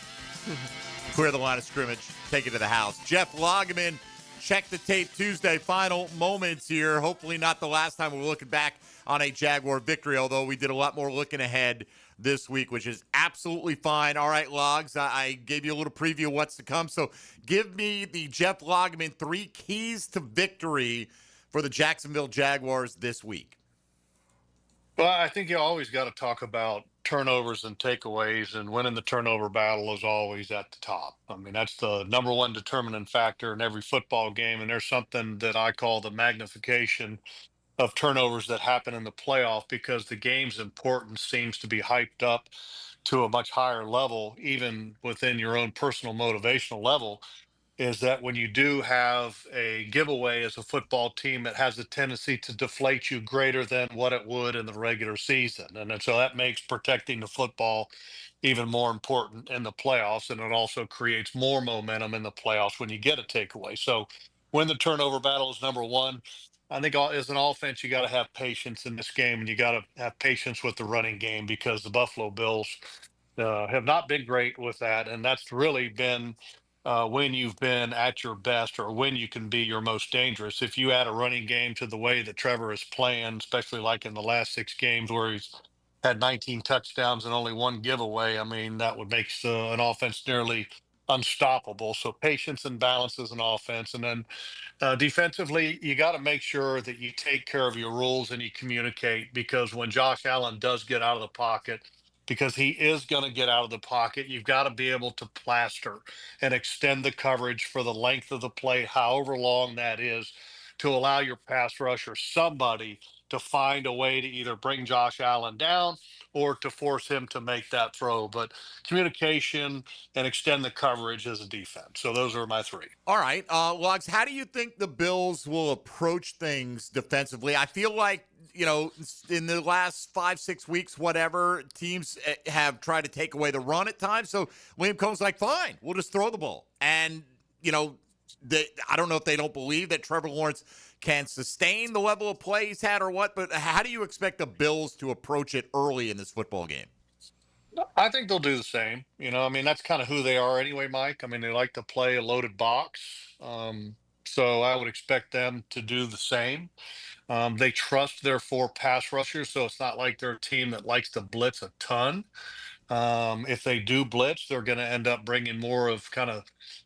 Clear the line of scrimmage, take it to the house. Jeff Lageman, check the tape Tuesday. Final moments here. Hopefully not the last time we're looking back on a Jaguar victory, although we did a lot more looking ahead this week, which is absolutely fine. All right, Logs, I gave you a little preview of what's to come. So give me the Jeff Lageman 3 keys to victory for the Jacksonville Jaguars this week. Well, I think you always got to talk about turnovers and takeaways, and winning the turnover battle is always at the top. I mean, that's the number one determining factor in every football game, and there's something that I call the magnification of turnovers that happen in the playoff, because the game's importance seems to be hyped up to a much higher level, even within your own personal motivational level. Is that when you do have a giveaway as a football team, it has a tendency to deflate you greater than what it would in the regular season. And then, so that makes protecting the football even more important in the playoffs. And it also creates more momentum in the playoffs when you get a takeaway. So when the turnover battle is number one, I think as an offense, you got to have patience in this game, and you got to have patience with the running game, because the Buffalo Bills have not been great with that. And that's really been when you've been at your best, or when you can be your most dangerous. If you add a running game to the way that Trevor is playing, especially like in the last 6 games where he's had 19 touchdowns and only 1 giveaway, I mean, that would make an offense nearly unstoppable. So patience and balance as an offense. And then defensively, you got to make sure that you take care of your rules and you communicate, because when Josh Allen does get out of the pocket, because he is going to get out of the pocket, you've got to be able to plaster and extend the coverage for the length of the play, however long that is, to allow your pass rush or somebody to find a way to either bring Josh Allen down or to force him to make that throw. But communication and extend the coverage as a defense. So those are my 3. All right. Logs, how do you think the Bills will approach things defensively? I feel like, in the last 5-6 weeks, whatever, teams have tried to take away the run at times. So Liam Cohen's like, fine, we'll just throw the ball. And, I don't know if they don't believe that Trevor Lawrence can sustain the level of play he's had or what, but how do you expect the Bills to approach it early in this football game? I think they'll do the same. That's kind of who they are anyway, Mike. I mean, they like to play a loaded box. So I would expect them to do the same. They trust their 4 pass rushers, so it's not like they're a team that likes to blitz a ton. If they do blitz, they're going to end up bringing more of kind of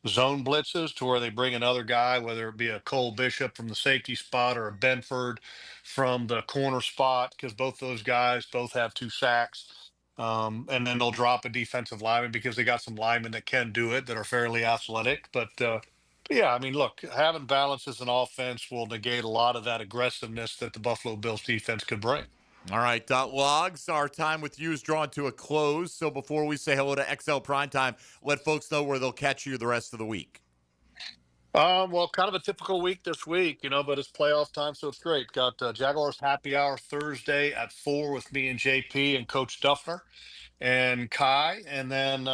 zone blitzes, to where they bring another guy, whether it be a Cole Bishop from the safety spot or a Benford from the corner spot, because both those guys both have 2 sacks. And then they'll drop a defensive lineman, because they got some linemen that can do it, that are fairly athletic. But yeah, look, having balance as an offense will negate a lot of that aggressiveness that the Buffalo Bills defense could bring. All right, Logs, our time with you is drawn to a close. So before we say hello to XL Primetime, let folks know where they'll catch you the rest of the week. Well, kind of a typical week this week, but it's playoff time, so it's great. Got Jaguars happy hour Thursday at 4 with me and JP and Coach Duffner and Kai, and then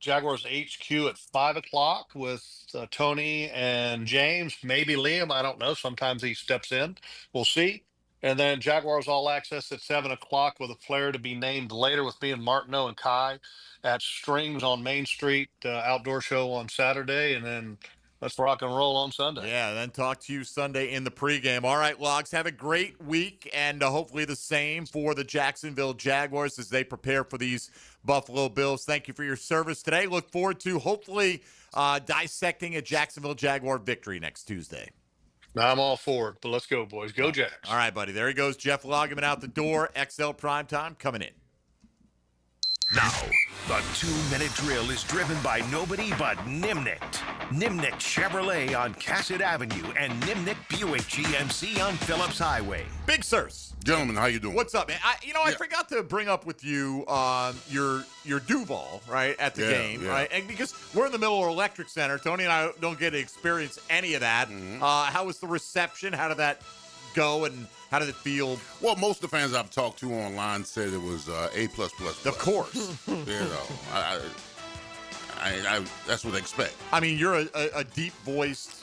Jaguars HQ at 5 o'clock with Tony and James, maybe Liam. I don't know. Sometimes he steps in. We'll see. And then Jaguars All Access at 7 o'clock with a player to be named later with me and Martineau and Kai at Strings on Main Street outdoor show on Saturday, and then let's rock and roll on Sunday. Yeah, then talk to you Sunday in the pregame. All right, Logs, have a great week, and hopefully the same for the Jacksonville Jaguars as they prepare for these Buffalo Bills. Thank you for your service today. Look forward to hopefully dissecting a Jacksonville Jaguar victory next Tuesday. I'm all for it, but let's go, boys. Go Jags. All right, buddy. There he goes. Jeff Lageman out the door. XL Primetime coming in. Now, the 2-minute drill is driven by nobody but Nimnicht. Nimnicht Chevrolet on Cassett Avenue and Nimnicht Buick GMC on Phillips Highway. Big Sirs. Gentlemen, how you doing? What's up, man? I forgot to bring up with you your Duval, right, at the game, right? And because we're in the middle of Electric Center, Tony and I don't get to experience any of that. How was the reception? How did that go, and how did it feel? Well, most of the fans I've talked to online said it was A++. Of course. I that's what they expect. I mean, you're a deep-voiced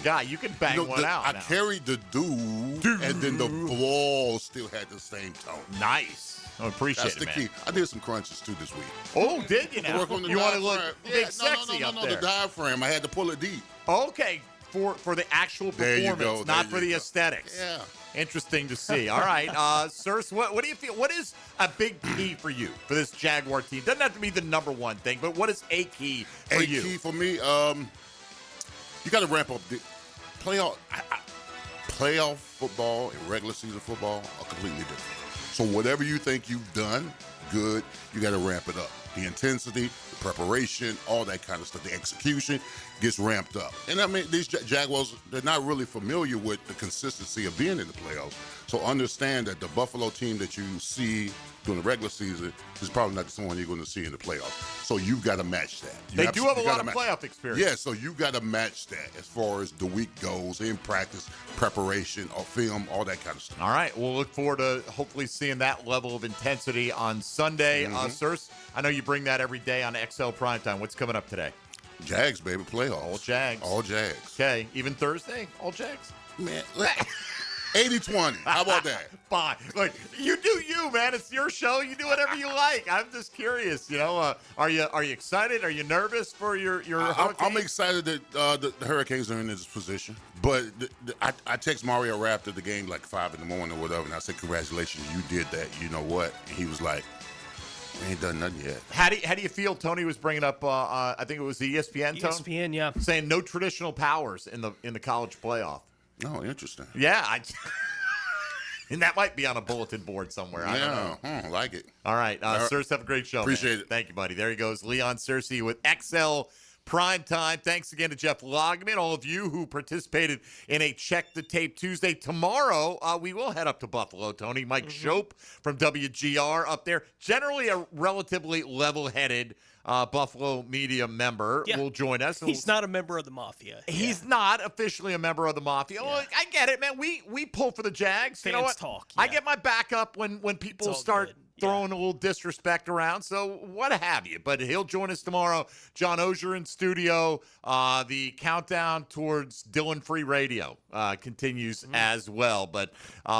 guy. You can bang one out. I carried the dude, and then the ball still had the same tone. Nice. I appreciate That's it, the man. key. I did some crunches, too, this week. Oh, did you now? Work on the You want to diaphragm. look big sexy up there. The diaphragm. I had to pull it deep. Okay, for the actual There you performance, go, not there for you the go. aesthetics. Yeah. Interesting to see. All right, Sirs, what do you feel? What is a big key for you for this Jaguar team? Doesn't have to be the number one thing, but what is a key for you? A key for me, you got to ramp up the playoff. Playoff football and regular season football are completely different. So whatever you think you've done good, you got to ramp it up. The intensity, the preparation, all that kind of stuff. The execution gets ramped up. And I mean, these Jaguars, they're not really familiar with the consistency of being in the playoffs. So understand that the Buffalo team that you see during the regular season is probably not the same one you're going to see in the playoffs. So you've got to match that. They do have a lot of playoff experience. Yeah, so you got to match that as far as the week goes, in practice, preparation, or film, all that kind of stuff. All right, we'll look forward to hopefully seeing that level of intensity on Sunday. Sirs, I know you bring that every day on XL Primetime. What's coming up today? Jags, baby, playoffs. All Jags. All Jags. Okay, even Thursday, all Jags? Man, 80-20. How about that? Fine. Look, you do you, man. It's your show. You do whatever you like. I'm just curious. Are you excited? Are you nervous for your Hurricanes? I'm excited that the Hurricanes are in this position. But I text Mario after the game like 5 in the morning or whatever, and I said, "Congratulations, you did that." You know what? And he was like, "We ain't done nothing yet." How do you feel? Tony was bringing up. I think it was the ESPN. Tone? ESPN, yeah, saying no traditional powers in the college playoff. Oh, interesting. Yeah, and that might be on a bulletin board somewhere. I don't know. I like it. All right, Sirs, have a great show. Appreciate it. Thank you, buddy. There he goes, Leon Searcy with XL Primetime. Thanks again to Jeff Lageman, all of you who participated in a Check the Tape Tuesday. Tomorrow, we will head up to Buffalo, Tony. Mike Shope from WGR up there. Generally a relatively level-headed Buffalo media member will join us. He's not a member of the Mafia. He's not officially a member of the Mafia. Yeah. Look, I get it, man. We pull for the Jags. You know Fans what? talk, I yeah. get my back up when people all start good. throwing a little disrespect around. So what have you. But he'll join us tomorrow. John Ogier in studio. The countdown towards Dylan-free radio continues as well. But,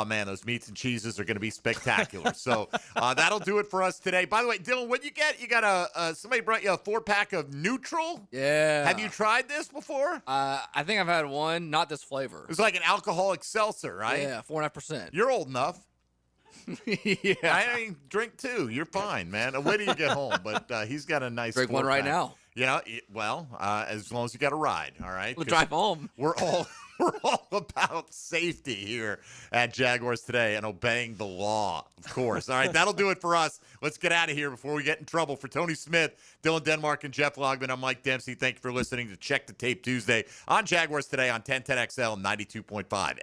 man, those meats and cheeses are going to be spectacular. So that'll do it for us today. By the way, Dylan, what'd you get? You got somebody brought you a 4-pack of Neutral? Yeah. Have you tried this before? I think I've had one, not this flavor. It's like an alcoholic seltzer, right? Yeah, 4.5%. You're old enough. Yeah. I mean, drink two. You're fine, man. Wait till you get home. But he's got a nice Drink one right 4-pack. now. Yeah, as long as you got a ride, all right? We'll 'Cause drive home. We're all about safety here at Jaguars Today and obeying the law, of course. All right, that'll do it for us. Let's get out of here before we get in trouble. For Tony Smith, Dylan Denmark, and Jeff Lageman, I'm Mike Dempsey. Thank you for listening to Check the Tape Tuesday on Jaguars Today on 1010XL 92.5.